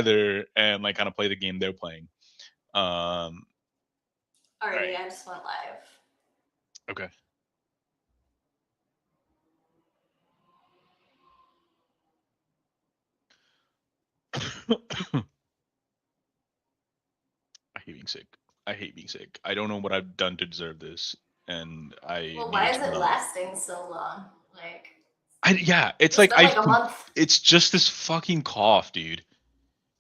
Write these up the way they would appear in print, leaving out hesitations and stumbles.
together and like kind of play the game they're playing. Um, all Alrighty, right. I just went live. Okay. I hate being sick. I hate being sick. I don't know what I've done to deserve this, and I Well, need why it is to it not. lasting so long? Like, Yeah, it's it's like been like a month. it's just this fucking cough, dude.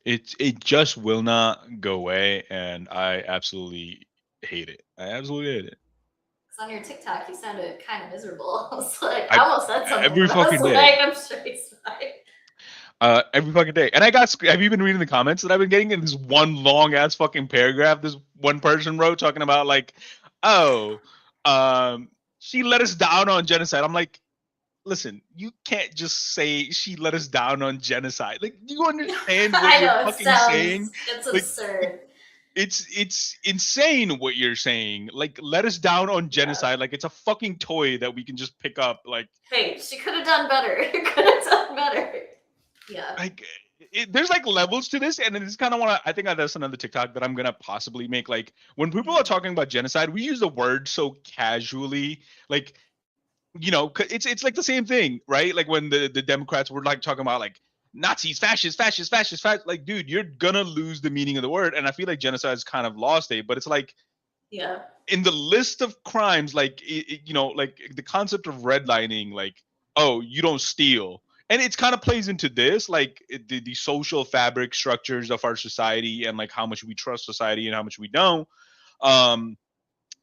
It just will not go away, and I absolutely hate it. I absolutely hate it. Because on your TikTok, you sounded kind of miserable. I was like, I I almost said something, every but I was fucking day. like, I'm sure he's fine. Every fucking day. And I got. Have you been reading the comments that I've been getting in this one long ass fucking paragraph? This one person wrote talking about like, oh, um, she let us down on genocide. I'm like, listen, you can't just say she let us down on genocide. Like, do you understand what I you're know it fucking saying? sounds, it's Like absurd. it's insane what you're saying. Like, let us down on Yeah. genocide. Like it's a fucking toy that we can just pick up. Hey, she could have done better. Could have done better. Yeah. Like there's like levels to this, and it's kind of want to. I think that's another TikTok that I'm gonna possibly make. Like when people are talking about genocide, we use the word so casually. Like it's like the same thing, right? Like when the Democrats were like talking about like Nazis, fascists, fascists, fascists, fascists. Like, dude, you're gonna lose the meaning of the word, and I feel like genocide is kind of lost it. But it's like Yeah. in the list of crimes, like like the concept of redlining, like oh, you don't steal, and it's kind of plays into this, like the social fabric structures of our society, and like how much we trust society and how much we don't. Um,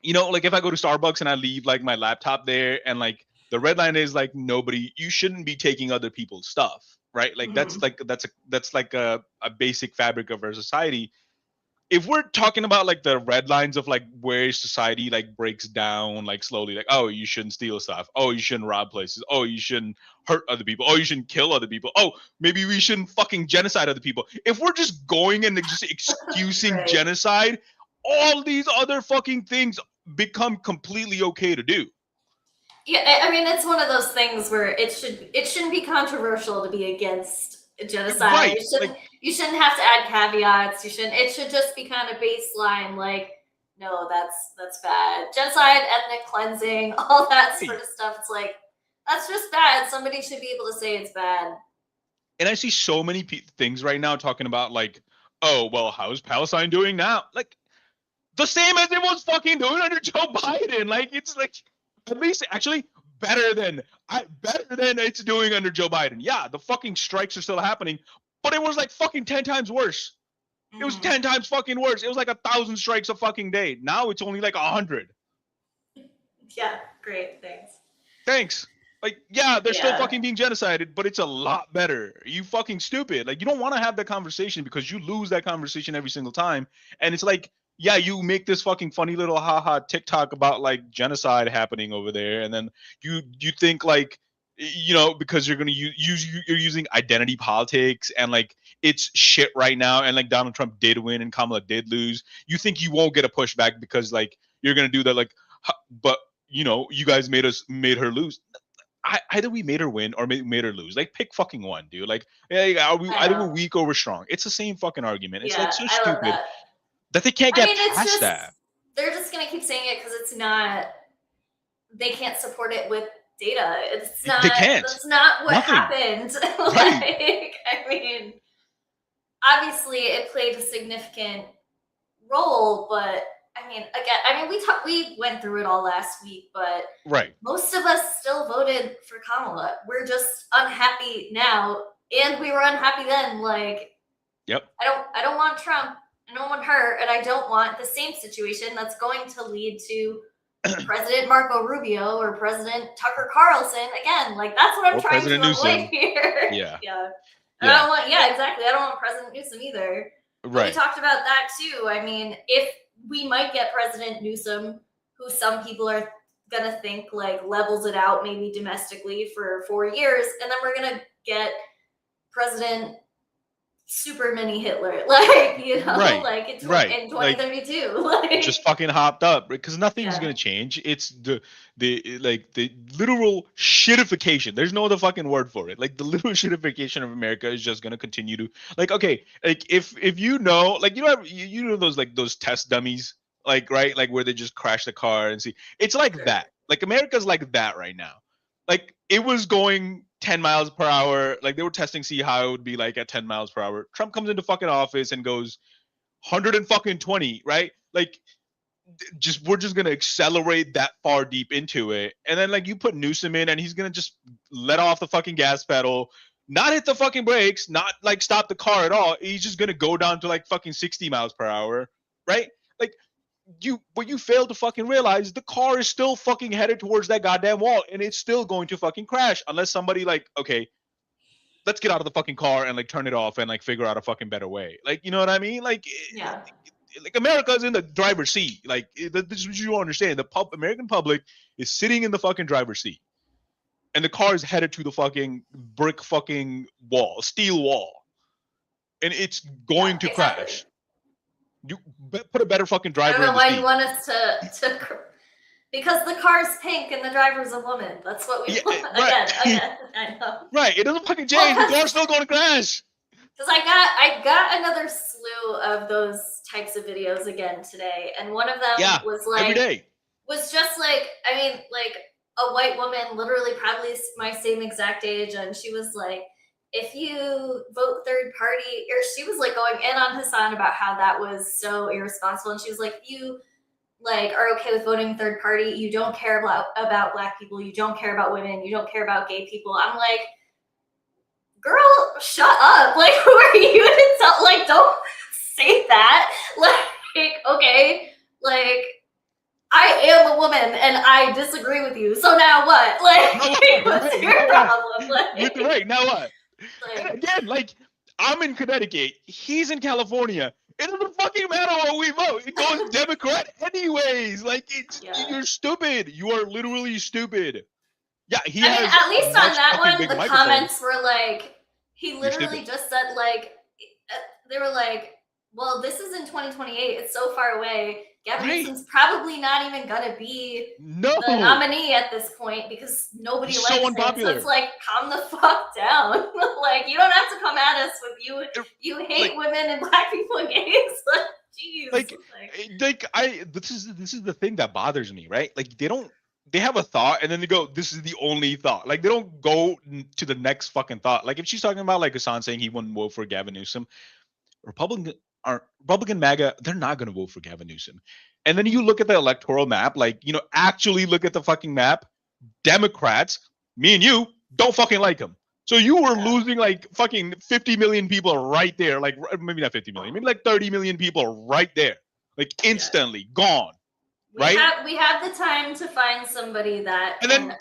like if I go to Starbucks and I leave like my laptop there, and like the red line is like nobody, you shouldn't be taking other people's stuff, right? Like Hmm. that's like a basic fabric of our society. If we're talking about like the red lines of like where society like breaks down like slowly, like oh, you shouldn't steal stuff, oh, you shouldn't rob places, oh, you shouldn't hurt other people, oh, you shouldn't kill other people, oh, maybe we shouldn't fucking genocide other people. If we're just going and just excusing Right. genocide, all these other fucking things become completely okay to do. Yeah, I mean, it's one of those things where it shouldn't be controversial to be against genocide. Right, like You shouldn't have to add caveats. You shouldn't. It should just be kind of baseline, like, no, that's bad. Genocide, ethnic cleansing, all that sort right. of stuff. It's like that's just bad. Somebody should be able to say it's bad. And I see so many things right now talking about like, oh, well, how's Palestine doing now? Like the same as it was fucking doing under Joe Biden. Like it's like at least actually better than it's doing under Joe Biden. Yeah, the fucking strikes are still happening, but it was like fucking 10 times worse. It was Hmm. 10 times fucking worse. It was like 1,000 strikes a fucking day. Now it's only like 100. Yeah, great, thanks. Thanks. Like, yeah, they're still Yeah, fucking being genocided, but it's a lot better. You fucking stupid. Like, you don't want to have that conversation because you lose that conversation every single time. And it's like, yeah, you make this fucking funny little haha TikTok about like genocide happening over there, and then you think like because you're gonna you're using identity politics, and like it's shit right now, and like Donald Trump did win and Kamala did lose. You think you won't get a pushback because like you're gonna do that like, but you guys made her lose. Either we made her win or made her lose. Like pick fucking one, dude. Like yeah, are we I either know. we're weak or we're strong? It's the same fucking argument. It's like Yeah, so I love stupid that. that they can't I get mean, it's past just that. they're just gonna keep saying it because it's not. They can't support it with data. It's They not. can't. That's not what Nothing. happened. Right. Like, I mean, obviously, it played a significant role, but I mean, again, I mean, we went through it all last week, but Right. most of us still voted for Kamala. We're just unhappy now, and we were unhappy then. Like, Yep. I don't want Trump. I don't want her, and I don't want the same situation that's going to lead to President Marco Rubio or President Tucker Carlson again. Like that's what I'm Or trying President to avoid Newsom. here. Yeah. Yeah. And I Yeah. don't want, yeah, exactly. I don't want President Newsom either. And we Right. talked about that too. I mean, if we might get President Newsom, who some people are gonna think like levels it out maybe domestically for 4 years, and then we're gonna get President super mini Hitler, like, you know, Right, like right. in Like 2032, just like, fucking hopped up because nothing's yeah, gonna change. It's the literal shitification. There's no other fucking word for it. Like the literal shitification of America is just gonna continue to like okay, like if you know, like you know those like those test dummies, like right, like where they just crash the car and see. It's like sure. that. Like America's like that right now. Like it was going 10 miles per hour. Like they were testing see how it would be like at 10 miles per hour. Trump comes into fucking office and goes 120, right? Like just we're just gonna accelerate that far deep into it, and then like you put Newsom in, and he's gonna just let off the fucking gas pedal, not hit the fucking brakes, not like stop the car at all. He's just gonna go down to like fucking 60 miles per hour, right? Like what you fail to fucking realize, the car is still fucking headed towards that goddamn wall, and it's still going to fucking crash unless somebody like okay. Let's get out of the fucking car and like turn it off and like figure out a fucking better way. Like, you know what I mean? Yeah. Like America's in the driver's seat. Like this is what you understand. The American public is sitting in the fucking driver's seat, and the car is headed to the fucking brick fucking wall, steel wall, and it's Yeah, going to exactly. crash. You put a better fucking I don't driver know in the why you seat. want us because the car's pink and the driver's a woman. That's what we Yeah, want. right, Again, I know. right. It doesn't fucking Well, change. The car's still going to crash. because I got another slew of those types of videos again today, and one of them Yeah, was every like day. was just like, I mean, like a white woman, literally probably my same exact age, and she was like, if you vote third party, or she was like going in on Hassan about how that was so irresponsible, and she was like, if you like are okay with voting third party, you don't care about black people, you don't care about women, you don't care about gay people. I'm like, girl, shut up. Like, who are you to tell? Like, don't say that. Like, okay, like, I am a woman and I disagree with you. So now what? Like, Now what? what's Right, your now what? problem? Like, Right, now what? And like, again, like I'm in Connecticut, he's in California. It doesn't fucking matter what we vote. It goes Democrat anyways. Like yeah. you're stupid. You are literally stupid. Yeah, he I mean, has at a least on much that fucking one, bigger the microphone. comments were like, he You're stupid. literally just said, like, they were like, well, this is in 2028. It's so far away. Gavin Right? Newsom's probably not even going to be No. the nominee at this point because nobody He's so likes him. So unpopular. it's like, calm the fuck down. Like, you don't have to come at us with you hate Like, women and black people and gays. Like, jeez. this is the thing that bothers me, right? Like they have a thought and then they go, this is the only thought. Like they don't go to the next fucking thought. Like if she's talking about like Hassan saying he wouldn't vote for Gavin Newsom, Republican MAGA, they're not going to vote for Gavin Newsom. And then you look at the electoral map, like, actually look at the fucking map. Democrats, me and you, don't fucking like him. So you were losing like fucking 50 million people right there. Like maybe not 50 million, maybe like 30 million people right there. Like instantly gone. Right? We have the time to find somebody that And then be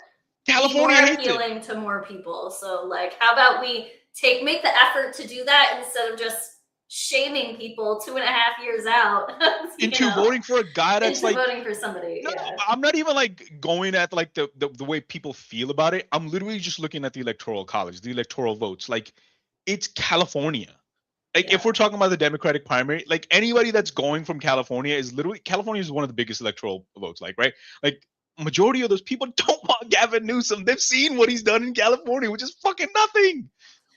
California more hates it. appealing to more people. So like, how about we make the effort to do that instead of just shaming people 2.5 years out into voting for a guy that's like voting for somebody. no, Yeah. I'm not even like going at like the way people feel about it. I'm literally just looking at the electoral college, the electoral votes. Like it's California. Like if we're talking about the Democratic primary, like anybody that's going from California is one of the biggest electoral votes, like, right? Like majority of those people don't want Gavin Newsom. They've seen what he's done in California, which is fucking nothing.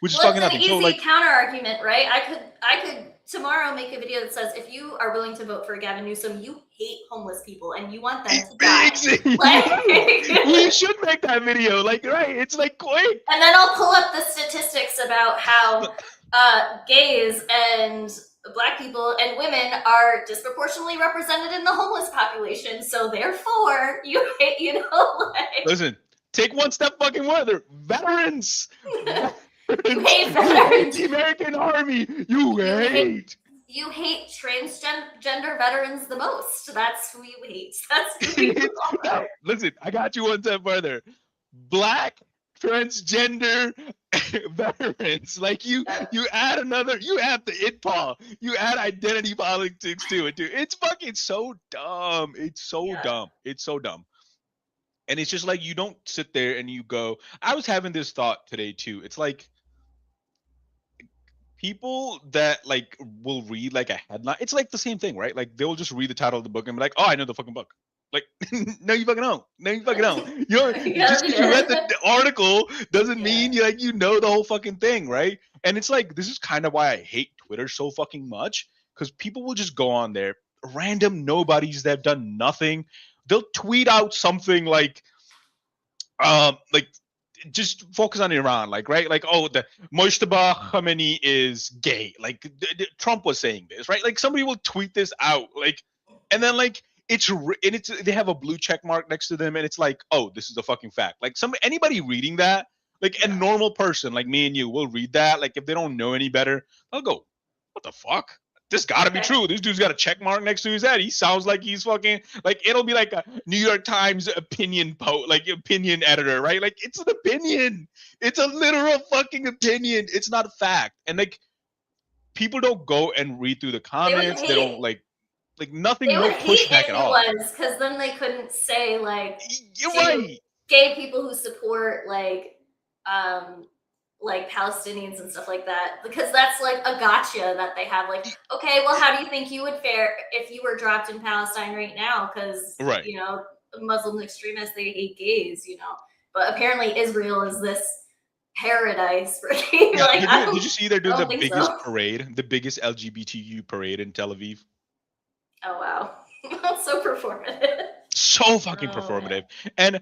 Which is fucking it's an nothing. easy So like counter argument, right? I could tomorrow make a video that says if you are willing to vote for Gavin Newsom, you hate homeless people and you want them to die. Like, we should make that video. Like, right? It's like quick. And then I'll pull up the statistics about how gays and black people and women are disproportionately represented in the homeless population. So therefore, you hate, like. Listen, take one step fucking further. Veterans. You hate veterans. The American Army. You hate. You hate transgender veterans the most. That's who you hate. That's who you No, listen, I got you one step further. Black transgender veterans. Like you add another, you add the ITPA, you add identity politics to it, dude. It's fucking so dumb. It's so dumb. It's so dumb. And it's just like you don't sit there and you go, I was having this thought today too. It's like people that like will read like a headline. It's like the same thing, right? Like they'll just read the title of the book and be like, "Oh, I know the fucking book." Like, no, you fucking don't. No, you fucking don't. You know, You gotta just read because you read it. the article doesn't Yeah. mean you like you know the whole fucking thing, right? And it's like this is kind of why I hate Twitter so fucking much because people will just go on there, random nobodies that have done nothing. They'll tweet out something like just focus on Iran, like right, like oh the Mojtaba Khamenei is gay, like Trump was saying this, right? Like somebody will tweet this out, like, and then like and it's they have a blue check mark next to them, and it's like oh this is a fucking fact. Like anybody reading that, like a Yeah. normal person like me and you will read that, like if they don't know any better, they'll go, what the fuck? This gotta be true. This dude's got a check mark next to his head. He sounds like he's fucking like it'll be like a New York Times opinion like opinion editor, right? Like it's an opinion. It's a literal fucking opinion. It's not a fact. And like people don't go and read through the They would comments. They don't hate. nothing, They no would hate pushback if at it all. was, because then they couldn't say like You're to right. gay people who support like Palestinians and stuff like that, because that's like a gotcha that they have. Like, okay, well, how do you think you would fare if you were dropped in Palestine right now? Because Right. you know, Muslim extremists, they hate gays, you know. But apparently, Israel is this paradise for gays. Yeah, Like, did you see they're doing don't the think biggest so. parade, the biggest LGBTQ parade in Tel Aviv? Oh wow, that's so performative. So fucking Oh, performative. And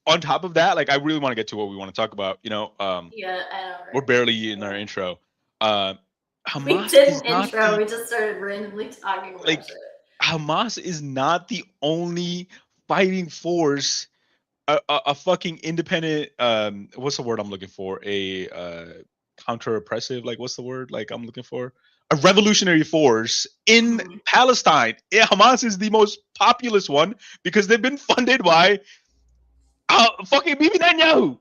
on top of that, like I really want to get to what we want to talk about. You know, yeah, I know. we're Right? barely in our intro. Uh, We Hamas is didn't not intro. the We just started randomly talking about like shit. Hamas is not the only fighting force. A fucking independent. What's the word I'm looking for? A counter oppressive. Like what's the word? Like I'm looking for a revolutionary force in Mhm. Palestine. Yeah, Hamas is the most populous one because they've been funded by fucking Bibi Netanyahu.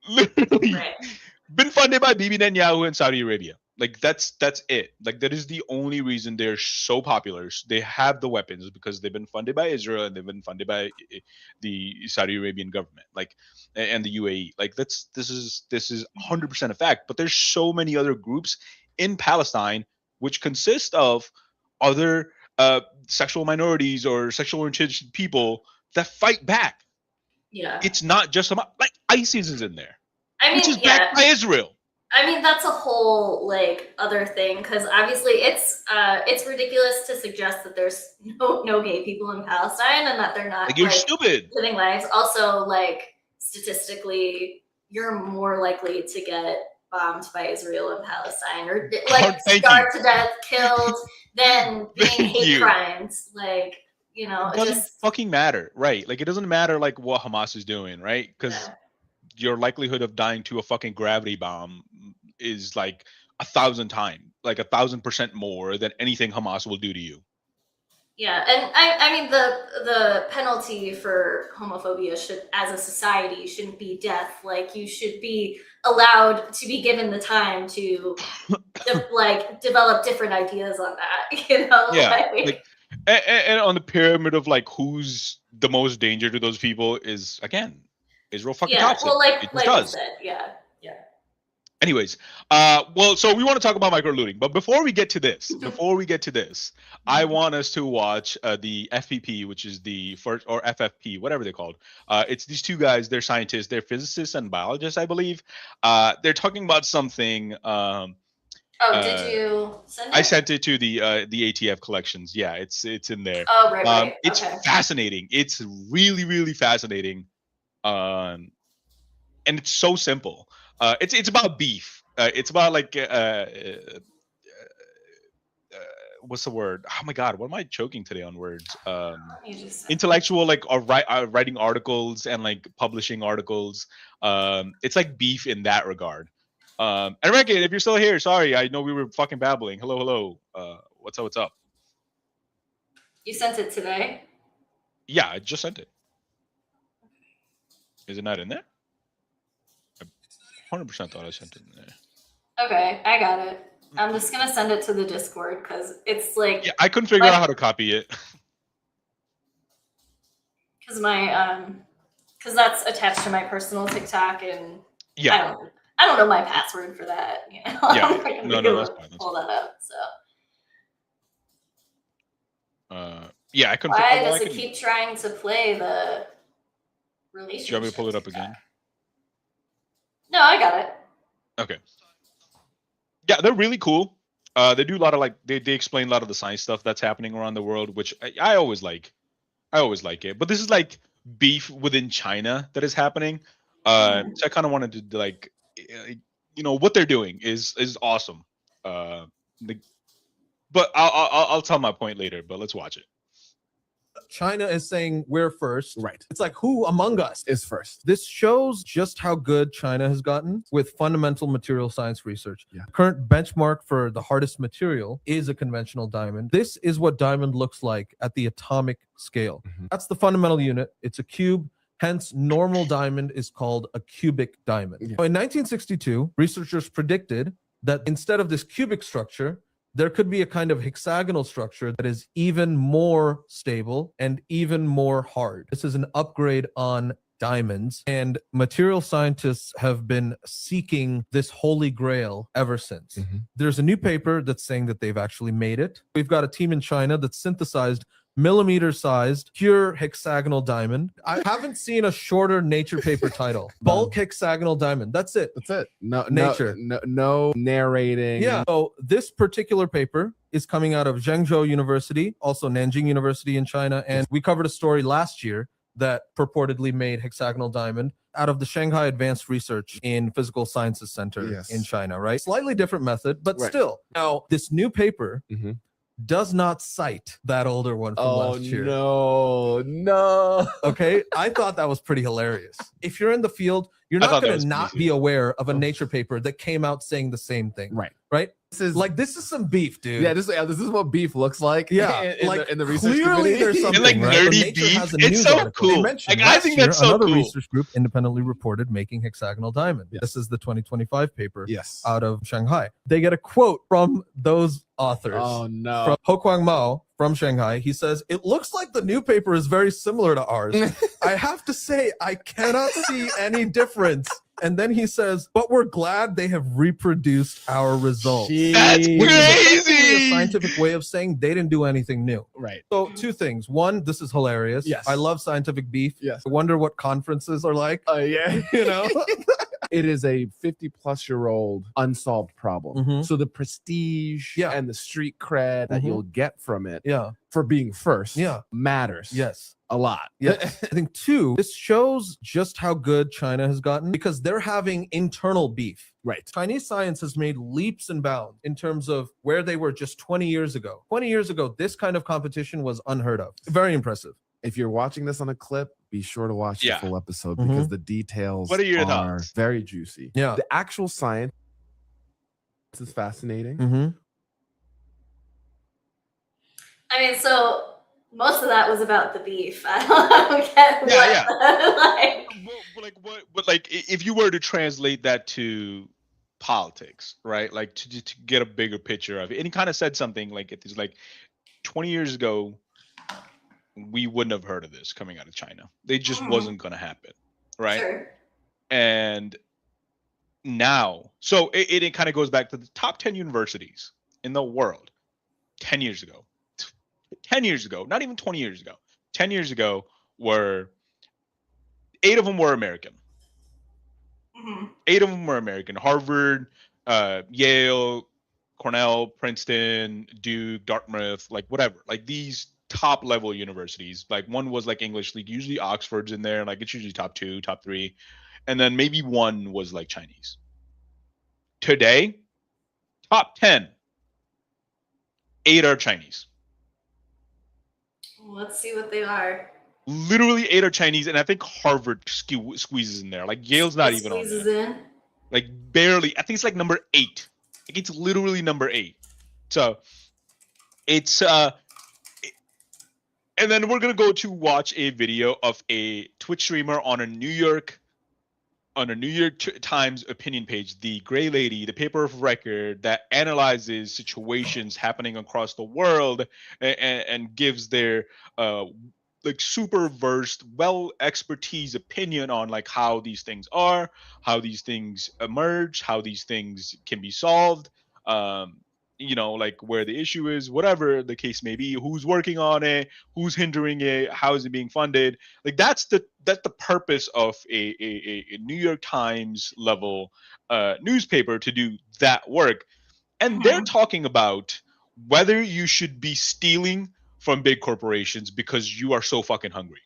Literally Right. been funded by Bibi Netanyahu in Saudi Arabia. Like that's it. Like that is the only reason they're so popular. They have the weapons because they've been funded by Israel and they've been funded by the Saudi Arabian government, like and the UAE. Like this is 100% a fact. But there's so many other groups in Palestine which consist of other sexual minorities or sexual orientation people that fight back. Yeah. It's not just like ISIS is in there, I which mean, is backed by Israel. I mean, that's a whole like other thing, because obviously it's ridiculous to suggest that there's no gay people in Palestine and that they're not Like you're like stupid. living lives. Also, like statistically, you're more likely to get bombed by Israel and Palestine, or like Thank starved to death, killed, than being Thank hate you. crimes. Like, you know, It doesn't fucking matter, right? Like it doesn't matter like what Hamas is doing, right? Because your likelihood of dying to a fucking gravity bomb is like 1,000 times, like 1,000% more than anything Hamas will do to you. Yeah, and I mean the penalty for homophobia should, as a society, shouldn't be death. Like you should be allowed to be given the time to like develop different ideas on that. You know, Yeah, like and on the pyramid of like who's the most danger to those people is again Israel fucking yeah. tops it. Well, It just like I does. said, yeah. Anyways, well, so we want to talk about micro looting, but before we get to this, I want us to watch the FPP, which is the first, or FFP, whatever they're called. It's these two guys. They're scientists. They're physicists and biologists, I believe. They're talking about something. Oh, did you send it? I sent it to the ATF collections. Yeah, it's in there. Oh, right. It's okay. fascinating. It's really fascinating. And it's so simple. It's about beef. It's about like what's the word? Oh my god, what am I choking today on words? Intellectual, like writing articles and like publishing articles. It's like beef in that regard. And Reckon, if you're still here, sorry, I know we were fucking babbling. Hello. What's up? You sent it today? Yeah, I just sent it. Is it not in there? I 100% thought I sent it in there. Okay, I got it. I'm just gonna send it to the Discord because it's like, yeah, I couldn't figure out how to copy it. Because my because that's attached to my personal TikTok, and yeah, I I don't know my password for that. You know, Yeah, I'm not gonna no, be able that's to fine. That's pull that up. So fine. Yeah, I can. why Well, does I it can. Do keep trying to play the you want me to relationship pull it up TikTok? again? No, I got it. Okay. Yeah, they're really cool. They do a lot of like they explain a lot of the science stuff that's happening around the world, which I always like. I always like it. But this is like beef within China that is happening. Mhm. So I kind of wanted to like, what they're doing is awesome. Uh, the, but I'll tell my point later. But let's watch it. China is saying we're first. Right. It's like, who among us Is first. This shows just how good China has gotten with fundamental material science research. Yeah. Current benchmark for the hardest material is a conventional diamond. This is what diamond looks like at the atomic scale. Mhm. That's the fundamental unit. It's a cube. Hence, normal diamond is called a cubic diamond. Yeah. In 1962, researchers predicted that instead of this cubic structure, there could be a kind of hexagonal structure that is even more stable and even more hard. This is an upgrade on diamonds, and material scientists have been seeking this holy grail ever since. Mhm. There's a new paper that's saying that they've actually made it. We've got a team in China that synthesized millimeter sized pure hexagonal diamond. I haven't seen a shorter Nature paper title. Bulk hexagonal diamond. That's it. That's it. No Nature. No narrating. Yeah. So this particular paper is coming out of Zhengzhou University, also Nanjing University in China. And we covered a story last year that purportedly made hexagonal diamond out of the Shanghai Advanced Research in Physical Sciences Center Yes. in China, right? Slightly different method, but Right. still. Now, this new paper Mhm. does not cite that older one from Oh last year. no. Okay, I thought that was pretty hilarious. If you're in the field, you're I not thought that going was to not pretty be aware of a Nature paper that came out saying the same thing, Right. right? This is Like, this is some beef, dude. this is what beef looks like. Yeah, in like, the research clearly community. there's something, And like right? But nerdy Nature beef, has a it's news so article. They cool. mentioned Like I last think year, that's so another cool. research group independently reported making hexagonal diamond. Yes. This is the 2025 paper Yes. out of Shanghai. They get a quote from those authors. Oh no. From Ho Kwang Mao from Shanghai. He says, "It looks like the new paper is very similar to ours. I have to say, I cannot see any difference." And then he says, "But we're glad they have reproduced our results." That's Jeez. Which is effectively crazy. a scientific way of saying they didn't do anything new. Right. So, two things. One, this is hilarious. Yes. I love scientific beef. Yes. I wonder what conferences are like. Yeah. You know? It is a 50-plus-year-old unsolved problem. Mhm. So the prestige Yeah. and the street cred that Mhm. you'll get from it Yeah. for being first Yeah. matters Yes. a lot. Yes. I think two, this shows just how good China has gotten because they're having internal beef. Right. Chinese science has made leaps and bounds in terms of where they were just 20 years ago. 20 years ago, this kind of competition was unheard of. Very impressive. If you're watching this on a clip, be sure to watch Yeah. the full episode Mhm. because the details What are your are thoughts? very juicy. Yeah. The actual science is fascinating. Mm-hmm. I mean, so most of that was about the beef. I don't get Yeah, like, But like, if you were to translate that to politics, right? Like to get a bigger picture of it, and he kind of said something like it's like 20 years ago, we wouldn't have heard of this coming out of China. They just Mhm. wasn't gonna happen, right? Sure. And now, so it kind of goes back to the top 10 universities in the world 10 years ago. 10 years ago, not even 20 years ago. 10 years ago were 8 of them were American. Mhm. 8 of them were American. Harvard, Yale, Cornell, Princeton, Duke, Dartmouth, like whatever. Like these top level universities. Like one was like English League. Usually Oxford's in there. Like it's usually top 2, top 3. And then maybe one was like Chinese. Today, top 10, 8 are Chinese. Let's see what they are. Literally 8 are Chinese, and I think Harvard squeezes in there. Like Yale's not It even on squeezes there. in. Like barely. I think it's like number 8. Like it's literally number 8. So it's and then we're gonna go to watch a video of a Twitch streamer on a New York Times opinion page, the Gray Lady, the paper of record that analyzes situations happening across the world and gives their like super versed, well expertise opinion on like how these things are, how these things emerge, how these things can be solved. Like where the issue is, whatever the case may be, who's working on it, who's hindering it, how is it being funded. Like that's the purpose of a New York Times level newspaper, to do that work. And they're talking about whether you should be stealing from big corporations because you are so fucking hungry.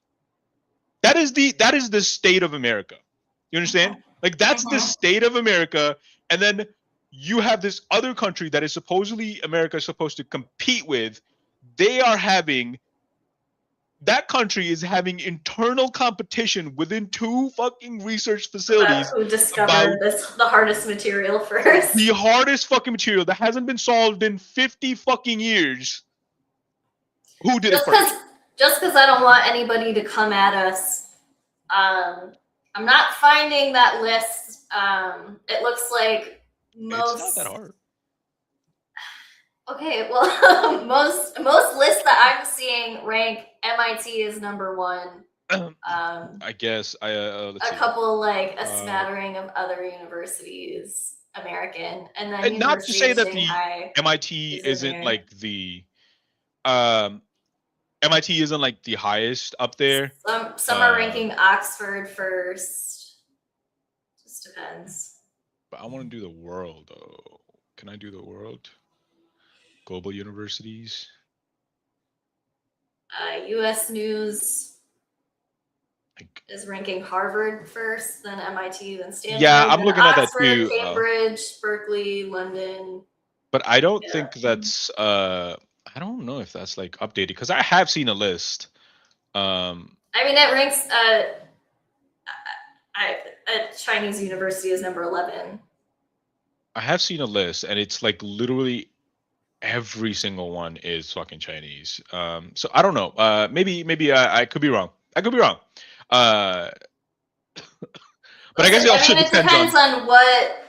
That is the state of America. You understand? Like that's the state of America. And then you have this other country that is supposedly America is supposed to compete with. That country is having internal competition within two fucking research facilities Who discovered the hardest material first? The hardest fucking material that hasn't been solved in 50 fucking years. Who did it first? Just because I don't want anybody to come at us. I'm not finding that list. It looks like most. It's not that hard. Okay, well, most lists that I'm seeing rank MIT as number one. I guess let's a see. couple, like a smattering of other universities, American, and then and not to say that Shanghai the MIT isn't there. like the MIT isn't like the highest up there. Some are ranking Oxford first. Just depends. But I want to do the world though. Can I do the world? Global universities. U.S. News is ranking Harvard first, then MIT, then Stanford. Yeah, I'm looking Oxford, at that too. Cambridge, Berkeley, London. But I don't think that's I don't know if that's like updated, because I have seen a list. I mean, it ranks a Chinese university is number 11. I have seen a list, and it's like literally every single one is fucking Chinese. So I don't know. Maybe I could be wrong. I could be wrong. But I guess it also depends on what,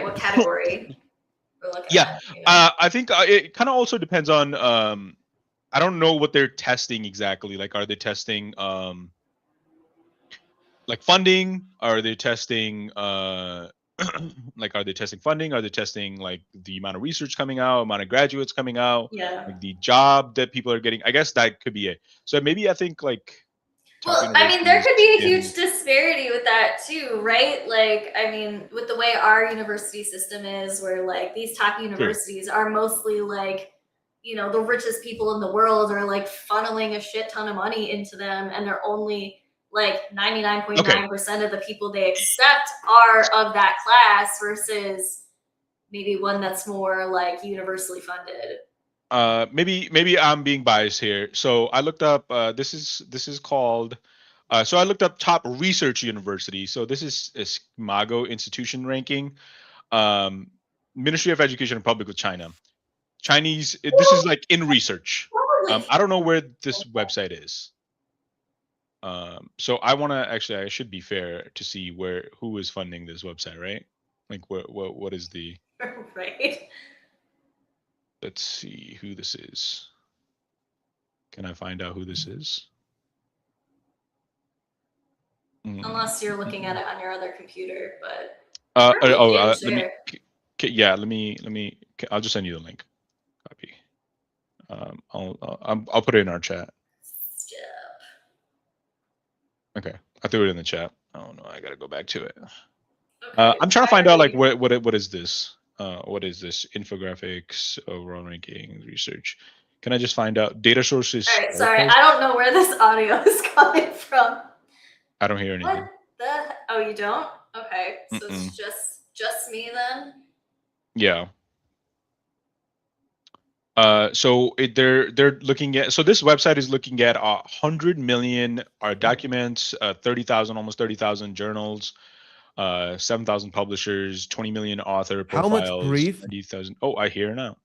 what category we're looking at. I think it kind of also depends on I don't know what they're testing exactly. Like, are they testing like funding? Are they testing like, are they testing funding? Are they testing like the amount of research coming out, amount of graduates coming out, like the job that people are getting? I guess that could be it. So maybe I think like. Well, I mean, there could be a huge disparity with that too, right? Like, I mean, with the way our university system is, where like these top universities are mostly like, the richest people in the world are like funneling a shit ton of money into them, and they're only like 99.9% of the people they accept are of that class, versus maybe one that's more like universally funded. Maybe I'm being biased here. So I looked up. This is called. So I looked up top research university. So this is Mago institution ranking. Ministry of Education, Republic of China. Chinese. This is like in research. I don't know where this website is. So I want to actually. I should be fair to see who is funding this website, right? Like what is the right? Let's see who this is. Can I find out who this is? Unless you're looking at it on your other computer, but. Let me. I'll just send you the link. Copy. I'll put it in our chat. Okay, I threw it in the chat. Oh no, I gotta go back to it. Okay, I'm trying to find out like what is this? What is this? Infographics, overall ranking, research. Can I just find out data sources? All right, sorry, I don't know where this audio is coming from. I don't hear anything. What the? Oh, you don't? Okay, so it's just me then. Yeah. So they're looking at. So this website is looking at 100 million documents, 30,000, almost 30,000 journals. 7,000 publishers, 20 million author profiles. How much grief? 90,000. Oh, I hear now.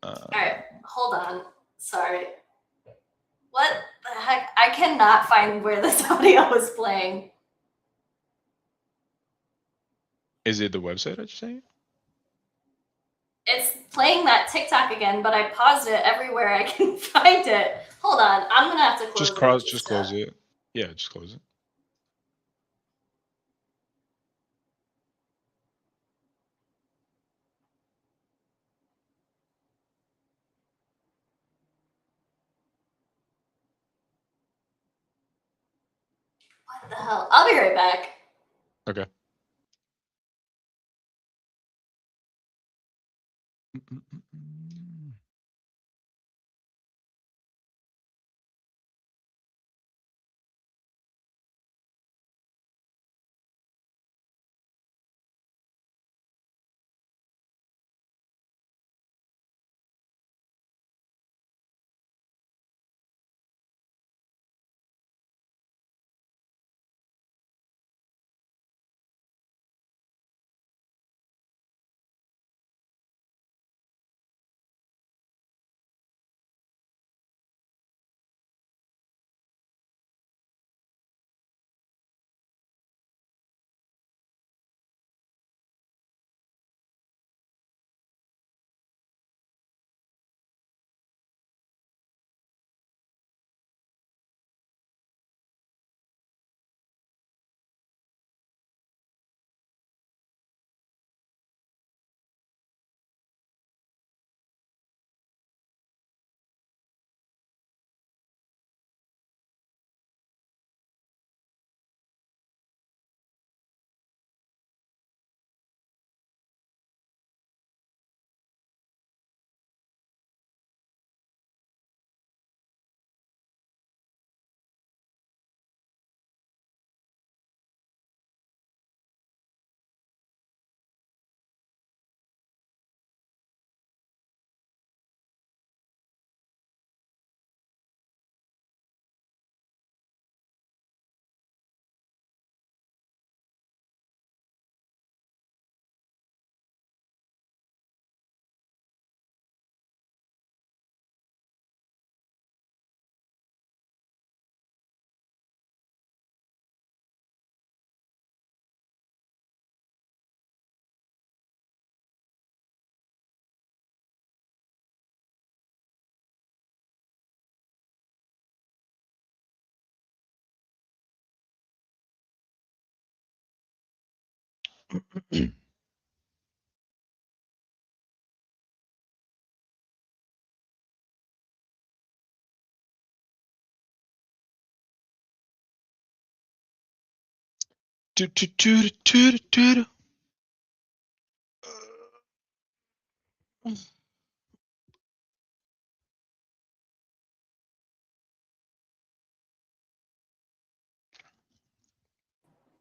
All right, hold on. Sorry. What the heck? I cannot find where this audio is playing. Is it the website that you're saying? It's playing that TikTok again, but I paused it everywhere I can find it. Hold on, I'm gonna have to close it. Just close it. Yeah, just close it. What the hell? I'll be right back. Okay.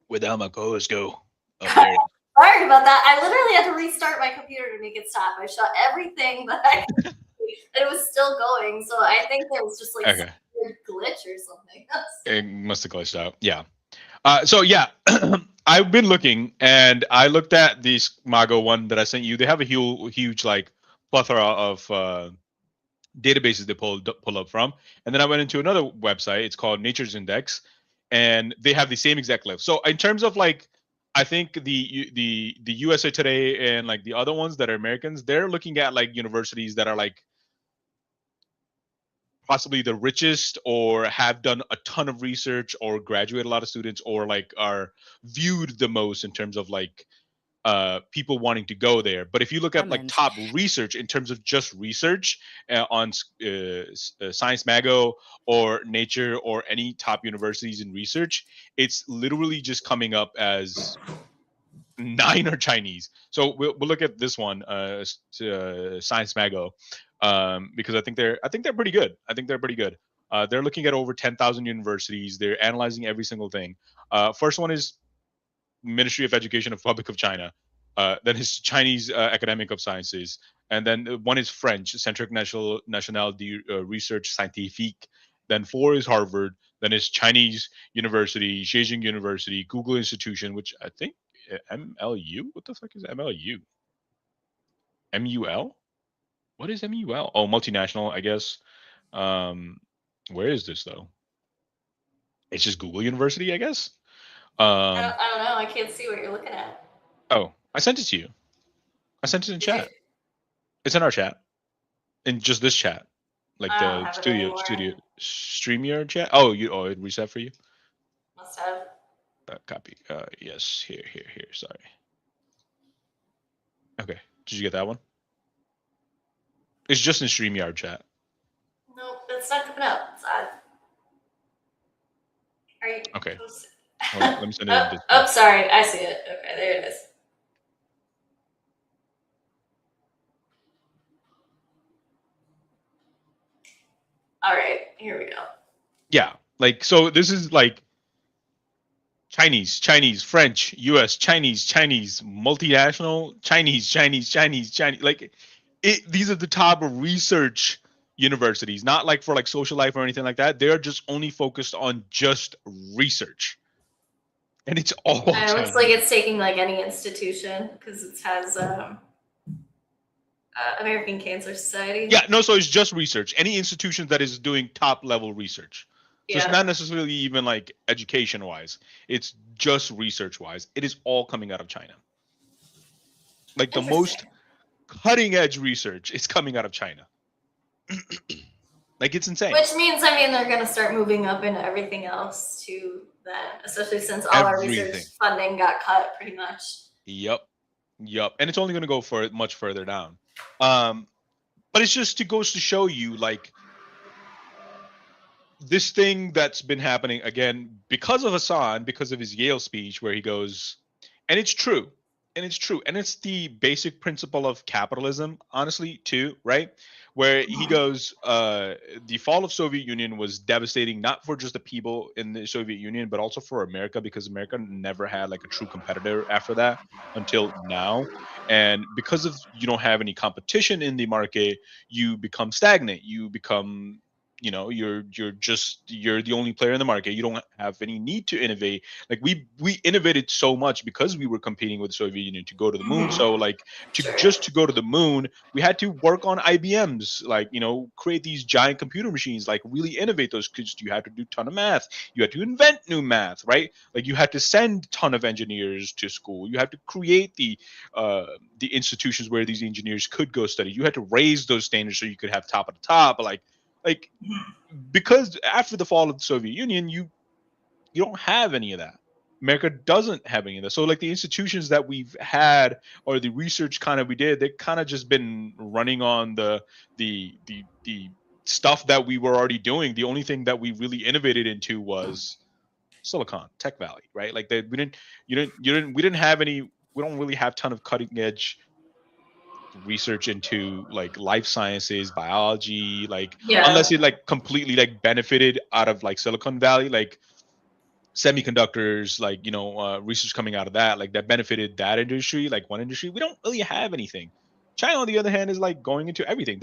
Without my co-host go. Oh, there it is. Sorry about that. I literally had to restart my computer to make it stop. I shut everything, but it was still going. So I think there was just like Okay. some weird glitch or something. It must have glitched out. Yeah. So yeah, I've been looking, and I looked at this Mago one that I sent you. They have a huge like plethora of databases they pull up from, and then I went into another website. It's called Nature's Index, and they have the same exact list. So in terms of like, I think the USA Today and like the other ones that are Americans, they're looking at like universities that are like possibly the richest or have done a ton of research or graduate a lot of students or like are viewed the most in terms of like people wanting to go there. But if you look at like top research in terms of just research on Science Mago or Nature or any top universities in research, it's literally just coming up as 9 are Chinese. So we'll look at this one, Science Mago, because I think they're pretty good. I think they're pretty good. They're looking at over 10,000 universities. They're analyzing every single thing. First one is Ministry of Education of Republic of China. Then is Chinese Academic of Sciences, and then one is French, Centre National de Research Scientifique. Then 4 is Harvard. Then is Chinese University, Beijing University, Google Institution, which I think MLU. What the fuck is MLU? MUL? What is MUL? Oh, multinational, I guess. Where is this though? It's just Google University, I guess. I don't know. I can't see what you're looking at. Oh, I sent it to you. I sent it in chat. It's in our chat. In just this chat. Like I don't the have it studio anymore. StreamYard chat. Oh, it reset for you? Must have. Copy. Yes, here. Sorry. Okay. Did you get that one? It's just in StreamYard chat. Nope, it's not coming up. It's odd. Are you? Okay. Close? Hold on, let me send it in Oh, Discord. sorry. I see it. Okay, there it is. All right, here we go. Yeah. Like, so this is like Chinese, French, US, Chinese, multinational, Chinese. Like, these are the top research universities, not like for like social life or anything like that. They're just only focused on just research. And it's all It looks Chinese. like it's taking like any institution because it has American Cancer Society. Yeah, no, so it's just research. Any institution that is doing top level research. So it's not necessarily even like education wise. It's just research wise. It is all coming out of China. Like the most cutting edge research is coming out of China. Like, it's insane. Which means, I mean, they're going to start moving up into everything else too, then, especially since all our research funding got cut pretty much. Yep. And it's only going to go for much further down. But it's just, it goes to show you, like, this thing that's been happening again because of Hassan, because of his Yale speech where he goes, and it's true, and it's the basic principle of capitalism, honestly, too, right? Where he goes, the fall of Soviet Union was devastating, not for just the people in the Soviet Union, but also for America, because America never had like a true competitor after that until now. And because of you don't have any competition in the market, you become stagnant. You become, you know, you're the only player in the market. You don't have any need to innovate. Like, we innovated so much because we were competing with the Soviet Union to go to the moon. So like to go to the moon, we had to work on IBMs, like, you know, create these giant computer machines, like really innovate those, because you had to do a ton of math. You had to invent new math, right? Like, you had to send a ton of engineers to school. You had to create the institutions where these engineers could go study. You had to raise those standards so you could have top of the top. Like because after the fall of the Soviet Union, you don't have any of that. America doesn't have any of that. So like the institutions that we've had, or the research kind of we did, they kind of just been running on the stuff that we were already doing. The only thing that we really innovated into was Silicon Tech Valley, right? Like we didn't have any. We don't really have a ton of cutting edge research into like life sciences, biology, like unless it like completely like benefited out of like Silicon Valley, like semiconductors, like, you know, research coming out of that, like that benefited that industry, like one industry. We don't really have anything. China, on the other hand, is like going into everything.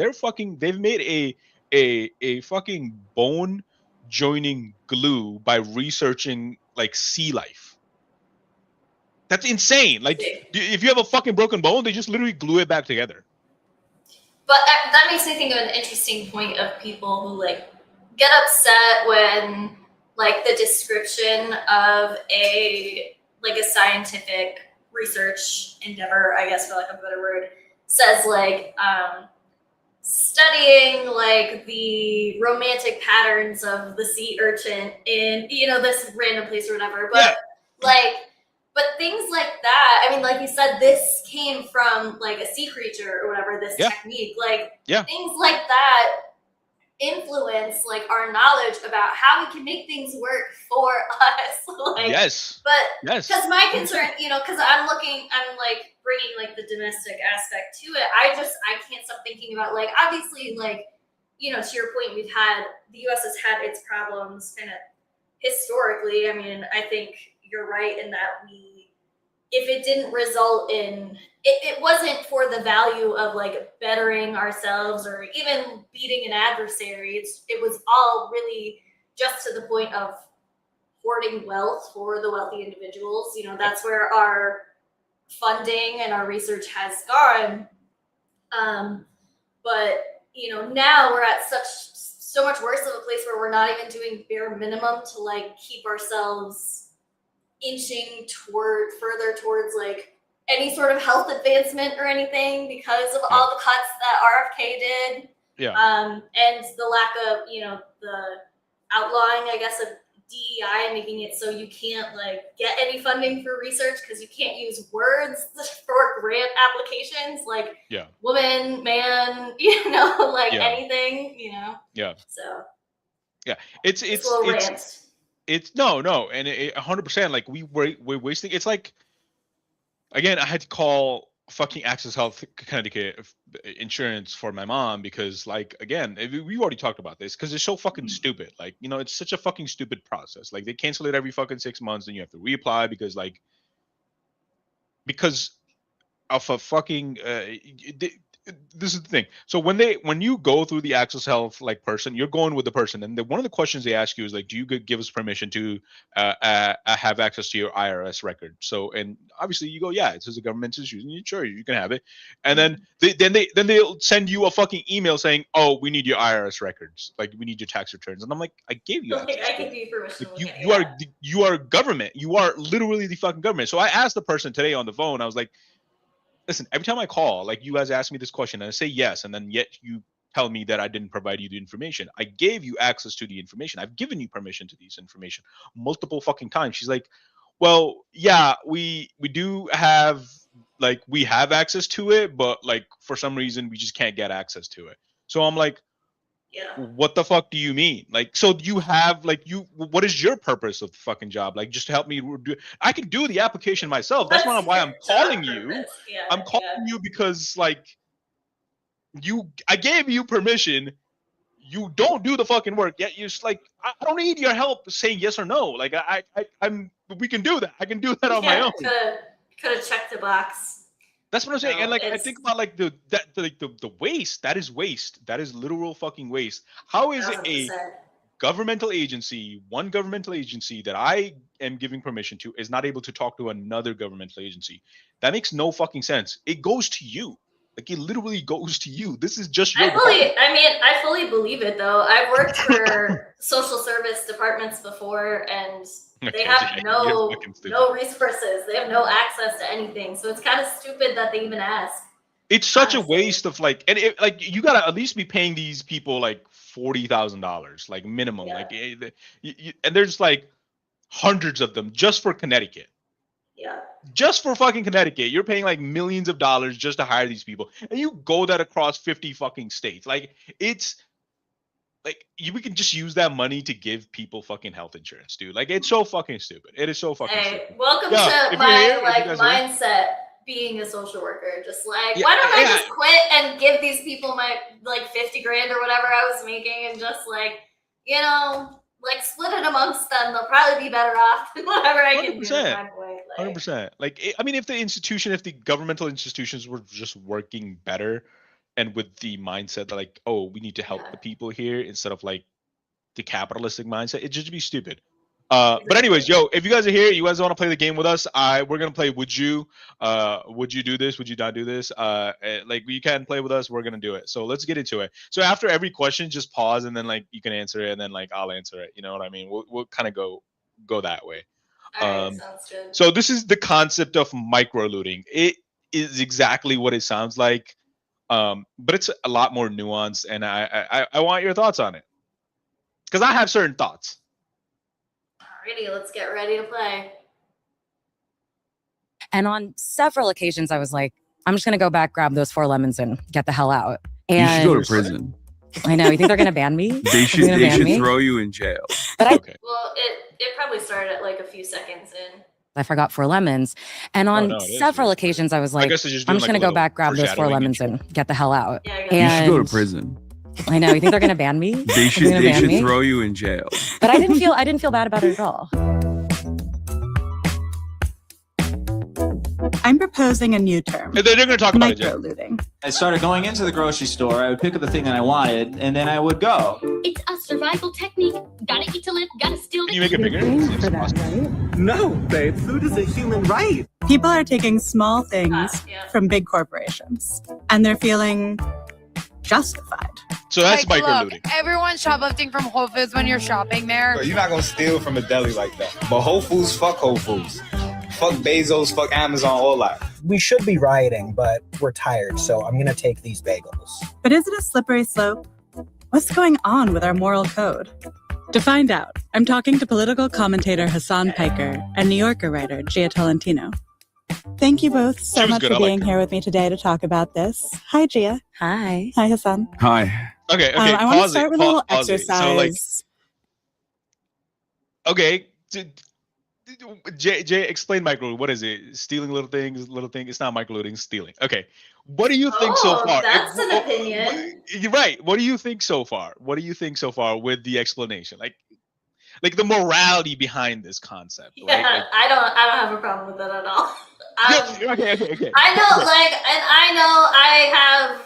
They've made a fucking bone joining glue by researching like sea life. That's insane. Like, if you have a fucking broken bone, they just literally glue it back together. But that makes me think of an interesting point of people who like get upset when like the description of a scientific research endeavor, I guess for lack of a better word, says like studying like the romantic patterns of the sea urchin in, you know, this random place or whatever. But but things like that, I mean, like you said, this came from like a sea creature or whatever, this technique. Like things like that influence like our knowledge about how we can make things work for us. Like, because my concern, you know, because I'm like bringing like the domestic aspect to it. I can't stop thinking about like, obviously, like, you know, to your point, the U.S. has had its problems kind of historically. I mean, I think you're right in that if it didn't result in, it wasn't for the value of like bettering ourselves or even beating an adversary. It was all really just to the point of hoarding wealth for the wealthy individuals. You know, that's where our funding and our research has gone. But, you know, now we're at so much worse of a place where we're not even doing bare minimum to like keep ourselves inching further towards like any sort of health advancement or anything because of all the cuts that RFK did. Yeah. And the lack of, the outlawing, I guess, of DEI and making it so you can't like get any funding for research because you can't use words for grant applications like woman, man, anything, Yeah. So yeah, it's no, and 100%. Like we're wasting. It's like, again, I had to call fucking Access Health Connecticut insurance for my mom because, like, again, we already talked about this because it's so fucking stupid. Like, it's such a fucking stupid process. Like, they cancel it every fucking 6 months, and you have to reapply because of a fucking this is the thing. So when you go through the Access Health person, you're going with the person, and one of the questions they ask you is like, do you give us permission to have access to your IRS record? So, and obviously you go, yeah, it's a government institution, sure, you can have it. And then they'll send you a fucking email saying, oh, we need your IRS records, like we need your tax returns. And I'm like, I gave you access. I give you permission. You are government. You are literally the fucking government. So I asked the person today on the phone, I was like, listen, every time I call, like, you guys ask me this question and I say yes, and then yet you tell me that I didn't provide you the information. I gave you access to the information. I've given you permission to this information multiple fucking times. She's like, well, yeah, we do have, we have access to it, but for some reason we just can't get access to it. So I'm like, yeah, what the fuck do you mean? So you have what is your purpose of the fucking job? Just to help me do, I can do the application myself. That's why I'm calling you. Yeah, I'm calling you because I gave you permission. You don't do the fucking work yet. You're just I don't need your help saying yes or no. We can do that. I can do that on my own. Could have checked the box. That's what I'm saying. And I think about the waste. That is waste. That is literal fucking waste. How is 100%. It a governmental agency, one governmental agency that I am giving permission to is not able to talk to another governmental agency? That makes no fucking sense. It goes to you. It literally goes to you. This is just your I fully believe it though. I've worked for social service departments before, and they have no resources. They have no access to anything. So it's kind of stupid that they even ask. It's such a waste of you gotta at least be paying these people $40,000 minimum. Yeah. And there's hundreds of them just for Connecticut. Yeah. Just for fucking Connecticut, you're paying millions of dollars just to hire these people, and you go that across 50 fucking states. It's we can just use that money to give people fucking health insurance, dude. It's so fucking stupid. It is so fucking stupid. Welcome to my mindset being a social worker. Just why don't I just quit and give these people my 50 grand or whatever I was making, and just split it amongst them. They'll probably be better off than whatever I can do. 100%. If the governmental institutions were just working better and with the mindset that oh, we need to help the people here instead of the capitalistic mindset, it'd just be stupid. But anyways, if you guys are here, you guys want to play the game with us, we're gonna play Would You do this? Would you not do this? You can play with us, we're gonna do it. So let's get into it. So after every question, just pause and then you can answer it, and then I'll answer it. You know what I mean? We'll kind of go that way. All right, sounds good. So this is the concept of micro looting. It is exactly what it sounds like, but it's a lot more nuanced, and I want your thoughts on it because I have certain thoughts. Alrighty, let's get ready to play. And on several occasions, I was like, I'm just going to go back, grab those 4 lemons and get the hell out. And you should go to prison. I know. You think they're going to ban me? They should throw you in jail. But well, it probably started at a few seconds in. I forgot 4 lemons. And on several occasions, I was like, I'm just going to go back, grab those 4 lemons and get the hell out. Yeah, and you should go to prison. I know. You think they're going to ban me? They should throw you in jail. But I didn't feel bad about it at all. I'm proposing a new term. And then you're going to talk about micro-looting. I started going into the grocery store. I would pick up the thing that I wanted, and then I would go. It's a survival technique. Gotta eat to live. Gotta steal to Can you make it bigger? No, babe. Food is a human right. People are taking small things from big corporations, and they're feeling justified. So that's micro looting. Everyone's shoplifting from Whole Foods when you're shopping there. You're not gonna steal from a deli like that. But Whole Foods, fuck Whole Foods. Fuck Bezos, fuck Amazon, all that. We should be rioting, but we're tired, so I'm gonna take these bagels. But is it a slippery slope? What's going on with our moral code? To find out, I'm talking to political commentator Hassan Piker and New Yorker writer Gia Tolentino. Thank you both so much for being here with me today to talk about this. Hi, Gia. Hi. Hi, Hassan. Hi. Okay. I want to start with a little exercise. So, Jay, explain microlooting. What is it? Stealing little things. It's not microlooting. Stealing. Okay. What do you think so far? That's an opinion. You're right. What do you think so far? What do you think so far with the explanation? Like the morality behind this concept. Yeah, right? Like, I don't have a problem with it at all. Okay. I know, I have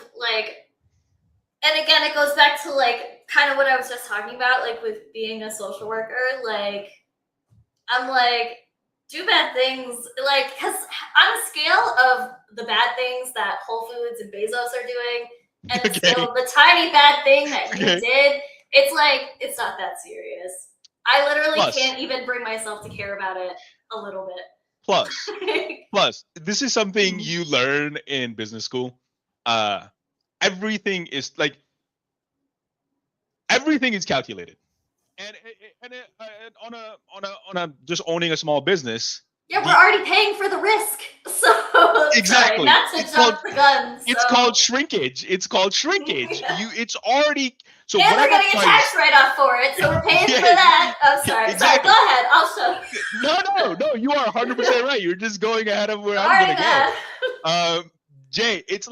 and again, it goes back to kind of what I was just talking about, with being a social worker. I'm do bad things, because on a scale of the bad things that Whole Foods and Bezos are doing, and the scale of the tiny bad thing that you did, it's not that serious. I literally can't even bring myself to care about it a little bit. Plus, this is something you learn in business school. Everything is calculated, and on a just owning a small business. Yeah, we're already paying for the risk, so exactly. Not to jump the gun. It's called shrinkage. Yeah. It's already. So and we're getting a tax write-off for it, so we're paying for that. I'm sorry. Exactly. Sorry, go ahead. I'll show. No. You are 100% right. You're just going ahead of where I'm gonna go. Jay, it's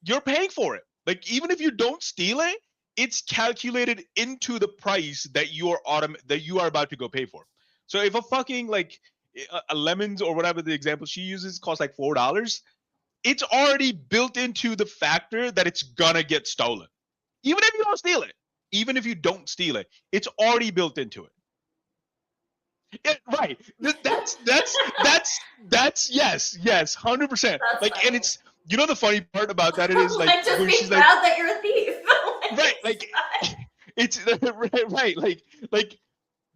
you're paying for it. Even if you don't steal it, it's calculated into the price that you are about to go pay for. So if a fucking a lemons or whatever the example she uses costs $4, it's already built into the factor that it's gonna get stolen. Even if you don't steal it, it's already built into it. Right. That's yes, 100%. And it's the funny part about that is just be proud that you're a thief. Right. It's right.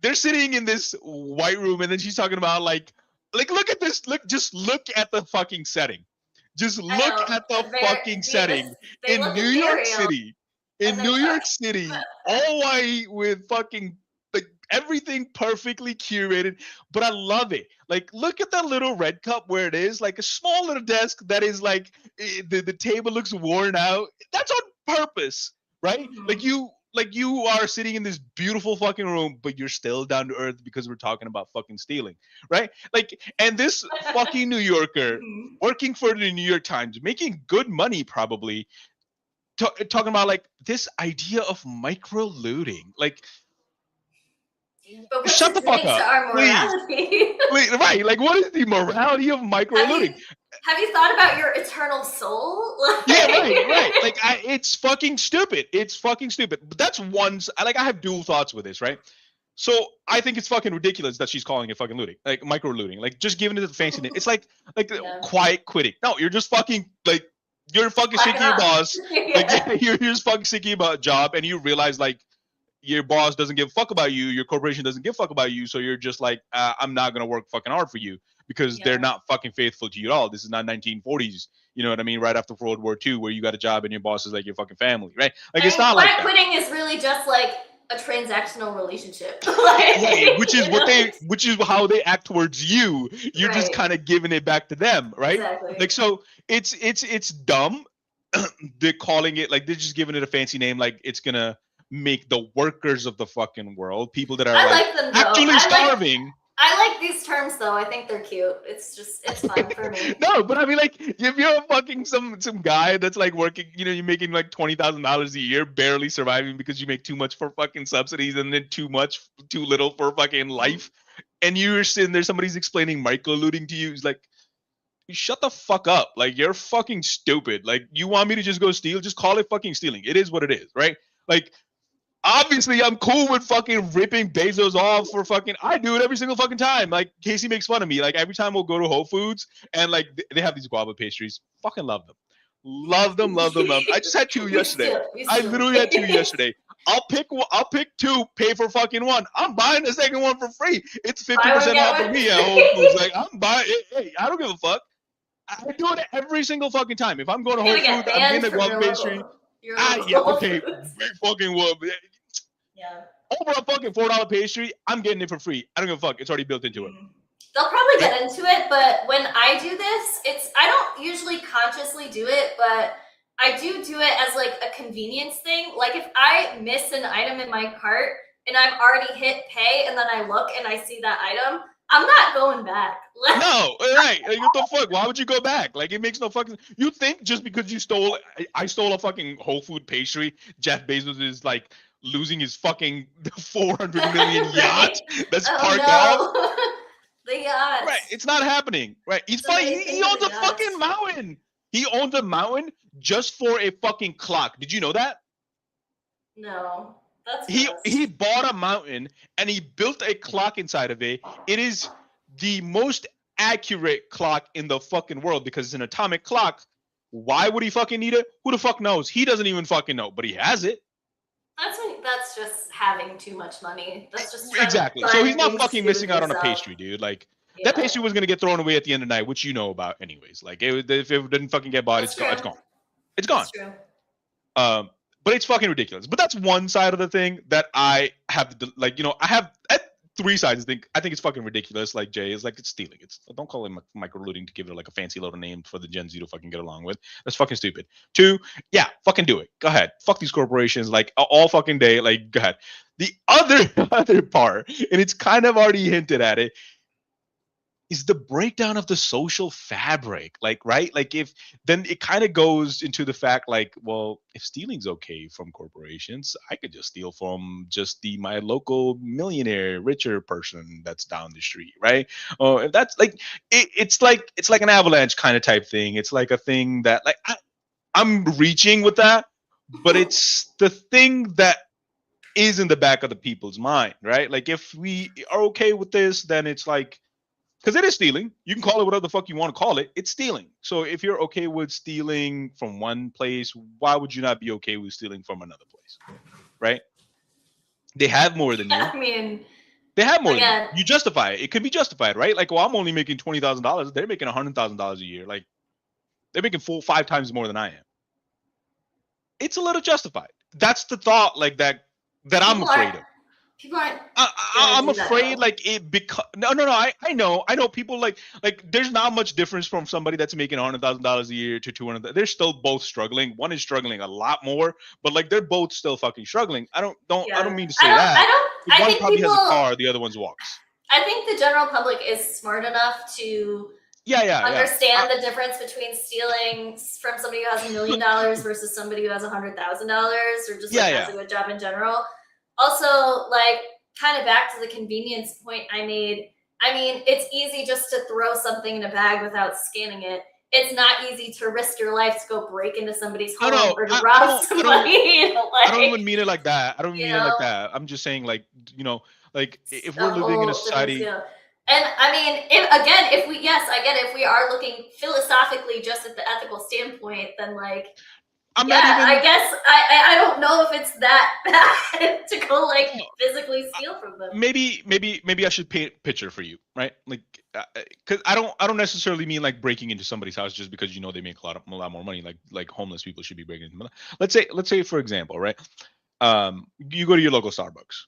They're sitting in this white room, and then she's talking about look at this. Just look at the fucking setting. Just look at the fucking setting in New York City. In New York City, all white with fucking everything perfectly curated. But I love it. Look at that little red cup where it is a small little desk that is the table looks worn out. That's on purpose, right? Mm-hmm. You are sitting in this beautiful fucking room, but you're still down to earth because we're talking about fucking stealing, right? And this fucking New Yorker working for the New York Times, making good money probably, talking about this idea of micro looting. Shut the fuck up, please. Right? What is the morality of micro looting? Have you thought about your eternal soul? Yeah, right. It's fucking stupid. But that's I have dual thoughts with this, right? So I think it's fucking ridiculous that she's calling it fucking looting, micro looting, just giving it a fancy name. It's quiet quitting. No, you're just fucking you're fucking sick of your boss. You're just fucking sick of your job, and you realize your boss doesn't give a fuck about you, your corporation doesn't give a fuck about you, so you're just I'm not gonna work fucking hard for you because they're not fucking faithful to you at all. This is not 1940s, you know what I mean? Right after World War II, where you got a job and your boss is your fucking family, right? It's not like that. Quitting is really just a transactional relationship. Right, which is how they act towards you. You're just kind of giving it back to them, right? Exactly. So it's dumb. They're calling it they're just giving it a fancy name, it's gonna make the workers of the fucking world, people that are actually starving. I like these terms though. I think they're cute. It's fun for me. No, but I mean if you're a fucking some guy that's working, you're making $20,000 a year, barely surviving because you make too much for fucking subsidies and then too little for fucking life, and you're sitting there, somebody's explaining micro looting to you. He's you shut the fuck up. You're fucking stupid. You want me to just go steal? Just call it fucking stealing. It is what it is, right? Obviously, I'm cool with fucking ripping Bezos off for fucking. I do it every single fucking time. Casey makes fun of me. Every time we'll go to Whole Foods and they have these guava pastries. Fucking love them. Love them. I just had 2 yesterday. I literally had 2 yesterday. I'll pick 2, pay for fucking 1. I'm buying the second one for free. It's 50% off of me at Whole Foods. I'm buying it. Hey, I don't give a fuck. I do it every single fucking time. If I'm going to Whole Foods, I'm getting a guava pastry. Yeah, okay, fucking well. Yeah. Over a fucking $4 pastry, I'm getting it for free. I don't give a fuck. It's already built into it. They'll probably get into it, but when I do this, I don't usually consciously do it, but I do it as like a convenience thing. Like if I miss an item in my cart and I've already hit pay and then I look and I see that item, I'm not going back. No, right. Like, what the fuck? Why would you go back? Like, it makes no fucking... You think just because you stole... I stole a fucking Whole Food pastry, Jeff Bezos is like losing his fucking 400 million yacht that's parked out? The yacht. Right. It's not happening. Right. He's fine. He owns a fucking mountain. He owns a mountain just for a fucking clock. Did you know that? No. That's he bought a mountain and he built a clock inside of it. It is the most accurate clock in the fucking world because it's an atomic clock. Why would he fucking need it? Who the fuck knows? He doesn't even fucking know, but he has it. That's just having too much money. That's just exactly. So he's not fucking missing out on a pastry, dude. Like that pastry was gonna get thrown away at the end of the night, which you know about, anyways. Like if it didn't fucking get bought, it's gone. It's gone. That's true. But it's fucking ridiculous. But that's one side of the thing that I have, like, you know, I have three sides. I think it's fucking ridiculous. Like Jay is like, it's stealing. Don't call it micro-looting to give it like a fancy little name for the Gen Z to fucking get along with. That's fucking stupid. Two, yeah, fucking do it. Go ahead. Fuck these corporations like all fucking day. Like, go ahead. The other part, and it's kind of already hinted at it, is the breakdown of the social fabric. Like, right? Like then it kind of goes into the fact like, well, if stealing's okay from corporations, I could just steal from just my local millionaire, richer person that's down the street, right? Oh, if that's like, it's like an avalanche kind of type thing. It's like a thing that like, I'm reaching with that, but it's the thing that is in the back of the people's mind, right? Like if we are okay with this, then it's like, because it is stealing. You can call it whatever the fuck you want to call it. It's stealing. So if you're okay with stealing from one place, why would you not be okay with stealing from another place? Right? They have more than you. I mean, they have more than you. You justify it. It could be justified, right? Like, well, I'm only making $20,000. They're making $100,000 a year. Like, they're making 5 times more than I am. It's a little justified. That's the thought, like that I'm afraid of. People aren't. I'm afraid, like it because no. I know people like there's not much difference from somebody that's making $100,000 a year to 200. They're still both struggling. One is struggling a lot more, but like they're both still fucking struggling. I don't mean to say that. One probably has a car, the other one's walks. I think the general public is smart enough to understand the difference between stealing from somebody who has $1 million versus somebody who has $100,000 or just has a good job in general. Also, like, kind of back to the convenience point I made. I mean, it's easy just to throw something in a bag without scanning it. It's not easy to risk your life to go break into somebody's home or to rob somebody. I don't even mean it like that. I don't mean it like that. I'm just saying, like, you know, like if we're living in a society. And I mean, if we are looking philosophically just at the ethical standpoint, then like. I guess I don't know if it's that bad to go like physically steal from them. Maybe I should paint a picture for you, right? Like, because I don't necessarily mean like breaking into somebody's house just because you know they make a lot more money. Like homeless people should be breaking into. Let's say for example, right? You go to your local Starbucks.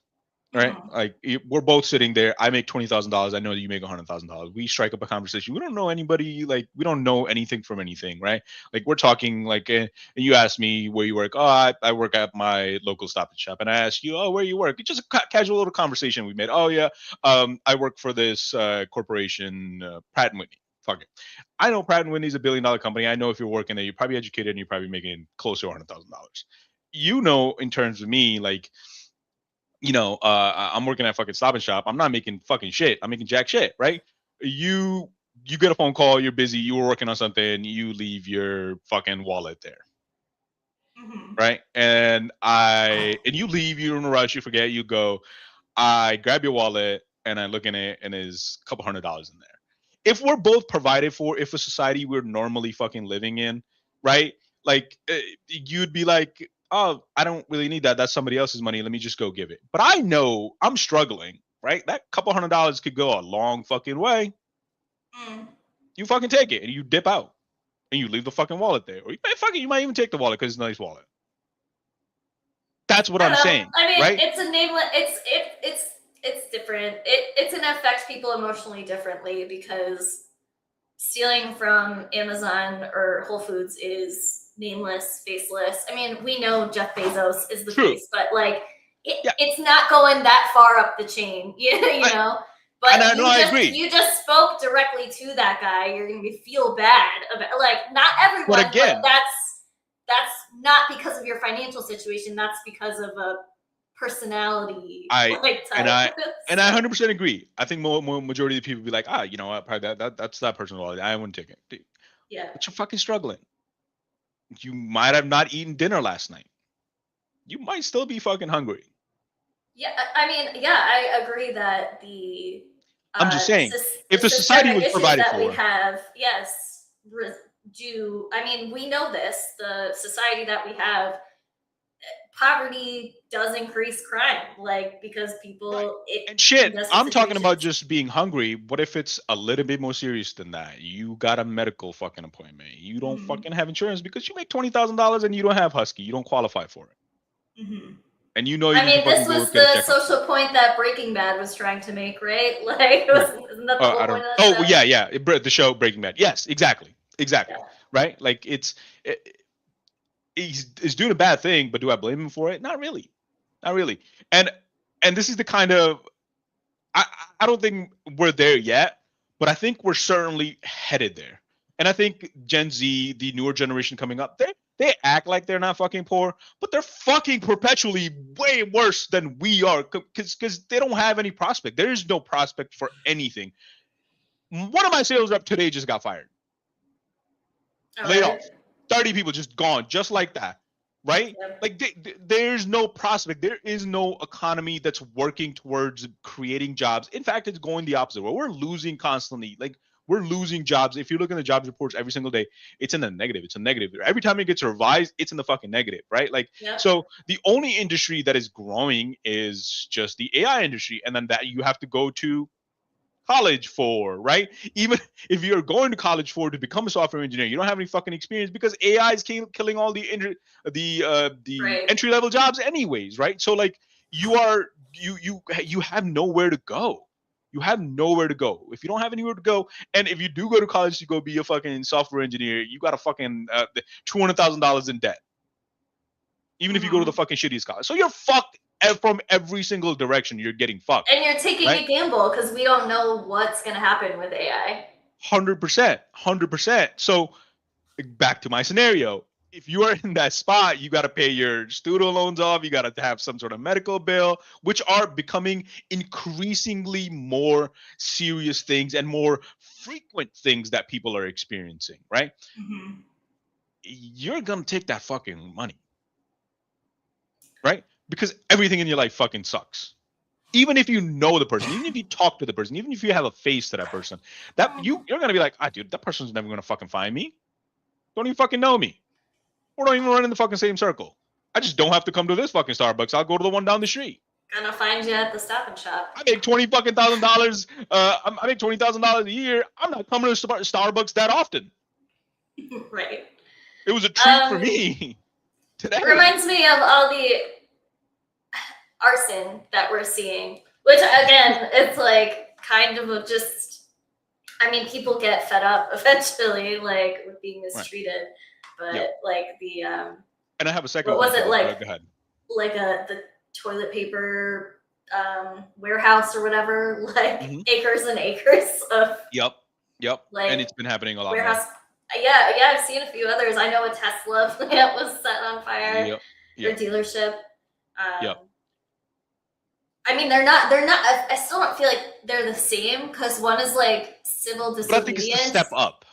Right, like we're both sitting there. I make $20,000. I know that you make $100,000. We strike up a conversation. We don't know anybody. Like we don't know anything from anything, right? Like we're talking. Like, and you ask me where you work. Oh, I work at my local Stop and Shop. And I ask you, oh, where you work? It's just a casual little conversation we made. Oh yeah, I work for this corporation, Pratt & Whitney. Fuck it. I know Pratt & Whitney's a $1 billion company. I know if you're working there, you're probably educated and you're probably making close to $100,000. You know, in terms of me, like. You know, I'm working at fucking Stop and Shop. I'm not making fucking shit. I'm making jack shit, right? You get a phone call. You're busy. You were working on something. You leave your fucking wallet there, right? And you leave. You're in a rush. You forget. You go. I grab your wallet and I look in it, and there's a couple $100 in there. If we're both provided for, if a society we're normally fucking living in, right? Like you'd be like. Oh, I don't really need that. That's somebody else's money. Let me just go give it. But I know I'm struggling, right? That couple $100 could go a long fucking way. You fucking take it and you dip out. and you leave the fucking wallet there, or you might even take the wallet because it's a nice wallet. That's what I'm saying. I mean, right? it's a nameless. It's different. It's gonna affect people emotionally differently because stealing from Amazon or Whole Foods is nameless, faceless. I mean, we know Jeff Bezos is the face, but like it's not going that far up the chain, you know. But I agree. You just spoke directly to that guy. You're gonna feel bad about not everyone, but again, that's not because of your financial situation. That's because of a personality. And I 100% agree. I think more majority of the people be like, you know what, probably that's that person's wallet. I wouldn't take it. Dude, but you're fucking struggling. You might have not eaten dinner last night. You might still be fucking hungry. Yeah, I mean, I agree that the. I'm just saying, if the society was provided for, we have, yes, I mean, we know this. The society that we have, poverty does increase crime, because people. I'm talking about just being hungry. What if it's a little bit more serious than that? You got a medical fucking appointment. You don't fucking have insurance because you make $20,000 and you don't have Husky. You don't qualify for it. Mm-hmm. And you know, this was the social point that Breaking Bad was trying to make, right? Isn't that the whole point of that? Yeah. The show Breaking Bad. Yes, exactly. Yeah. Right? Like he's doing a bad thing, but do I blame him for it? Not really. And this is the kind of I don't think we're there yet, but I think we're certainly headed there. And I think Gen Z, the newer generation coming up, they act like they're not fucking poor, but they're fucking perpetually way worse than we are because they don't have any prospect. There is no prospect for anything. One of my sales reps today just got fired. Laid off. 30 people just gone, just like that. Right? Yep. There's no prospect. There is no economy that's working towards creating jobs. In fact, it's going the opposite way. We're losing constantly. We're losing jobs. If you look in the jobs reports every single day, it's in the negative. It's a negative. Every time it gets revised, it's in the fucking negative, right? So the only industry that is growing is just the AI industry. And then that you have to go to college for, right? Even if you're going to college for to become a software engineer, you don't have any fucking experience because AI is killing all the entry level jobs anyways, right? So you have nowhere to go. You have nowhere to go. If you don't have anywhere to go, and if you do go to college to go be a fucking software engineer, you got a fucking $200,000 in debt. Even if you go to the fucking shittiest college. So you're fucked from every single direction. You're getting fucked. And you're taking a gamble because we don't know what's going to happen with AI. 100%. So back to my scenario. If you are in that spot, you got to pay your student loans off. You got to have some sort of medical bill, which are becoming increasingly more serious things and more frequent things that people are experiencing, right? Mm-hmm. You're going to take that fucking money, right? Because everything in your life fucking sucks. Even if you know the person, even if you talk to the person, even if you have a face to that person, that you're going to be like, dude, that person's never going to fucking find me. Don't even fucking know me. We don't even run in the fucking same circle. I just don't have to come to this fucking Starbucks. I'll go to the one down the street. Gonna find you at the Stop and Shop. I make $20,000. I make $20,000 a year. I'm not coming to Starbucks that often. Right. It was a treat for me today. It reminds me of all the arson that we're seeing, which again, it's kind of just. I mean, people get fed up eventually, with being mistreated. Right. But and I have a second. What was it like? Go ahead. The toilet paper warehouse or whatever, acres and acres of. Yep. And it's been happening a lot. Warehouse. More. Yeah. I've seen a few others. I know a Tesla plant was set on fire. Their dealership. Yep. I mean, they're not. I still don't feel like they're the same because one is civil disobedience. But I think it's a step up.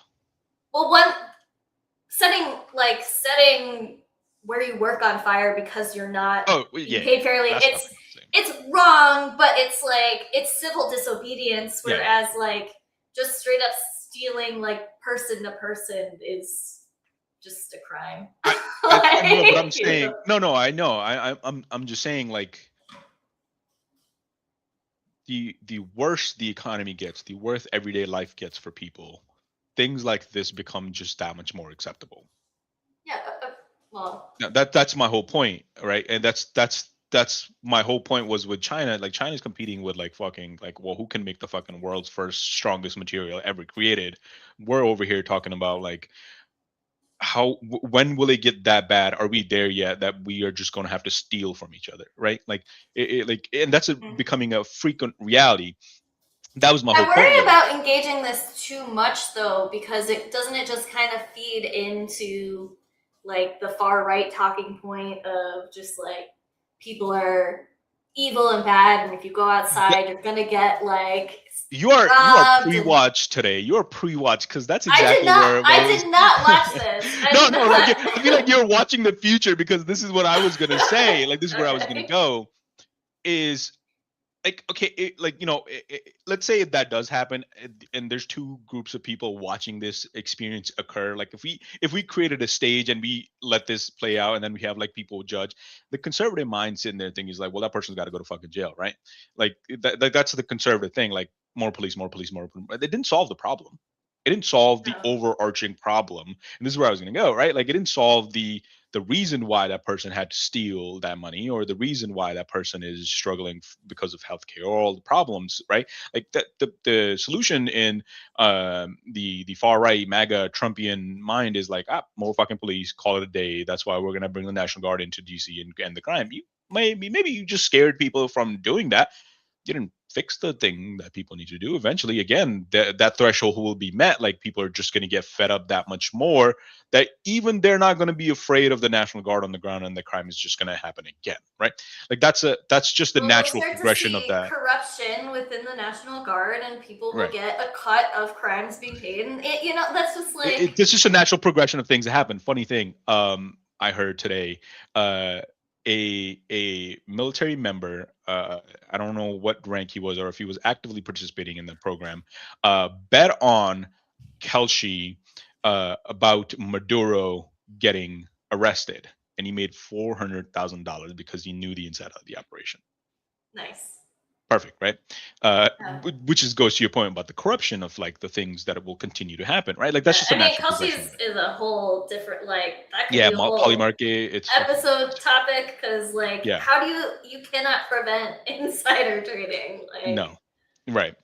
Well, one. Setting where you work on fire because you're not paid fairly. It's wrong, but it's civil disobedience. Whereas just straight up stealing person to person is just a crime. I know, but I'm saying no. I know. I'm just saying the worse the economy gets, the worse everyday life gets for people. things like this become just that much more acceptable. Yeah. Well. Now, that's my whole point, right? And that's my whole point was with China. Like China's competing with like fucking like, well, who can make the fucking world's first strongest material ever created? We're over here talking about like when will it get that bad? Are we there yet that we are just going to have to steal from each other, right? Like and that's becoming a frequent reality. That was my whole point. I worry about engaging this too much though, because it just kind of feed into like the far right talking point of just like people are evil and bad, and if you go outside, you're gonna get like. You are pre-watch today. You're pre-watch because that's exactly where I did not watch this. No. Like, I feel like you're watching the future because this is what I was gonna say. Like this is where I was gonna go. Is like okay, let's say if that does happen, and there's two groups of people watching this experience occur. Like if we created a stage and we let this play out, and then we have like people judge, the conservative mind sitting there thinking is like, well, that person's got to go to fucking jail, right? Like that's the conservative thing. Like more police. It didn't solve the problem. It didn't solve the overarching problem. And this is where I was going to go, right? Like it didn't solve the reason why that person had to steal that money, or the reason why that person is struggling because of healthcare, or all the problems, right? Like the solution in the far right MAGA Trumpian mind is like, more fucking police, call it a day. That's why we're going to bring the National Guard into DC and end the crime. Maybe you just scared people from doing that. You didn't fix the thing that people need to do. Eventually, again, that threshold will be met. Like people are just going to get fed up that much more that even they're not going to be afraid of the National Guard on the ground, and the crime is just going to happen again, right? Like that's just the natural progression of that. Corruption within the National Guard, and people will get a cut of crimes being paid, and that's just like it's just a natural progression of things that happen. Funny thing, I heard today, a military member, I don't know what rank he was or if he was actively participating in the program, bet on Kelshi about Maduro getting arrested, and he made $400,000 because he knew the inside of the operation. Nice. Perfect, right? Which goes to your point about the corruption of like the things that will continue to happen, right? Like that's just a natural progression. Is a whole different like that could be a whole polymarket. It's episode topic because like how do you cannot prevent insider trading? Like, no, right?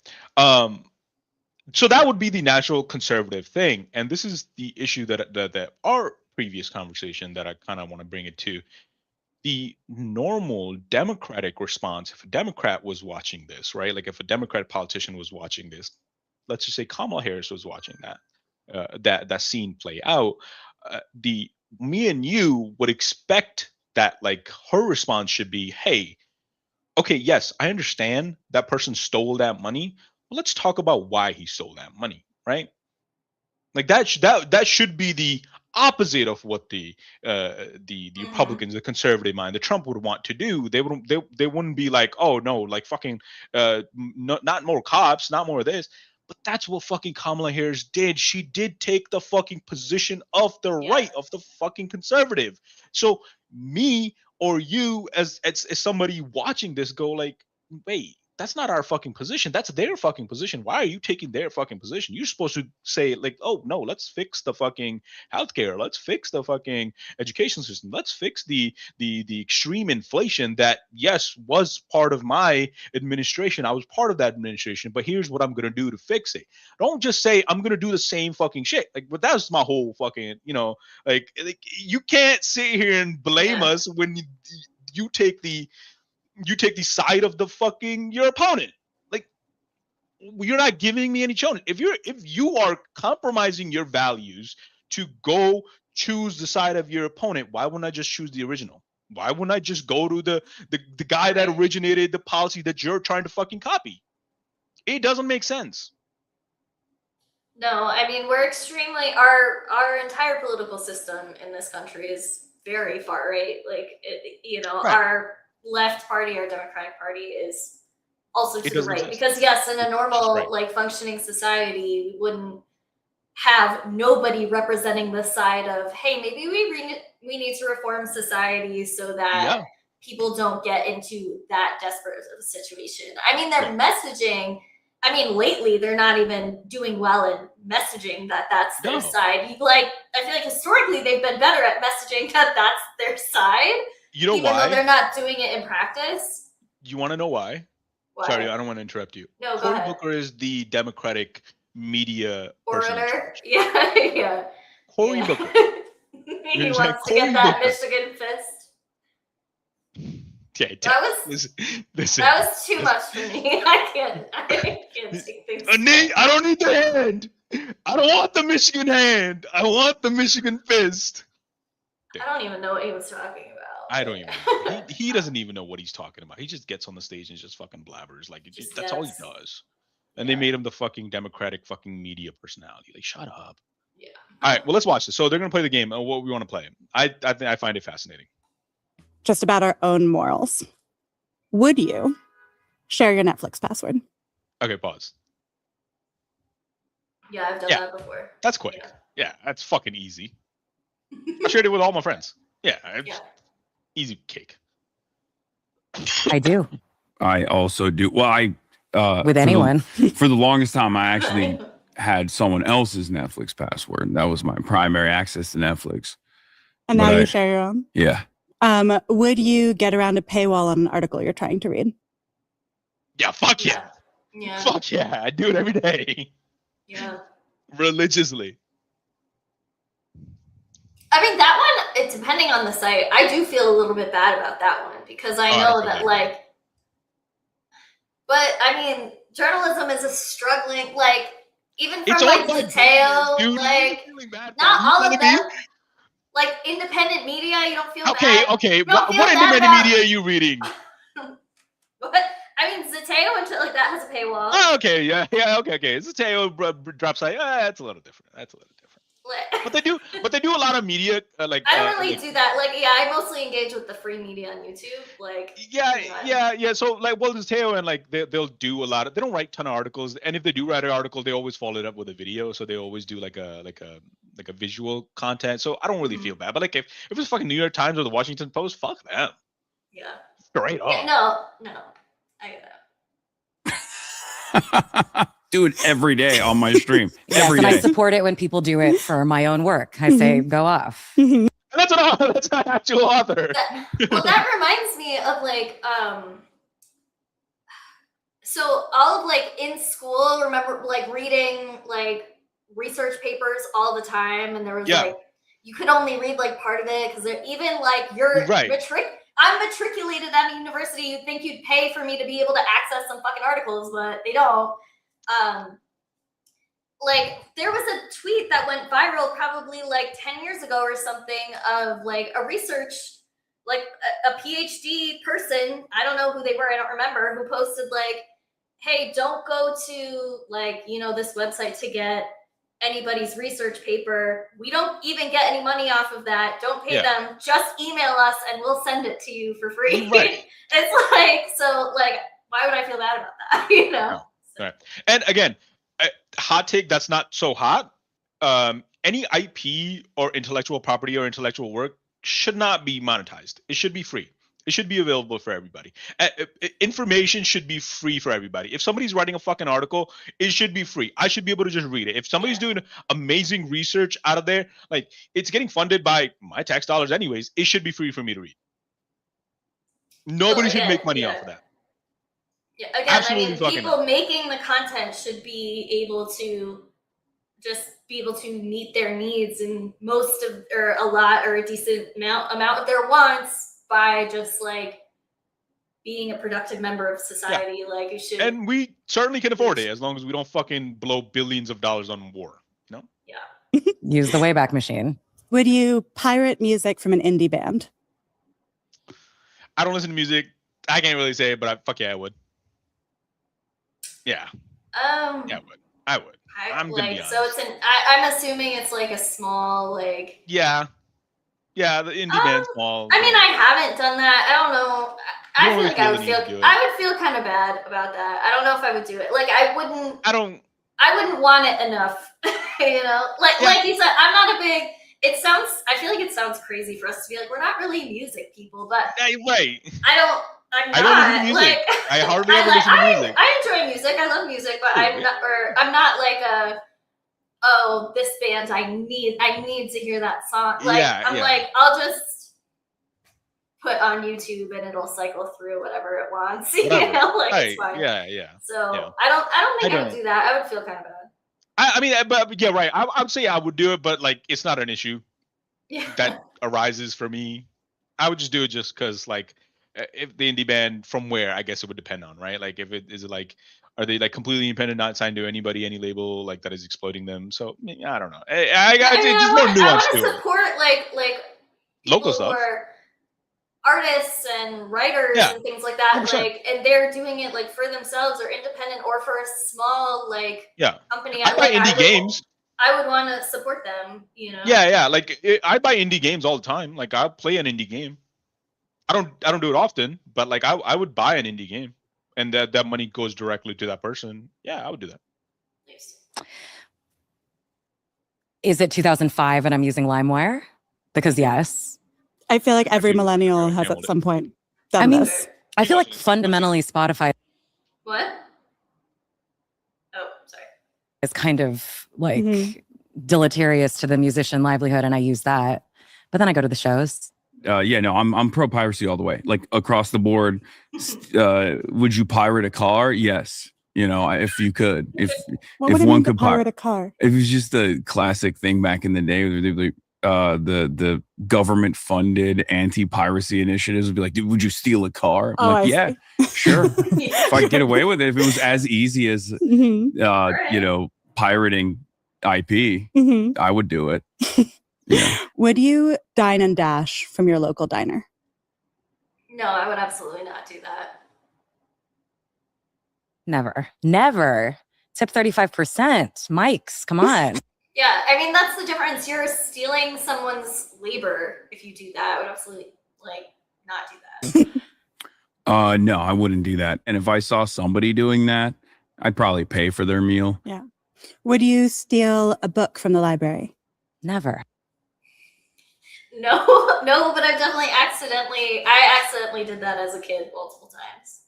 So that would be the natural conservative thing, and this is the issue that our previous conversation that I kind of want to bring it to. The normal Democratic response, if a Democrat was watching this, right? Like if a Democratic politician was watching this, let's just say Kamala Harris was watching that scene play out, me and you would expect that like her response should be, hey, okay, yes, I understand that person stole that money, but let's talk about why he stole that money, right? Like that should be the opposite of what the Republicans, the conservative mind, the Trump would want to do. They wouldn't be like, oh no, like fucking not more cops, not more of this. But that's what fucking Kamala Harris did. She did take the fucking position of the right, of the fucking conservative. So me or you as somebody watching this go like, wait, that's not our fucking position. That's their fucking position. Why are you taking their fucking position? You're supposed to say like, oh no, let's fix the fucking healthcare. Let's fix the fucking education system. Let's fix the extreme inflation that yes was part of my administration. I was part of that administration, but here's what I'm gonna do to fix it. Don't just say I'm gonna do the same fucking shit. Like, but that's my whole fucking, like you can't sit here and blame us when you take the side of the fucking your opponent. Like you're not giving me any challenge. If you are compromising your values to go choose the side of your opponent, why wouldn't I just choose the original? Why wouldn't I just go to the guy that originated the policy that you're trying to fucking copy? It doesn't make sense. No, I mean we're extremely our entire political system in this country is very far right. Like our left party, our Democratic Party, is also to the right exist. Because yes, in a normal like functioning society, we wouldn't have nobody representing the side of, hey, maybe we need to reform society so that people don't get into that desperate of a situation. I mean, their messaging I mean, lately they're not even doing well in messaging that that's their side. I feel like historically they've been better at messaging that that's their side. You know even why? Though they're not doing it in practice. You want to know why? Why? Sorry, I don't want to interrupt you. No, go Cory ahead. Booker is the Democratic media orator. Yeah. Cory Booker. He wants to get that Michigan fist. Yeah, that was too much for me. I can't take things. I don't need the hand. I don't want the Michigan hand. I want the Michigan fist. I don't even know what he was talking about. I don't even know. He doesn't even know what he's talking about. He just gets on the stage and just fucking blabbers. Like that's all he does. And they made him the fucking Democratic fucking media personality. Like, shut up. Yeah. All right, well, let's watch this. So they're gonna play the game. What we want to play. I find it fascinating. Just about our own morals. Would you share your Netflix password? Okay, pause. Yeah, I've done that before. That's quick. Yeah, that's fucking easy. I shared it with all my friends. Yeah. Easy cake. I do. I also do. Well, with anyone. For the longest time, I actually had someone else's Netflix password. That was my primary access to Netflix. And now you share your own? Yeah. Would you get around a paywall on an article you're trying to read? Yeah, fuck yeah. Yeah. Fuck yeah. I do it every day. Yeah. Religiously. I mean, that one, it's depending on the site. I do feel a little bit bad about that one because I know that, like, but I mean, journalism is a struggling, like, even from like Zateo, like, not all of them. Like independent media, you don't feel bad. Okay. What independent media are you reading? What? I mean, Zateo and shit like that has a paywall. Oh, okay, yeah, okay. Zateo drops like, that's a little different. But they do a lot of media like. I don't really do that. Like, yeah, I mostly engage with the free media on YouTube. Like. Yeah. So like, well, Zateo and like they'll do a lot of. They don't write a ton of articles, and if they do write an article, they always follow it up with a video. So they always do like a visual content. So I don't really feel bad. But like if it's fucking New York Times or the Washington Post, fuck them. Yeah. Straight up. No. I get that. Do it every day on my stream. Yes, and I support it when people do it for my own work. I say, go off. And that's an actual author. That reminds me of like, so all of like in school, remember like reading like research papers all the time, and there was like you could only read like part of it because even like you're I'm matriculated at a university. You'd think you'd pay for me to be able to access some fucking articles, but they don't. Like there was a tweet that went viral probably like 10 years ago or something of like a research, like a PhD person, I don't know who they were, I don't remember, who posted like, hey, don't go to like, this website to get anybody's research paper. We don't even get any money off of that. Don't pay them. Just email us and we'll send it to you for free. Right. It's like, so like, why would I feel bad about that? No. Right. And again, hot take that's not so hot. Any IP or intellectual property or intellectual work should not be monetized. It should be free. It should be available for everybody. Information should be free for everybody. If somebody's writing a fucking article, it should be free. I should be able to just read it. If somebody's doing amazing research out of there, like it's getting funded by my tax dollars anyways, it should be free for me to read. Nobody should make money off of that. Yeah, again, people making the content should be able to just be able to meet their needs and most of, or a lot, or a decent amount of their wants by just like being a productive member of society. Like you should. And we certainly can afford it as long as we don't fucking blow billions of dollars on war. Yeah. Use the Wayback Machine. Would you pirate music from an indie band? I don't listen to music. I can't really say it, but fuck yeah, I would. Yeah. Yeah, I would. I'm gonna be honest. So it's I'm assuming it's like a small like. Yeah, the indie band's small. I mean, I haven't done that. I don't know. I feel like I would feel kind of bad about that. I don't know if I would do it. Like I wouldn't want it enough. Like you said, I'm not a big. I feel like it sounds crazy for us to be like, we're not really music people, but right. I don't. I'm I not. don't listen to music. Like, I hardly ever listen to music. I enjoy music. I love music, but Cool, I'm not like a, oh, this band, I need to hear that song. Like, I'm like, I'll just put on YouTube and it'll cycle through whatever it wants. You know, like it's fine. Yeah. So I don't think I would do that. I would feel kind of bad. I mean, but yeah, right. I'd say I would do it, but like, it's not an issue that arises for me. I would just do it just because, like, if the indie band from where, I guess it would depend on, right? Like, if it is it like, are they like completely independent, not signed to anybody, any label like that is exploiting them? So I don't know. It's more nuance to it. I support like local stuff, artists and writers and things like that. 100%. Like, and they're doing it like for themselves or independent or for a small like company. I buy indie games. I would want to support them. You know. Yeah. Like I buy indie games all the time. Like I'll play an indie game. I don't do it often, but like I would buy an indie game. And that money goes directly to that person. Yeah, I would do that. Is it 2005 and I'm using LimeWire? Because yes. I feel like every millennial has at some point done this. I feel like fundamentally Spotify. What? Oh, sorry. Is kind of like deleterious to the musician livelihood, and I use that. But then I go to the shows. I'm pro piracy all the way, like across the board. Would you pirate a car? Yes. If you could, if one could pirate a car, it was just a classic thing back in the day. The government funded anti-piracy initiatives would be like, dude, would you steal a car? I'm like, yeah, sure. If I could get away with it, if it was as easy as, pirating IP, I would do it. Yeah. Would you dine and dash from your local diner? No, I would absolutely not do that. Never. Tip 35%. Mike's, come on. Yeah, I mean, that's the difference. You're stealing someone's labor if you do that. I would absolutely not do that. No, I wouldn't do that. And if I saw somebody doing that, I'd probably pay for their meal. Yeah. Would you steal a book from the library? Never. No, but I accidentally did that as a kid multiple times.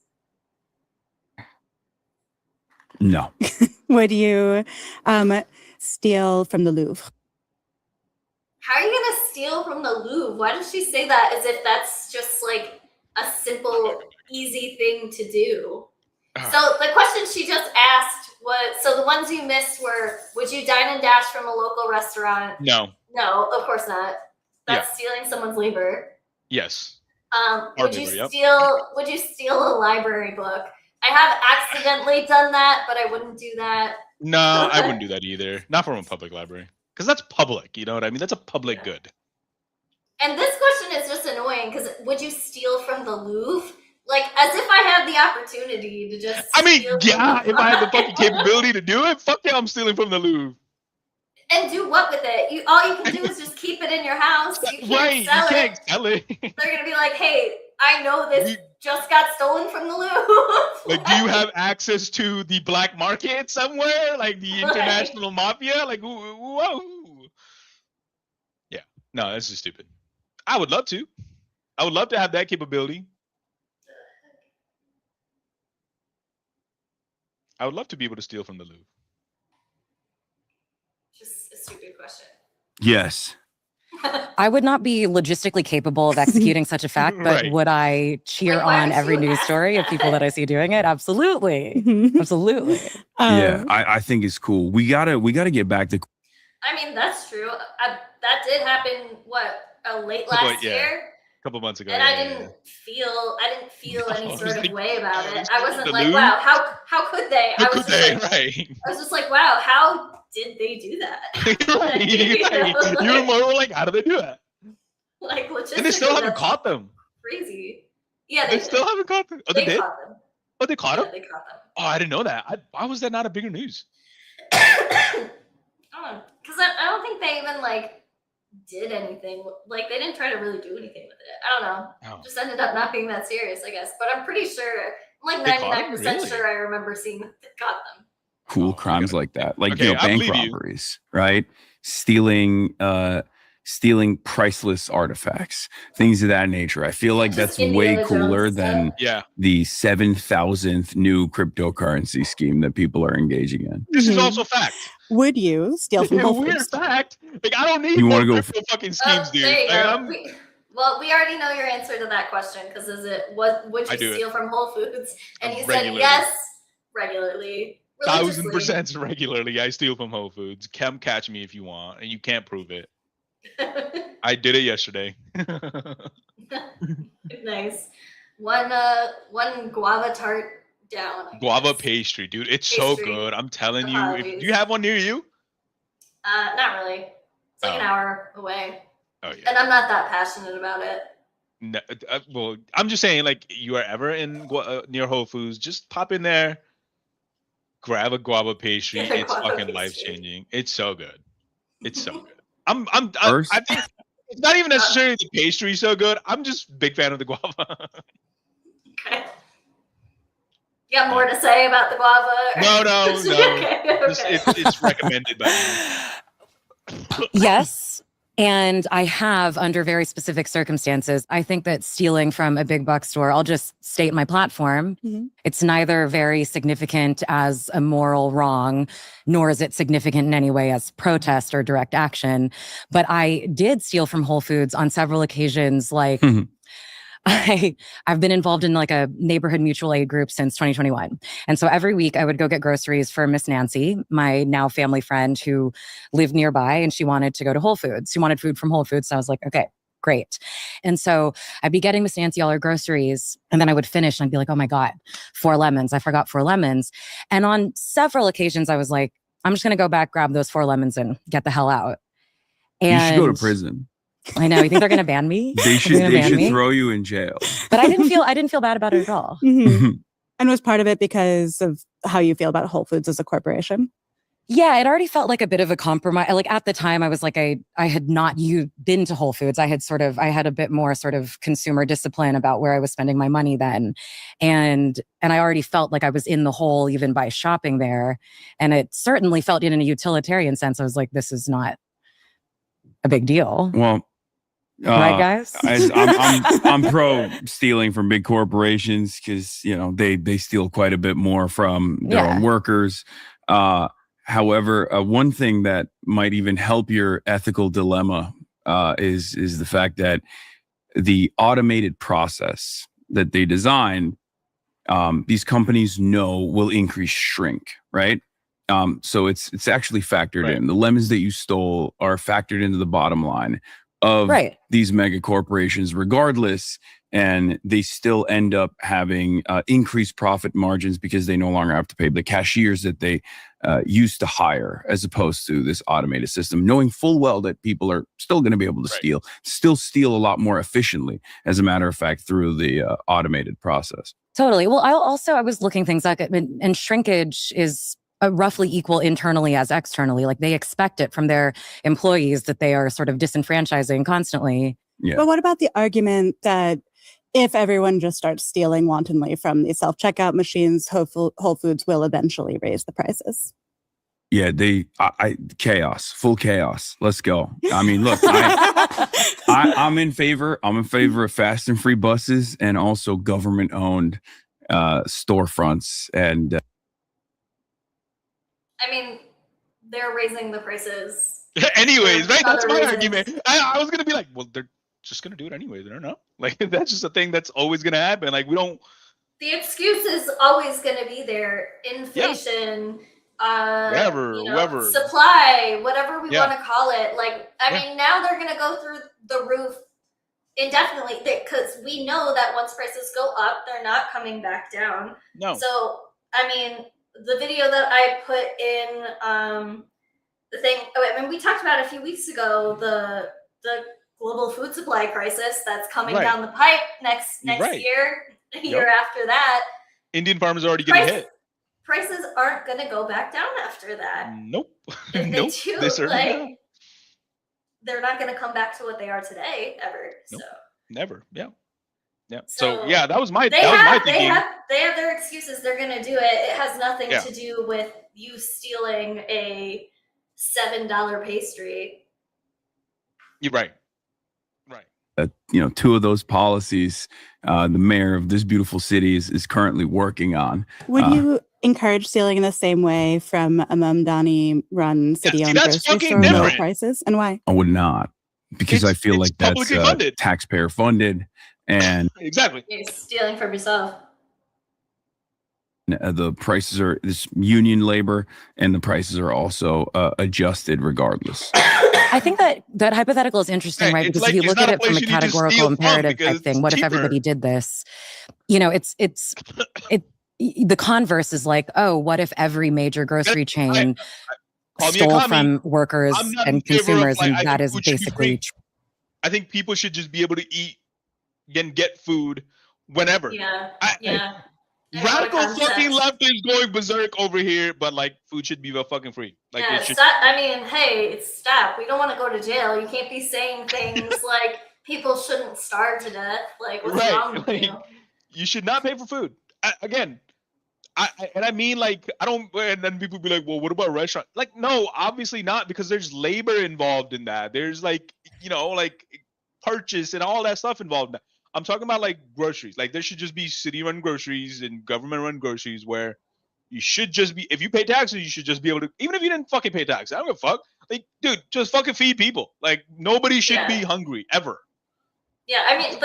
No. Would you steal from the Louvre? How are you going to steal from the Louvre? Why does she say that as if that's just like a simple, easy thing to do? So the question she just asked was, so the ones you missed were, would you dine and dash from a local restaurant? No, of course not. That's stealing someone's labor. Yes. Would you steal a library book? I have accidentally done that, but I wouldn't do that. No, I wouldn't do that either. Not from a public library. Because that's public, you know what I mean? That's a public good. And this question is just annoying because would you steal from the Louvre? Like, as if I had the opportunity to just if I had the fucking capability to do it, fuck yeah, I'm stealing from the Louvre. And do what with it? All you can do is just keep it in your house. You can't sell it. They're gonna be like, "Hey, I know this just got stolen from the Louvre." Like, do you have access to the black market somewhere, like the international mafia? Like, whoa. Yeah, no, this is stupid. I would love to. I would love to have that capability. I would love to be able to steal from the Louvre. Just a stupid question. Yes. I would not be logistically capable of executing such a fact, but would I cheer on every news story of people that I see doing it? Absolutely. Absolutely. Yeah, I think it's cool. We gotta get back to. I mean, that's true. That did happen. Late last year? A couple months ago. And I didn't feel any sort of way about it. I wasn't like, wow, how could they? I was just like, wow, how did they do that? You were more like, how did they do that? Like, logistically, and they still haven't caught them. Crazy. Yeah, they still haven't caught them. Oh, they did? Caught them. Oh, they caught them? They caught them. Oh, I didn't know that. Why was that not a bigger news? I don't know. Because I don't think they even did anything. Like, they didn't try to really do anything with it. I don't know. Just ended up not being that serious, I guess. But I'm pretty sure, I'm 99% sure I remember seeing that they caught them. Cool crimes like that, like bank robberies, right? Stealing stealing priceless artifacts, things of that nature. I feel like that's way cooler than the 7,000th new cryptocurrency scheme that people are engaging in. This is also fact. Would you steal from Whole Weird Foods? fact. Like, I don't need You more wanna go crypto fucking schemes, dude. There you Like, go. Well, we already know your answer to that question because would I you do it. steal from Whole Foods? And you Regularly. said yes, regularly. 1,000% regularly. I steal from Whole Foods. Come catch me if you want, and you can't prove it. I did it yesterday. Nice. One guava tart down. Guava pastry, dude. It's so Pastry. good. I'm telling you. Apologies. Do you have one near you? Not really. It's like an hour away. Oh yeah. And I'm not that passionate about it. No, well, I'm just saying, like, you are ever in near Whole Foods, just pop in there, grab a guava pastry. Get a It's guava fucking pastry. life changing. It's so good. It's so good. First- I think it's not even necessarily the pastry so good. I'm just a big fan of the guava. Okay. You got more to say about the guava? No. Okay. Just, it's recommended by me. Yes. And I have, under very specific circumstances, I think that stealing from a big box store, I'll just state my platform. It's neither very significant as a moral wrong, nor is it significant in any way as protest or direct action. But I did steal from Whole Foods on several occasions. Like, I've been involved in like a neighborhood mutual aid group since 2021. And so every week I would go get groceries for Miss Nancy, my now family friend who lived nearby, and she wanted to go to Whole Foods. She wanted food from Whole Foods. So I was like, okay, great. And so I'd be getting Miss Nancy all her groceries, and then I would finish and I'd be like, oh my God, 4 lemons. I forgot 4 lemons. And on several occasions I was like, I'm just going to go back, grab those 4 lemons and get the hell out. And you should go to prison. I know. You think they're going to ban me? They should throw you in jail. But I didn't feel bad about it at all. And was part of it because of how you feel about Whole Foods as a corporation? Yeah, it already felt like a bit of a compromise. Like at the time I was like, I had not been to Whole Foods. I had a bit more sort of consumer discipline about where I was spending my money then. And I already felt like I was in the hole even by shopping there. And it certainly felt in a utilitarian sense. I was like, this is not a big deal. Well, right, guys? I'm pro stealing from big corporations because they steal quite a bit more from their own workers. However, one thing that might even help your ethical dilemma is the fact that the automated process that they design, these companies know will increase shrink, right? So it's actually factored in. The lemons that you stole are factored into the bottom line of these mega corporations regardless, and they still end up having increased profit margins because they no longer have to pay the cashiers that they used to hire, as opposed to this automated system, knowing full well that people are still going to be able to steal a lot more efficiently, as a matter of fact, through the automated process. Totally. Well, I was looking things up, and shrinkage is roughly equal internally as externally. Like they expect it from their employees that they are sort of disenfranchising constantly. Yeah. But what about the argument that if everyone just starts stealing wantonly from the self-checkout machines, Whole Foods will eventually raise the prices? Yeah, chaos, full chaos. Let's go. I mean, look, I'm in favor of fast and free buses and also government-owned storefronts. And I mean, they're raising the prices. Anyways, right? That's my reasons. argument. I was gonna be like, well, they're just gonna do it anyway. They don't know. Like that's just a thing that's always gonna happen. Like we don't. The excuse is always going to be there. Inflation, whoever. Supply, whatever we want to call it. Like, I mean, now they're going to go through the roof indefinitely because we know that once prices go up, they're not coming back down. No. So, I mean, the video that I put in the thing, I mean, we talked about a few weeks ago, the global food supply crisis that's coming down the pipe next year, a year after that. Indian farmers are already getting hit. Prices aren't going to go back down after that. Nope. If nope. they do, they're not going to come back to what they are today ever. Nope. So never. Yeah. Yeah. So yeah, that was my thinking. They have their excuses. They're going to do it. It has nothing to do with you stealing a $7 pastry. You're right. Right. Two of those policies, the mayor of this beautiful city is currently working on. Would you encourage stealing in the same way from a Mamdani run city-owned grocery store with lower prices? And why? I would not, because I feel like that's taxpayer funded, and exactly you're stealing from yourself. The prices are this union labor, and the prices are also adjusted regardless. I think that hypothetical is interesting, right? Because if you look at it from a categorical imperative type thing, what if everybody did this? The converse is like, oh, what if every major grocery chain stole from workers and consumers, and that is basically. I think people should just be able to eat and get food whenever. Yeah. Radical fucking left is going berserk over here, but like food should be fucking free. Like stop. We don't want to go to jail. You can't be saying things like people shouldn't starve to death. Like what's wrong with you? You should not pay for food. And then people be like, well, what about restaurant? Like, no, obviously not, because there's labor involved in that. There's like purchase and all that stuff involved in that. I'm talking about like groceries. Like there should just be city-run groceries and government-run groceries where you should just be, if you pay taxes, you should just be able to, even if you didn't fucking pay taxes, I don't give a fuck. Like, dude, just fucking feed people. Like nobody should be hungry ever. Yeah, I mean,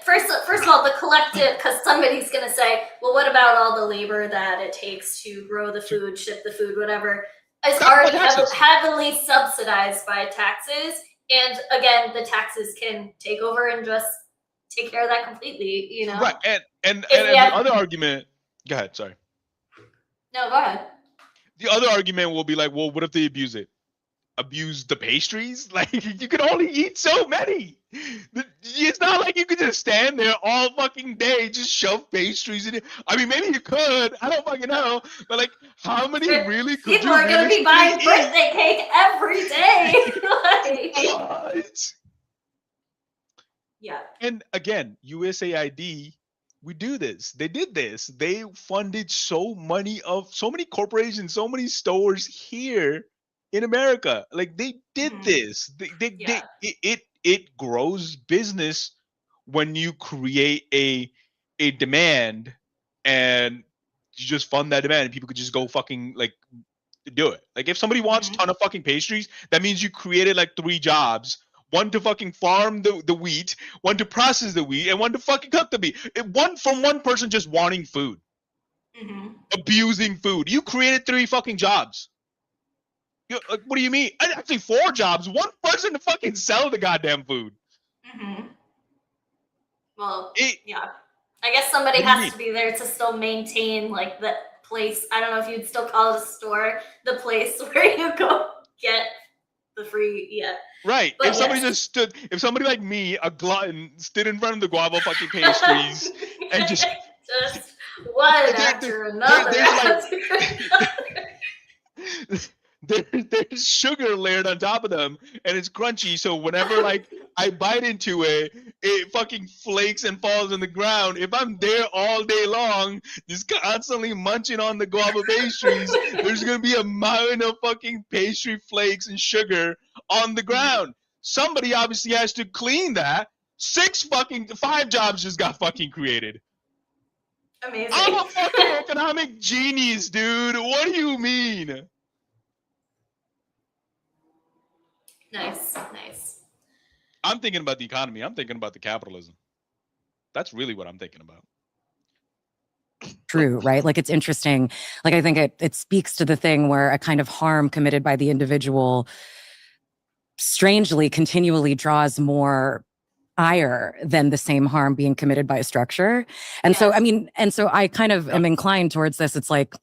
first of all, the collective, because somebody's going to say, well, what about all the labor that it takes to grow the food, ship the food, whatever, is already heavily subsidized by taxes. And again, the taxes can take over and just take care of that completely, Right, and the other argument, go ahead, sorry. No, go ahead. The other argument will be like, well, what if they abuse it? Abuse the pastries? Like, you can only eat so many. It's not like you could just stand there all fucking day, just shove pastries in it. I mean, maybe you could. I don't fucking know. But like, how many really could people are going to be buying birthday cake every day. What? Yeah. And again, USAID, we do this. They did this. They funded so many corporations, so many stores here in America. Like they did this. It grows business when you create a demand and you just fund that demand and people could just go fucking like do it. Like if somebody wants a ton of fucking pastries, that means you created like 3 jobs. One to fucking farm the wheat, one to process the wheat, and one to fucking cook the meat. One person just wanting food. Abusing food. You created 3 fucking jobs. What do you mean? Actually 4 jobs. 1 person to fucking sell the goddamn food. Well, yeah. I guess somebody has to be there to still maintain like the place. I don't know if you'd still call it a store, the place where you go get the free, Right. But if somebody like me, a glutton, stood in front of the guava fucking pastries and just one after another. There's sugar layered on top of them and it's crunchy, so whenever like I bite into it, it fucking flakes and falls on the ground. If I'm there all day long just constantly munching on the guava pastries, there's gonna be a mountain of fucking pastry flakes and sugar on the ground. Somebody obviously has to clean that. 5 jobs just got fucking created. Amazing. I'm a fucking economic genius, dude. What do you mean? Nice. I'm thinking about the economy. I'm thinking about the capitalism. That's really what I'm thinking about. True, right? Like it's interesting. Like I think it speaks to the thing where a kind of harm committed by the individual strangely continually draws more ire than the same harm being committed by a structure. And so, I kind of am inclined towards this. It's like,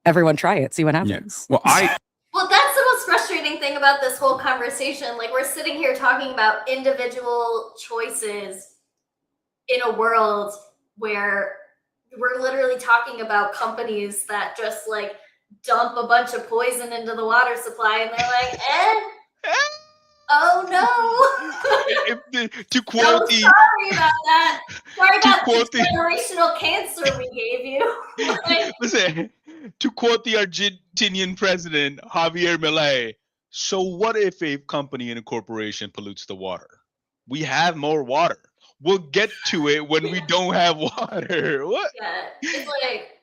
everyone try it, see what happens. Yeah. Well, that's the most frustrating thing about this whole conversation. Like, we're sitting here talking about individual choices in a world where we're literally talking about companies that just like dump a bunch of poison into the water supply and they're like, oh no. To quote sorry about that. Sorry about the generational cancer we gave you. Listen, to quote the Argentinian president, Javier Milei, So what if a company and a corporation pollutes the water? We have more water. We'll get to it when we don't have water. What? Yeah, it's like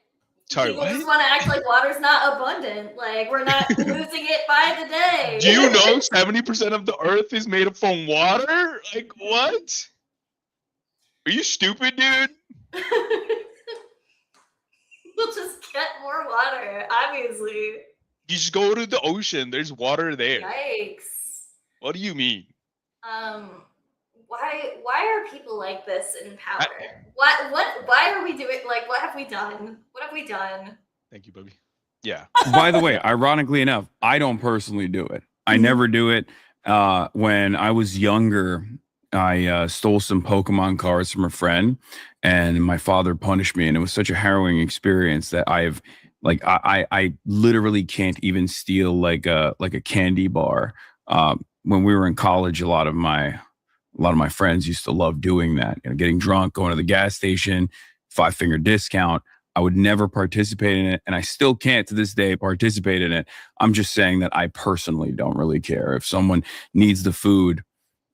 Sorry, people what? just want to act like water's not abundant. Like we're not losing it by the day. Do you know 70% of the earth is made up from water? Like what? Are you stupid, dude? We'll just get more water, obviously. You just go to the ocean. There's water there. Yikes. What do you mean? Why are people like this in power? Why are we doing, like, what have we done? What have we done? Thank you, Bubby. Yeah. By the way, ironically enough, I don't personally do it. I never do it. When I was younger, I stole some Pokemon cards from a friend, and my father punished me, and it was such a harrowing experience that I literally can't even steal like a candy bar. When we were in college, a lot of my friends used to love doing that, getting drunk, going to the gas station, 5-finger discount. I would never participate in it, and I still can't to this day participate in it. I'm just saying that I personally don't really care. If someone needs the food,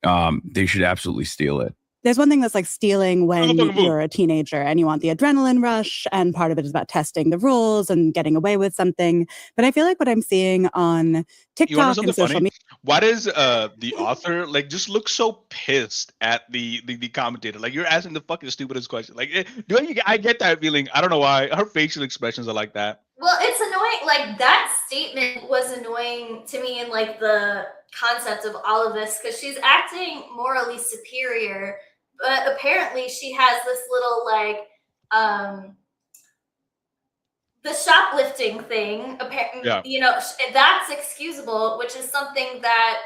they should absolutely steal it. There's one thing that's like stealing when you're a teenager and you want the adrenaline rush, and part of it is about testing the rules and getting away with something. But I feel like what I'm seeing on TikTok and social media. Why does the author just look so pissed at the commentator? Like, you're asking the fucking stupidest question. Like, I get that feeling. I don't know why her facial expressions are like that. Well, it's annoying. Like, that statement was annoying to me in like the concept of all of this, because she's acting morally superior, but apparently she has this little the shoplifting thing. Apparently, that's excusable, which is something that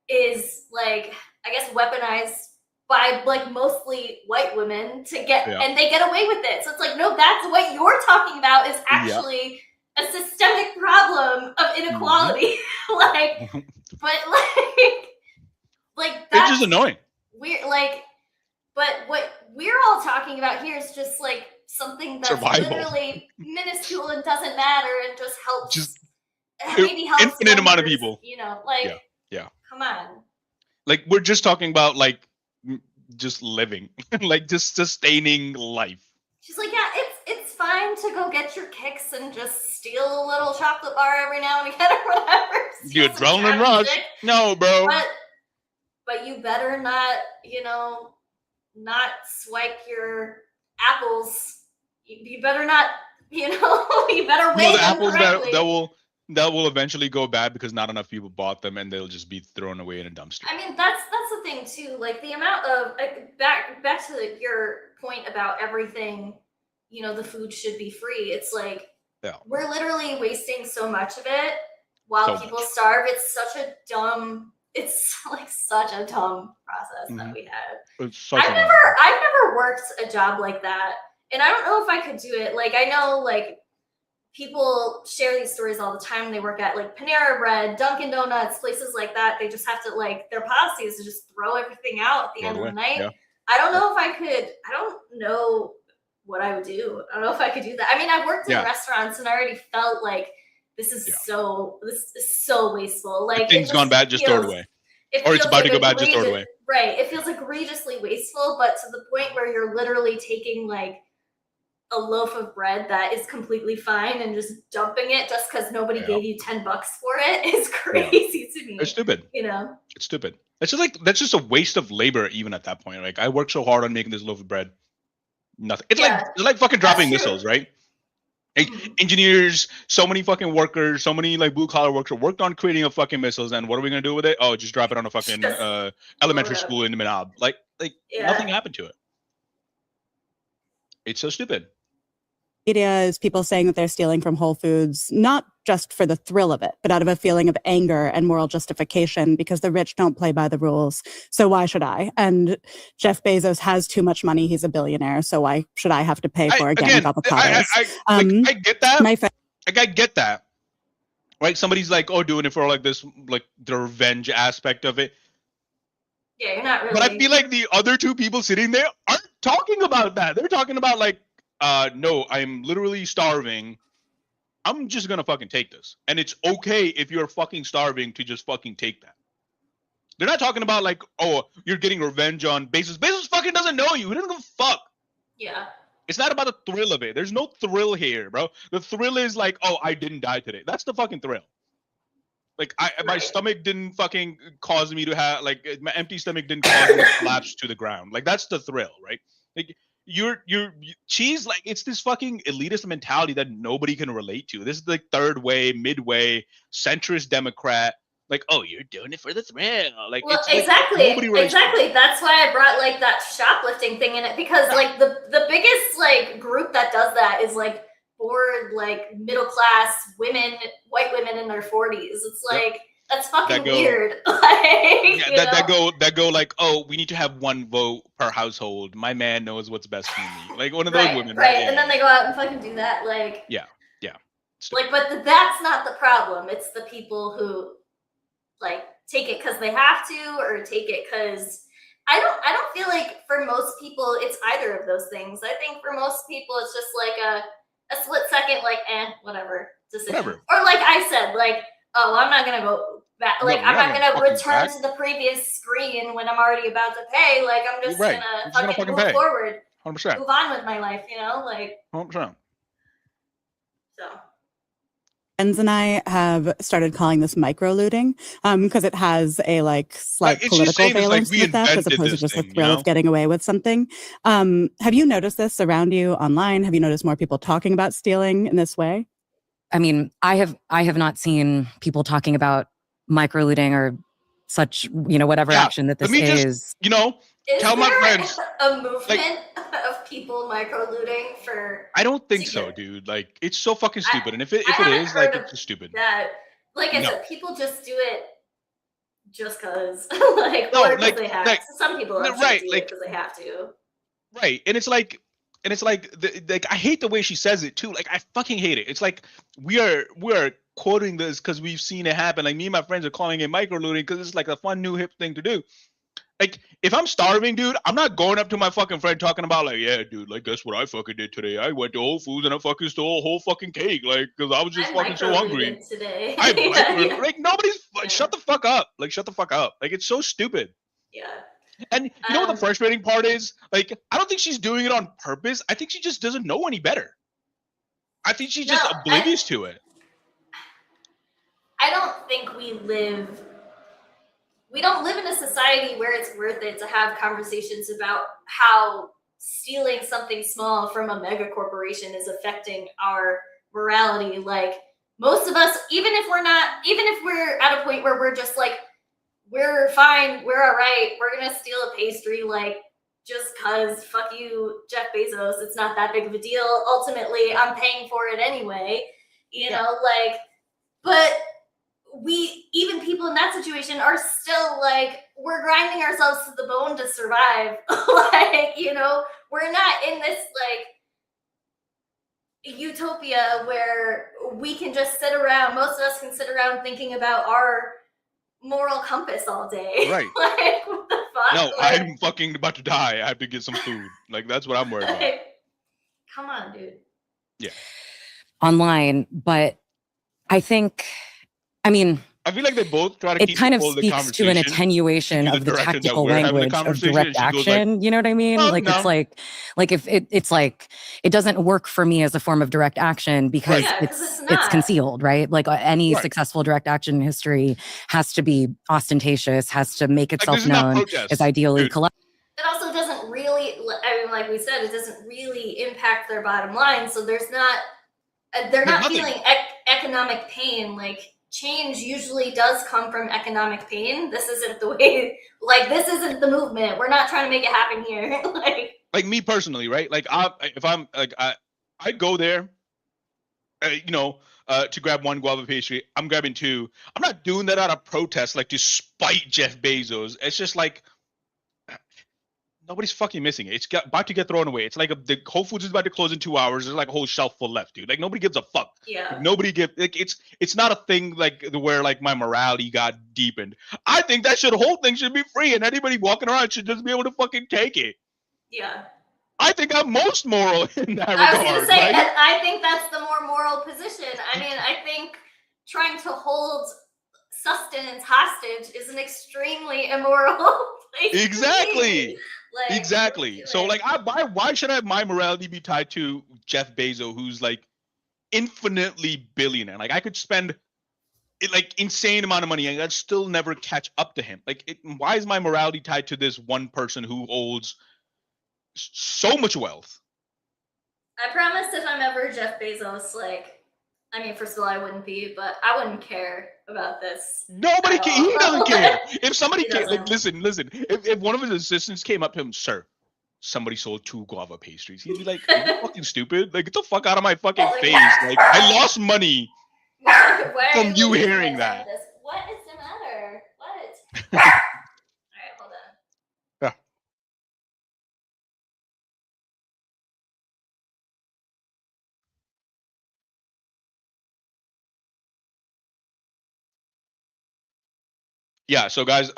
is like, I guess, weaponized by like mostly white women to get, and they get away with it. So it's like, no, that's what you're talking about is actually a systemic problem of inequality. But that's it's just annoying. We're but what we're all talking about here is just like something that's literally minuscule and doesn't matter and just helps. Maybe helps infinite amount of people. Yeah. Come on. Like, we're just talking about just living, like just sustaining life. She's like, yeah, it's fine to go get your kicks and just steal a little chocolate bar every now and again or whatever. The adrenaline rush. No, bro. But you better not, not swipe your apples. You better not, you better weigh the them apples correctly. that will eventually go bad because not enough people bought them, and they'll just be thrown away in a dumpster. I mean, that's the thing too. Like, the amount of back to your point about everything, the food should be free. It's like we're literally wasting so much of it while people starve. It's such a dumb process that we have. I've never worked a job like that, and I don't know if I could do it. Like, I know people share these stories all the time. They work at Panera Bread, Dunkin' Donuts, places like that. They just have to their policy is to just throw everything out at the end of the night. Yeah. I don't know if I could. I don't know what I would do. I don't know if I could do that. I mean, I've worked in restaurants, and I already felt like this is so wasteful. Like, things gone bad, just throw it away. Or it's about to go bad, just throw it away. Right. It feels egregiously wasteful, but to the point where you're literally taking a loaf of bread that is completely fine and just dumping it just because nobody gave you $10 for it is crazy to me. It's stupid. It's stupid. It's just that's just a waste of labor even at that point. Like, I worked so hard on making this loaf of bread. Nothing. It's like fucking dropping missiles, right? Engineers, so many fucking workers, so many blue collar workers worked on creating a fucking missiles, and what are we gonna do with it? Oh, just drop it on a fucking elementary school in the Minab. Nothing happened to it. It's so stupid. Media is people saying that they're stealing from Whole Foods, not just for the thrill of it, but out of a feeling of anger and moral justification, because the rich don't play by the rules. So why should I? And Jeff Bezos has too much money. He's a billionaire. So why should I have to pay for organic avocados? I get that. I get that. Right? Somebody's doing it for this, the revenge aspect of it. Yeah, you're not really. But I feel like the other two people sitting there aren't talking about that. They're talking about no, I'm literally starving. I'm just gonna fucking take this, and it's okay if you're fucking starving to just fucking take that. They're not talking about like, oh, you're getting revenge on Bezos. Bezos fucking doesn't know you. He doesn't give a fuck. Yeah. It's not about the thrill of it. There's no thrill here, bro. The thrill is like, oh, I didn't die today. That's the fucking thrill. Like, my stomach didn't fucking cause me to have, like, my empty stomach didn't cause me to collapse to the ground. Like, that's the thrill, right? Like, cheese, like, it's this fucking elitist mentality that nobody can relate to. This is like third way, midway, centrist Democrat. Like, oh, you're doing it for the thrill. Like, well, it's exactly, like, nobody relates to it. exactly. That's why I brought like that shoplifting thing in it, because like the biggest like group that does that is like bored, like middle class women, white women in their 40s. It's like that's fucking weird. Like, that go like, oh, we need to have one vote per household. My man knows what's best for me. Like one of those women, right? Yeah. And then they go out and fucking do that, like like, but that's not the problem. It's the people who like take it because they have to, or take it because I don't feel like for most people it's either of those things. I think for most people it's just like a split second, like whatever decision. Whatever. Or like I said, like, oh, I'm not gonna go back. Like, I'm not gonna return to the previous screen when I'm already about to pay. Like, I'm just gonna fucking move forward, 100%. move on with my life. You know, like 100%. So. Friends and I have started calling this micro looting because it has a like slight political valence with that, as opposed to just the thrill of getting away with something. Have you noticed this around you online? Have you noticed more people talking about stealing in this way? I mean, I have not seen people talking about micro looting or such, whatever action that this is. Is tell my friends a movement of people micro looting for? I don't think so, dude. Like, it's so fucking stupid. And if it is, like, it's just stupid. That, like I said, people just do it just because, like, No, or because they have. like, some people no, actually right, do like- it because they have to. Right. And it's like I hate the way she says it too. Like, I fucking hate it. It's like we are quoting this because we've seen it happen. Like, me and my friends are calling it micro looting because it's like a fun new hip thing to do. Like, if I'm starving, dude, I'm not going up to my fucking friend talking about like, yeah, dude, like, guess what I fucking did today? I went to Whole Foods and I fucking stole a whole fucking cake, like, because I was just fucking so hungry. Today. Like, nobody's like, shut the fuck up. Like, shut the fuck up. Like, it's so stupid. Yeah. And you know what the frustrating part is? Like, I don't think she's doing it on purpose. I think she just doesn't know any better. I think she's just oblivious to it. I don't think we don't live in a society where it's worth it to have conversations about how stealing something small from a mega corporation is affecting our morality. Like, most of us, even if we're at a point where we're just like, we're fine, we're all right, we're gonna steal a pastry, like, just cause, fuck you, Jeff Bezos, it's not that big of a deal. Ultimately, I'm paying for it anyway, you know, like, but even people in that situation are still like, we're grinding ourselves to the bone to survive. Like, we're not in this like utopia where we can just sit around, most of us can sit around thinking about our moral compass all day. Right. Like, what the fuck? No, like, I'm fucking about to die. I have to get some food. Like, that's what I'm worried about. like, come on, dude. Yeah. Online, but I mean, I feel like they both try to keep it kind of the speaks to an conversation attenuation in the of the direction that tactical we're having the language of conversation. direct She goes like, action. You know what I mean? "Oh, Like, no." it's like if it's like, it doesn't work for me as a form of direct action because Yeah, 'cause it's it's not. concealed, right? Like any Right. successful direct action in history has to be ostentatious, has to make Like, itself this is not known, protest, is ideally dude. collect. It also doesn't really, I mean, like we said, it doesn't really impact their bottom line. So they're not nothing. feeling economic pain. Like, change usually does come from economic pain. This isn't the way, like, this isn't the movement. We're not trying to make it happen here. Like, me personally, right? Like, if I'm like, I go there, to grab one guava pastry. I'm grabbing two. I'm not doing that out of protest, like, to spite Jeff Bezos. It's just like, nobody's fucking missing it. It's about to get thrown away. It's like the Whole Foods is about to close in 2 hours. There's like a whole shelf full left, dude. Like, nobody gives a fuck. Yeah. Like, nobody it's not a thing like where like my morality got deepened. I think that whole thing should be free, and anybody walking around should just be able to fucking take it. Yeah. I think I'm most moral in that regard. I was gonna say, right? I think that's the more moral position. I mean, I think trying to hold sustenance hostage is an extremely immoral place to be. Exactly. Like, Exactly. So like, why should my morality be tied to Jeff Bezos, who's like infinitely billionaire? Like I could spend like insane amount of money and I'd still never catch up to him. Like, why is my morality tied to this one person who holds so much wealth? I promise if I'm ever Jeff Bezos, like, I mean, first of all, I wouldn't be, but I wouldn't care about this. Nobody can. He doesn't care. If somebody He came, like, doesn't. listen. If one of his assistants came up to him, sir, somebody sold 2 guava pastries, he'd be like, "Are you fucking stupid? Like, get the fuck out of my fucking face! Like, I lost money Why are from you looking hearing at that." this? What is the matter? What? All right, hold on. Yeah. Yeah. So guys, if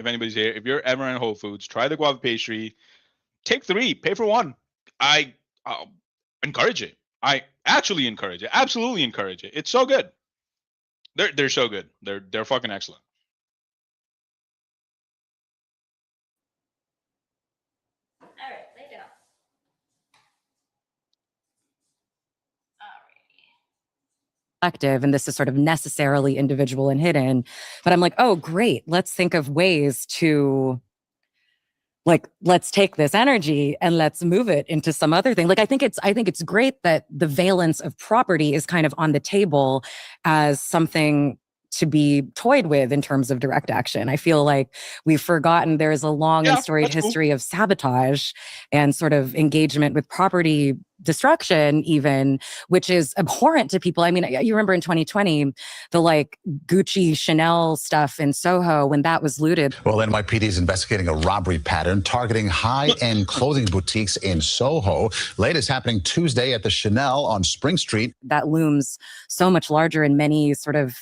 anybody's here, if you're ever in Whole Foods, try the guava pastry. Take 3, pay for 1. I encourage it. I actually encourage it. Absolutely encourage it. It's so good. They're so good. They're fucking excellent. All right, lay down. Collective, and this is sort of necessarily individual and hidden. But I'm like, oh, great. Let's think of ways to, like, let's take this energy and let's move it into some other thing. Like, I think it's great that the valence of property is kind of on the table as something to be toyed with in terms of direct action. I feel like we've forgotten there's a long and storied history of sabotage and sort of engagement with property destruction, even, which is abhorrent to people. I mean, you remember in 2020, the like Gucci, Chanel stuff in Soho when that was looted. Well, NYPD is investigating a robbery pattern targeting high-end clothing boutiques in Soho. Latest happening Tuesday at the Chanel on Spring Street. That looms so much larger in many sort of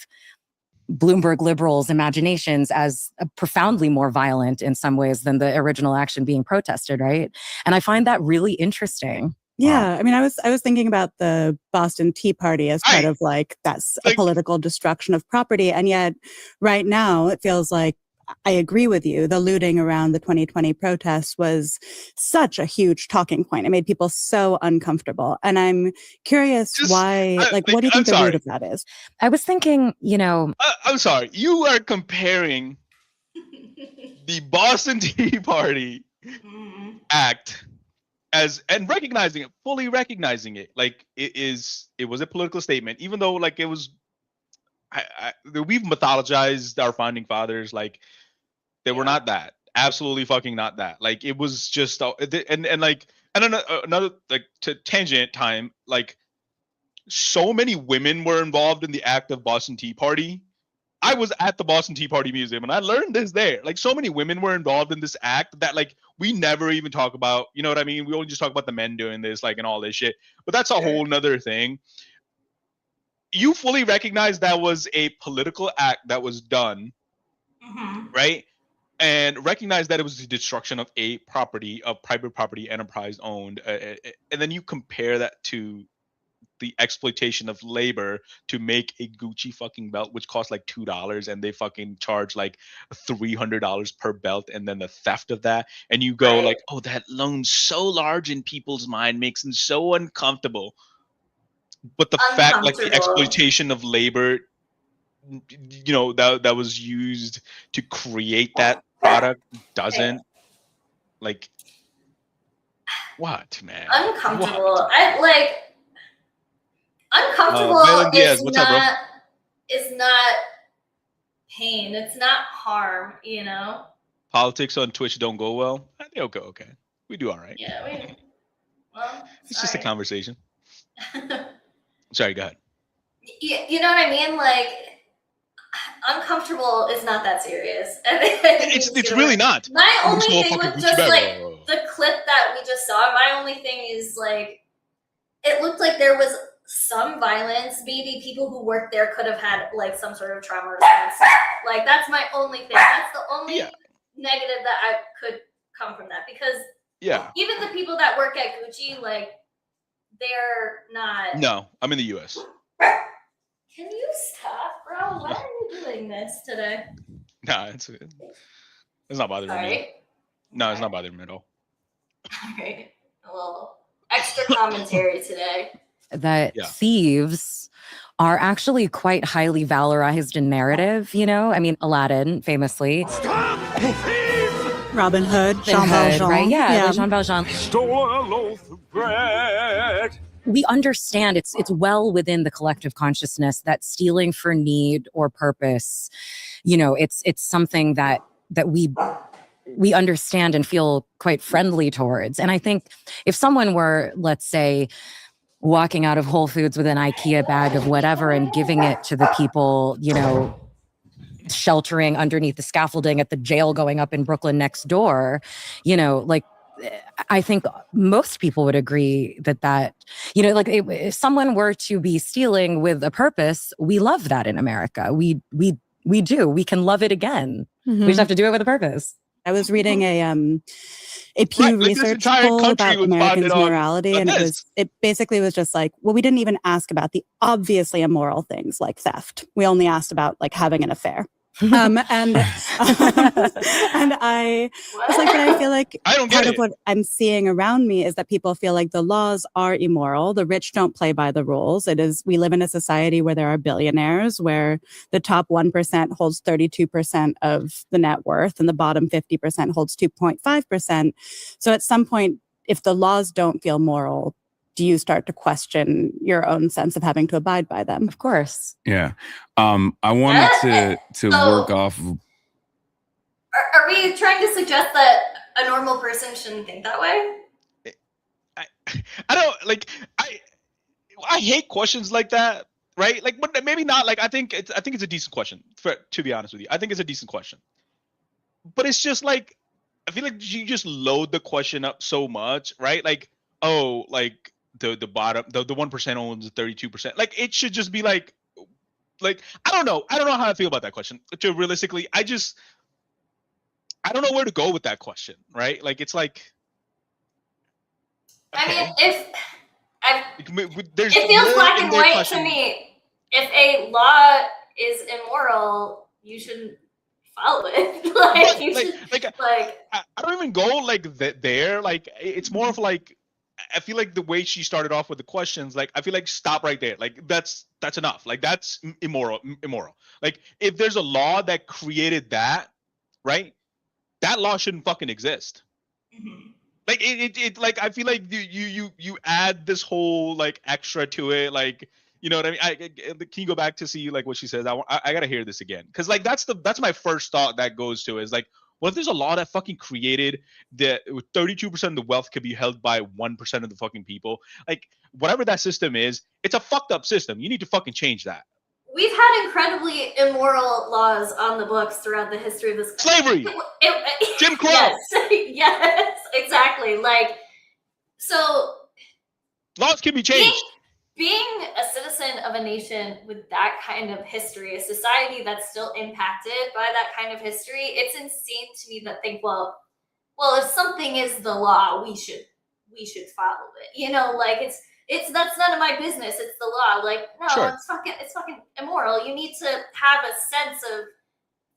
Bloomberg liberals' imaginations as profoundly more violent in some ways than the original action being protested, right? And I find that really interesting. Yeah, I mean, I was thinking about the Boston Tea Party as part of like that's a political destruction of property, and yet right now it feels like I agree with you. The looting around the 2020 protests was such a huge talking point. It made people so uncomfortable, and I'm curious why. Like, what do you think the root of that is? I was thinking, you know, I'm sorry. You are comparing the Boston Tea Party act and recognizing it, fully recognizing it, like it was a political statement, even though like it was. We've mythologized our founding fathers like they were not that. Absolutely fucking not that. Like it was just and like I don't know another like to tangent time, like so many women were involved in the act of Boston Tea Party. I was at the Boston Tea Party Museum and I learned this there. Like so many women were involved in this act that like we never even talk about, you know what I mean? We only just talk about the men doing this, like, and all this shit. But that's a whole nother thing. You fully recognize that was a political act that was done, right? And recognize that it was the destruction of a property, of private property, enterprise owned. And then you compare that to the exploitation of labor to make a Gucci fucking belt, which costs like $2, and they fucking charge like $300 per belt, and then the theft of that, and you go like, oh, that looms so large in people's mind, makes them so uncomfortable. But the fact, like the exploitation of labor, you know, that was used to create that product doesn't, like, what, man? Uncomfortable. What? I like uncomfortable is not pain. It's not harm, you know? Politics on Twitch don't go well. They'll go okay. We do all right. Yeah, it's just a conversation. Sorry, go ahead. You know what I mean? Like, uncomfortable is not that serious. It's really not. My only thing was just like the clip that we just saw. My only thing is like, it looked like there was some violence. Maybe people who worked there could have had like some sort of trauma response. Like that's my only thing. That's the only negative that I could come from that because Yeah. even the people that work at Gucci, like, they're not. No, I'm in the U.S. Can you stop, bro? Why are you doing this today? Nah, it's not bothering me. Sorry. No, it's not bothering me at all. All right. A little extra commentary today. That thieves are actually quite highly valorized in narrative, you know? I mean, Aladdin, famously. Robin Hood, Jean Hood, Valjean. right? Yeah, Jean Valjean. Stole a loaf of bread. We understand it's well within the collective consciousness that stealing for need or purpose, you know, it's something that we understand and feel quite friendly towards. And I think if someone were, let's say, walking out of Whole Foods with an IKEA bag of whatever and giving it to the people, you know, sheltering underneath the scaffolding at the jail going up in Brooklyn next door, you know, like, I think most people would agree that, you know, like if someone were to be stealing with a purpose, we love that in America. We do. We can love it again. We just have to do it with a purpose. I was reading a Pew Research poll about Americans' morality, and it basically was just like, well, we didn't even ask about the obviously immoral things like theft. We only asked about like having an affair. And I was like, but I feel like part of what I'm seeing around me is that people feel like the laws are immoral. The rich don't play by the rules. We live in a society where there are billionaires, where the top 1% holds 32% of the net worth and the bottom 50% holds 2.5%. So at some point, if the laws don't feel moral, do you start to question your own sense of having to abide by them? Of course. Yeah. I wanted to work off of. Are we trying to suggest that a normal person shouldn't think that way? I don't like. I hate questions like that, right? Like, but maybe not. Like, I think it's a decent question. To be honest with you, I think it's a decent question. But it's just like, I feel like you just load the question up so much, right? Like, oh, like. The bottom, the 1% owns 32%. Like, it should just be like I don't know how I feel about that question. Realistically, I don't know where to go with that question, right? Like, it's like, okay. I mean, it feels black and white to me. If a law is immoral, you shouldn't follow it. I don't even go like there. Like, it's more of like, I feel like the way she started off with the questions, like, I feel like stop right there. Like, that's enough. Like, that's immoral. Like, if there's a law that created that, right? That law shouldn't fucking exist. Mm-hmm. Like, it like, I feel like you add this whole like extra to it. Like, you know what I mean? Can you go back to see like what she says? I gotta hear this again. Cause like, that's my first thought that goes to is like, what if there's a law that fucking created that 32% of the wealth could be held by 1% of the fucking people? Like, whatever that system is, it's a fucked up system. You need to fucking change that. We've had incredibly immoral laws on the books throughout the history of this country. Slavery! Jim Crow! Yes, exactly. Like, so... Laws can be changed. Being a citizen of a nation with that kind of history, a society that's still impacted by that kind of history, it's insane to me that think, well, if something is the law, we should follow it. You know, like that's none of my business. It's the law. Like, no, sure. It's fucking immoral. You need to have a sense of,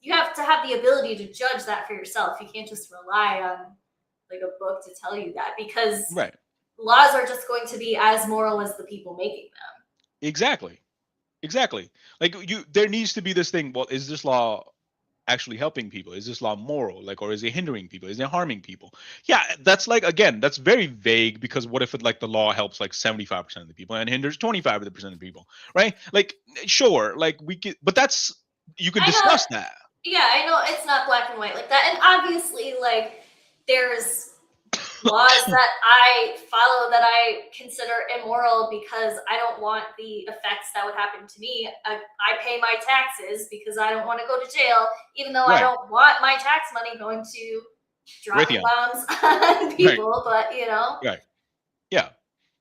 you have to have the ability to judge that for yourself. You can't just rely on like a book to tell you that, because right. Laws are just going to be as moral as the people making them. Exactly. Like, there needs to be this thing. Well, is this law actually helping people? Is this law moral? Like, or is it hindering people? Is it harming people? Yeah, that's like, again, that's very vague, because what if the law helps like 75% of the people and hinders 25% of the people, right? Like, sure, like but you could discuss that. Yeah, I know it's not black and white like that. And obviously, like, there's laws that I follow that I consider immoral because I don't want the effects that would happen to me. I pay my taxes because I don't want to go to jail, even though I don't want my tax money going to dropping bombs on people. Right. But, you know. Right. Yeah.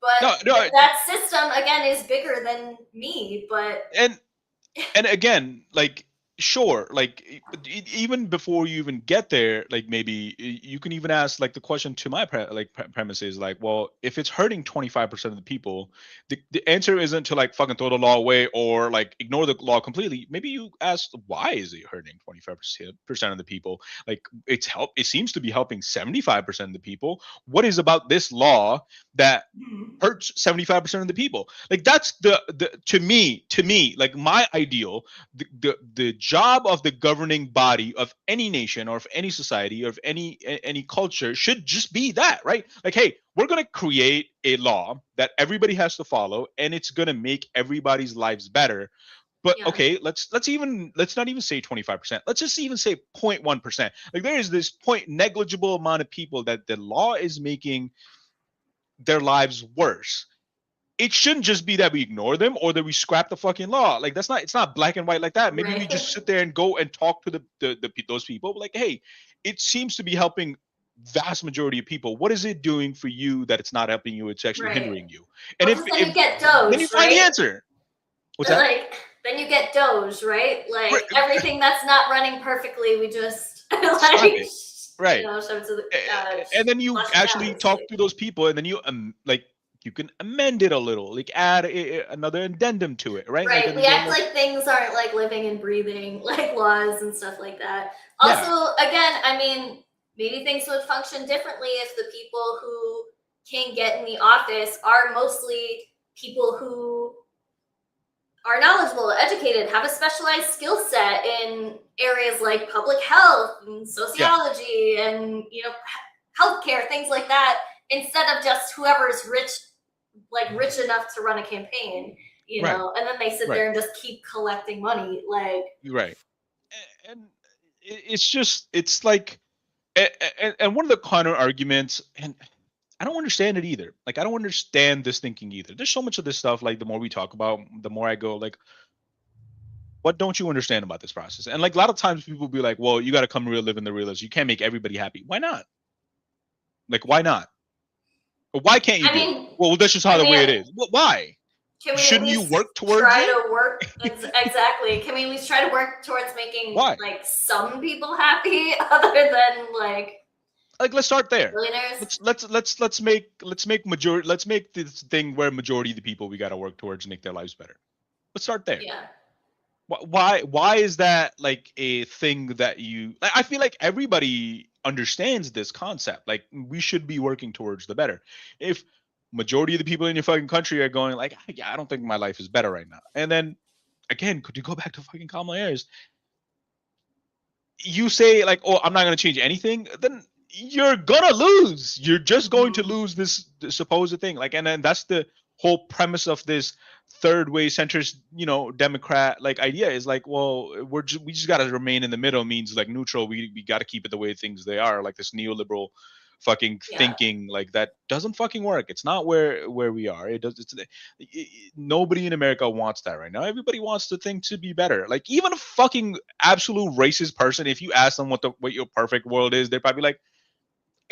But that system, again, is bigger than me. But and again, like, sure, like even before you even get there, like maybe you can even ask like the question to my premise is like, well, if it's hurting 25% of the people, the answer isn't to like fucking throw the law away or like ignore the law completely. Maybe you ask, why is it hurting 25% of the people? Like it seems to be helping 75% of the people. What is about this law that hurts 75% of the people? Like that's the to me like my ideal, the job of the governing body of any nation or of any society or of any culture should just be that, right? Like, hey, we're going to create a law that everybody has to follow, and it's going to make everybody's lives better. But okay, let's not even say 25%. Let's just even say 0.1%. Like there is this negligible amount of people that the law is making their lives worse. It shouldn't just be that we ignore them or that we scrap the fucking law. Like it's not black and white like that. Maybe we just sit there and go and talk to those people. Like, hey, it seems to be helping vast majority of people. What is it doing for you that it's not helping you? It's actually hindering you. And then you get Doge, then you find the answer. What's that? Like then you get Doge, right? Like everything that's not running perfectly, we just like right. You know, and then you actually talk to those people, and then you like. You can amend it a little, like add another addendum to it, right? Right. Like, we act like things aren't like living and breathing, like laws and stuff like that. Also, again, I mean, maybe things would function differently if the people who can get in the office are mostly people who are knowledgeable, educated, have a specialized skill set in areas like public health and sociology and, you know, healthcare, things like that, instead of just whoever's rich enough to run a campaign, you know, and then they sit there and just keep collecting money. Like, and it's like, and one of the counter arguments, and I don't understand it either. Like, I don't understand this thinking either. There's so much of this stuff, like the more we talk about, the more I go like, what don't you understand about this process? And like a lot of times people be like, well, you got to come real, live in the realism. You can't make everybody happy. Why not? Like, why not? Why can't you do it? Well, that's just how the way it is. Well, why? Shouldn't you work towards exactly. Can we at least try to work towards making like some people happy other than like let's start there. Billionaires? Let's make this thing where majority of the people we got to work towards make their lives better. Let's start there. Yeah. Why is that like a thing that you? I feel like everybody understands this concept. Like we should be working towards the better. If majority of the people in your fucking country are going like, yeah, I don't think my life is better right now. And then again, could you go back to fucking Kamala Harris? You say like, oh, I'm not going to change anything. Then you're gonna lose. You're just going to lose this supposed thing. Like, and then that's the whole premise of this third way centrist, you know, Democrat like idea is like, well, we just got to remain in the middle, means like neutral. We got to keep it the way things they are, like this neoliberal fucking thinking. Like that doesn't fucking work. It's not where we are. Nobody in America wants that right now. Everybody wants the thing to be better. Like even a fucking absolute racist person, if you ask them what your perfect world is, they're probably like,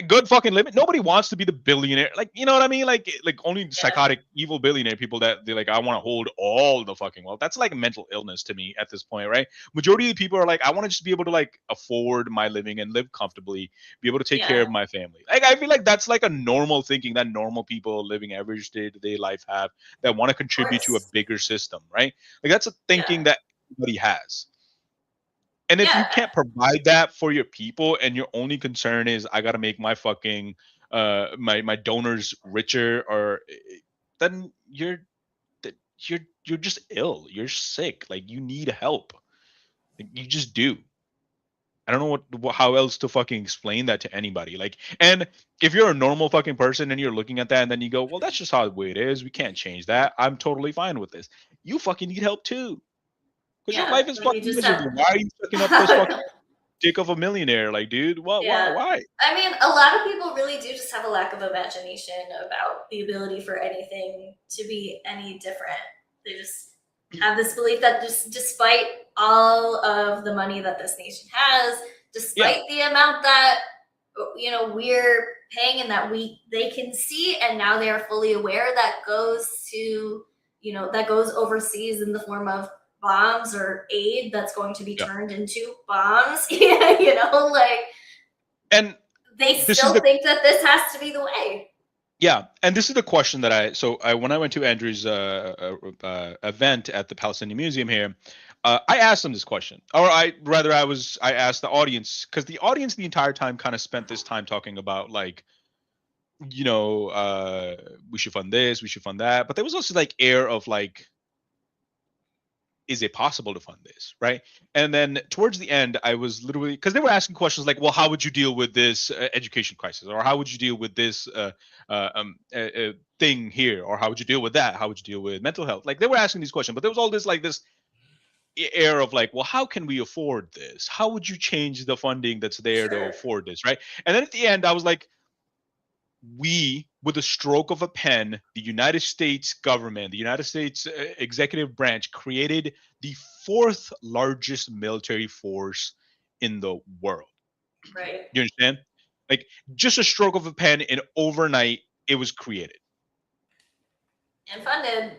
good fucking living. Nobody wants to be the billionaire. Like, you know what I mean? Like only psychotic, evil billionaire people that they're like, I want to hold all the fucking wealth. That's like a mental illness to me at this point, right? Majority of the people are like, I want to just be able to like afford my living and live comfortably, be able to take care of my family. Like, I feel like that's like a normal thinking that normal people living average day-to-day life have, that want to contribute to a bigger system, right? Like that's a thinking that everybody has. And if you can't provide that for your people, and your only concern is I gotta make my fucking my donors richer, or then you're just ill. You're sick. Like you need help. Like, you just do. I don't know how else to fucking explain that to anybody. Like, and if you're a normal fucking person and you're looking at that and then you go, well, that's just how the way it is. We can't change that. I'm totally fine with this. You fucking need help too. Because your life is fucking miserable. Why are you sucking up this fucking dick of a millionaire? Like, dude, why? I mean, a lot of people really do just have a lack of imagination about the ability for anything to be any different. They just have this belief that just despite all of the money that this nation has, despite the amount that, you know, we're paying and that they can see, and now they are fully aware that goes to, you know, that goes overseas in the form of bombs or aid that's going to be turned into bombs. You know, like, and they still think that this has to be the way. Yeah, and this is the question that when I went to Andrew's event at the Palestinian Museum here, I asked him this question, or I asked the audience, because the audience the entire time kind of spent this time talking about, like, you know, we should fund this, we should fund that, but there was also like air of like, is it possible to fund this, right? And then towards the end, I was literally, because they were asking questions like, well, how would you deal with this education crisis, or how would you deal with this thing here, or how would you deal with that, how would you deal with mental health? Like, they were asking these questions, but there was all this like this air of like, well, how can we afford this? How would you change the funding that's there to afford this, right? And then at the end, I was like, we, with a stroke of a pen, the United States government, the United States executive branch, created the 4th largest military force in the world. Right. You understand? Like, just a stroke of a pen, and overnight it was created. And funded.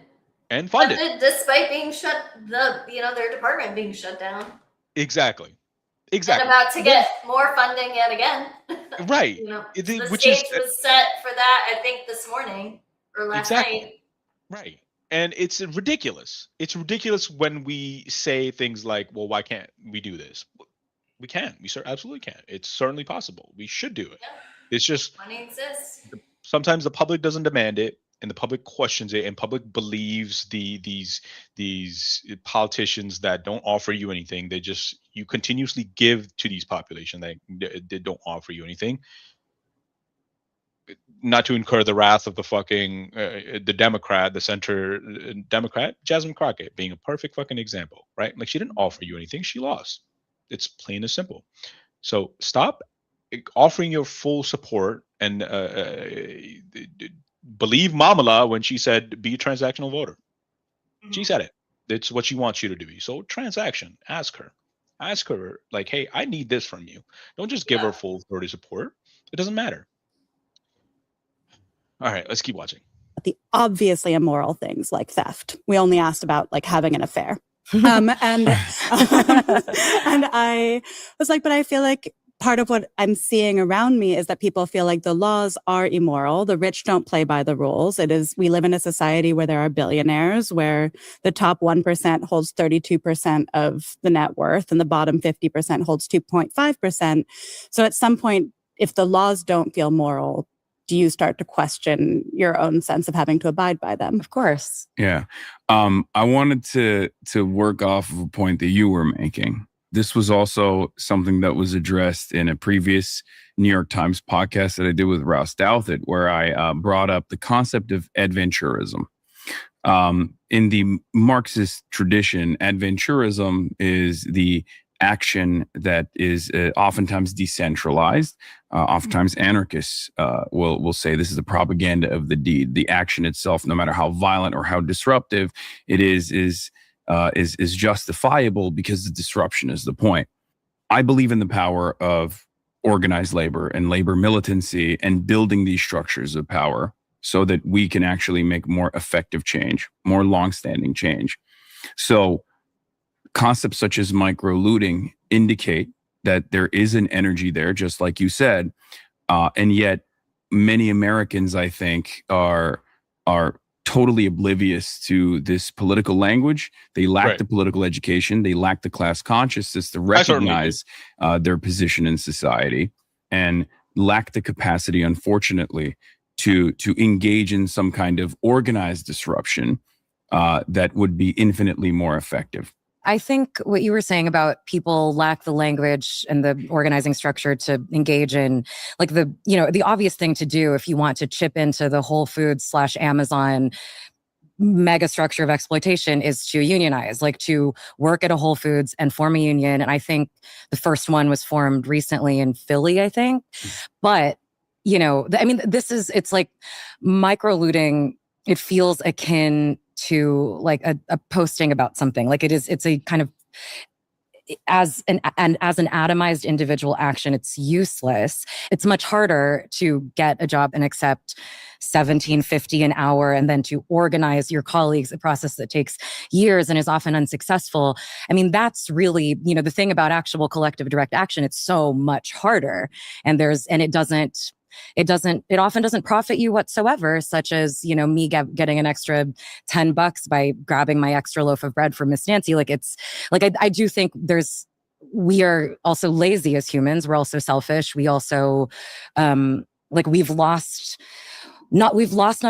And funded. Despite being their department being shut down. Exactly. And about to get more funding yet again. Right. You know, the stage was set for that, I think, this morning or last night. Right. And it's ridiculous. It's ridiculous when we say things like, well, why can't we do this? We can. We absolutely can. It's certainly possible. We should do it. Yeah. It's just money exists. Sometimes the public doesn't demand it, and the public questions it, and public believes these politicians that don't offer you anything. You continuously give to these populations that don't offer you anything, not to incur the wrath of the fucking the center Democrat, Jasmine Crockett, being a perfect fucking example, right? Like, she didn't offer you anything, she lost. It's plain and simple. So stop offering your full support and believe Mamala when she said, be a transactional voter. Mm-hmm. She said it. It's what she wants you to do. So transaction, ask her, like, hey, I need this from you. Don't just give her full authority support. It doesn't matter. All right, let's keep watching. The obviously immoral things like theft. We only asked about like having an affair. And I was like, but I feel like part of what I'm seeing around me is that people feel like the laws are immoral. The rich don't play by the rules. We live in a society where there are billionaires, where the top 1% holds 32% of the net worth and the bottom 50% holds 2.5%. So at some point, if the laws don't feel moral, do you start to question your own sense of having to abide by them? Of course. Yeah. I wanted to work off of a point that you were making. This was also something that was addressed in a previous New York Times podcast that I did with Rouse Douthat, where I brought up the concept of adventurism. In the Marxist tradition, adventurism is the action that is oftentimes decentralized. Oftentimes anarchists will say this is the propaganda of the deed. The action itself, no matter how violent or how disruptive it is justifiable because the disruption is the point. I believe in the power of organized labor and labor militancy and building these structures of power so that we can actually make more effective change, more longstanding change. So concepts such as micro-looting indicate that there is an energy there, just like you said. And yet many Americans, I think, are totally oblivious to this political language. They lack the political education. They lack the class consciousness to recognize their position in society, and lack the capacity, unfortunately, to engage in some kind of organized disruption that would be infinitely more effective. I think what you were saying about people lack the language and the organizing structure to engage in, like, the obvious thing to do if you want to chip into the Whole Foods / Amazon mega structure of exploitation is to unionize, like to work at a Whole Foods and form a union. And I think the first one was formed recently in Philly, I think. But, it's like micro-looting. It feels akin to like a posting about something. Like it's a kind of, as an atomized individual action, it's useless. It's much harder to get a job and accept $17.50 an hour, and then to organize your colleagues, a process that takes years and is often unsuccessful. I mean, that's really, the thing about actual collective direct action. It's so much harder, and it often doesn't profit you whatsoever, such as, me getting an extra $10 by grabbing my extra loaf of bread from Miss Nancy. I do think we are also lazy as humans. We're also selfish. We also, we've lost not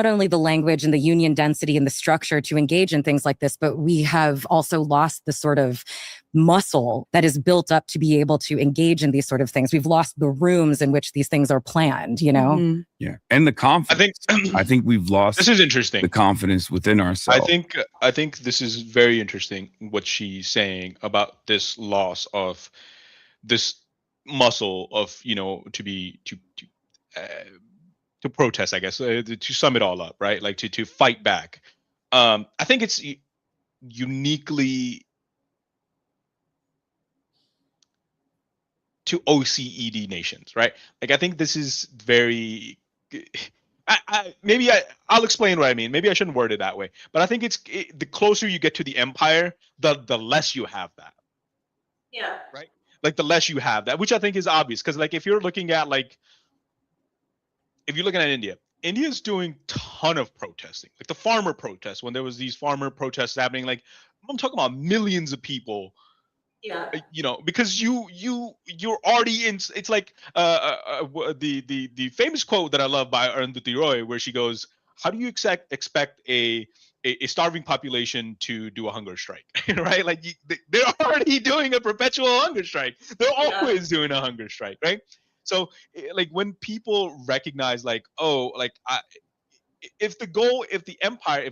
only the language and the union density and the structure to engage in things like this, but we have also lost the sort of muscle that is built up to be able to engage in these sort of things. We've lost the rooms in which these things are planned, Mm-hmm. Yeah. And the confidence. I think we've lost this is interesting. The confidence within ourselves. I think this is very interesting what she's saying about this loss of this muscle of, to protest, I guess, to sum it all up, right? Like to fight back. I think it's uniquely to OECD nations, right? Like, I think this is very. I'll explain what I mean. Maybe I shouldn't word it that way, but I think the closer you get to the empire, the less you have that. Yeah. Right. Like the less you have that, which I think is obvious, because like if you're looking at India, India's doing ton of protesting, like the farmer protests. When there was these farmer protests happening, like I'm talking about millions of people. Yeah. Because you're already in. It's like the famous quote that I love by Arundhati Roy, where she goes, "How do you expect a starving population to do a hunger strike?" Right? Like they're already doing a perpetual hunger strike. They're always doing a hunger strike, right? So, like when people recognize, like, if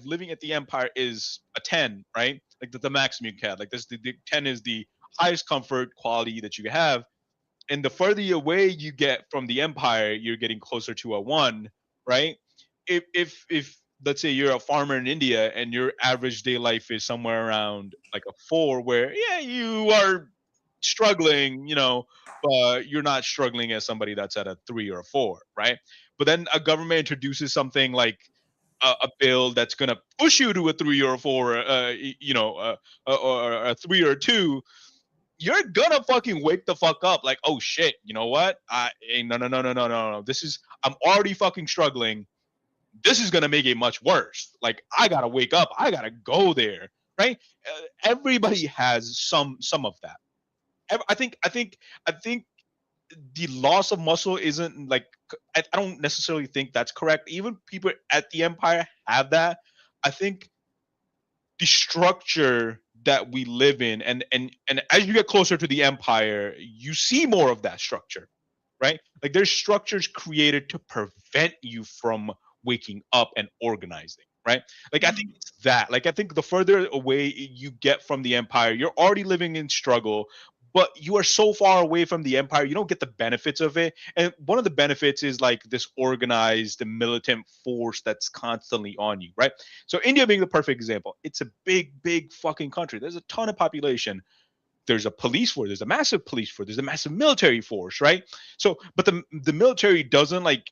living at the empire is a 10, right? Like the maximum you can have, like this, the 10 is the highest comfort quality that you have, and the further away you get from the empire, you're getting closer to a 1, right? If let's say you're a farmer in India and your average day life is somewhere around like a 4, where you are struggling, but you're not struggling as somebody that's at a 3 or a 4, right? But then a government introduces something like a bill that's gonna push you to a 3 or a 4, or a 3 or a 2. You're gonna fucking wake the fuck up, like, oh shit, you know what? No. I'm already fucking struggling. This is gonna make it much worse. Like, I gotta wake up. I gotta go there, right? Everybody has some of that. I think the loss of muscle isn't like, I don't necessarily think that's correct. Even people at the empire have that. I think the structure that we live in, and as you get closer to the empire, you see more of that structure, right? Like there's structures created to prevent you from waking up and organizing, right? Like I think it's that. Like I think the further away you get from the empire, you're already living in struggle, but you are so far away from the empire, you don't get the benefits of it. And one of the benefits is like this organized militant force that's constantly on you, right? So India being the perfect example, it's a big fucking country. There's a ton of population. There's a police force, there's a massive police force, there's a massive military force, right? So, but the military doesn't like,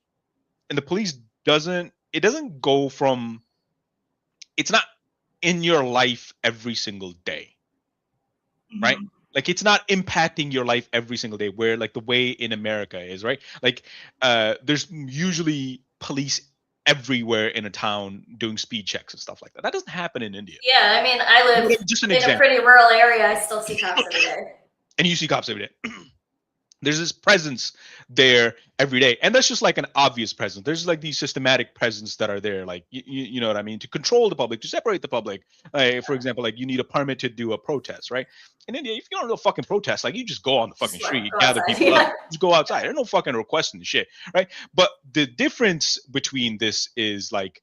and the police doesn't go from, it's not in your life every single day, right? Like it's not impacting your life every single day, where like the way in America is, right? Like there's usually police everywhere in a town doing speed checks and stuff like that. That doesn't happen in India. Yeah, I mean, I live Just an in example. a pretty rural area. I still see cops every day. And you see cops every day. There's this presence there every day, and that's just like an obvious presence. There's like these systematic presence that are there, like you know what I mean, to control the public, to separate the public. For example, like you need a permit to do a protest, right? In India, if you don't do a fucking protest, like you just go on the fucking street, gather people up, just go outside. There's no fucking requesting the shit, right? But the difference between this is like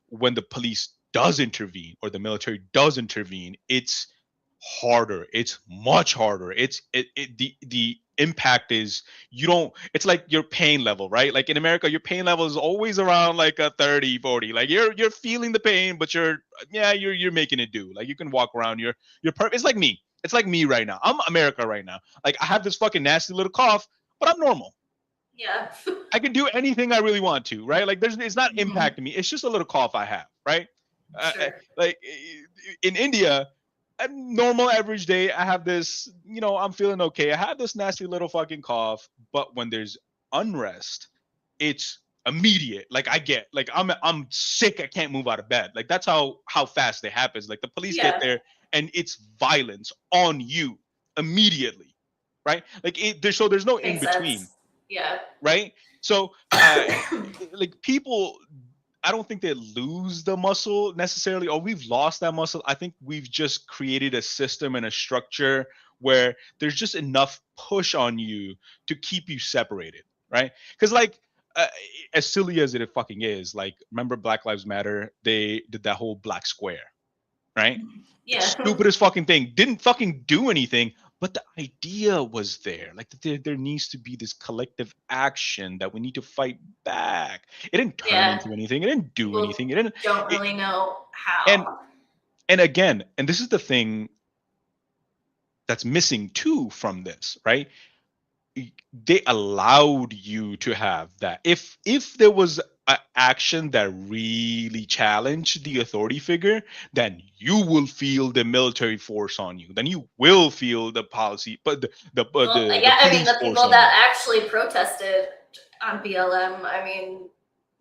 when the police does intervene or the military does intervene, it's harder. It's much harder. The impact is it's like your pain level, right? Like in America, your pain level is always around like a 30, 40. Like you're feeling the pain, but you're making it do. Like you can walk around, you're perfect. It's like me. It's like me right now. I'm America right now. Like I have this fucking nasty little cough, but I'm normal. Yeah. I can do anything I really want to, right? Like it's not impacting me. It's just a little cough I have, right? Sure. Like in India, a normal average day, I have this, I'm feeling okay. I have this nasty little fucking cough, but when there's unrest, it's immediate. Like I get, like I'm sick. I can't move out of bed. Like that's how fast it happens. Like the police get there and it's violence on you immediately, right? Like so there's no in between. Yeah. Right. So like people, I don't think they lose the muscle necessarily, or we've lost that muscle. I think we've just created a system and a structure where there's just enough push on you to keep you separated, right? Because like as silly as it fucking is, like remember Black Lives Matter? They did that whole black square, right? Yeah. Stupidest fucking thing. Didn't fucking do anything. But the idea was there. Like there needs to be this collective action that we need to fight back. It didn't turn into anything. It didn't do anything. It didn't. Don't really know how. And again, and this is the thing that's missing too from this, right? They allowed you to have that. If there was an action that really challenged the authority figure, then you will feel the military force on you. Then you will feel the policy, but the people that actually protested on BLM, I mean,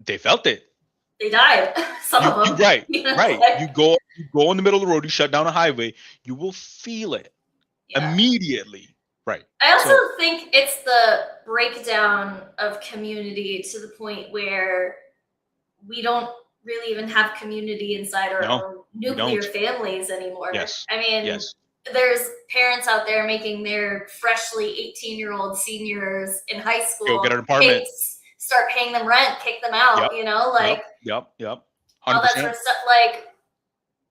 they felt it. They died. Some of them. Right. Right. You go in the middle of the road, you shut down a highway, you will feel it immediately. Right. I also think it's the breakdown of community to the point where we don't really even have community inside our own nuclear families anymore. Yes. I mean, there's parents out there making their freshly 18-year-old seniors in high school go get an apartment, start paying them rent, kick them out, Yep. 100%. All that sort of stuff.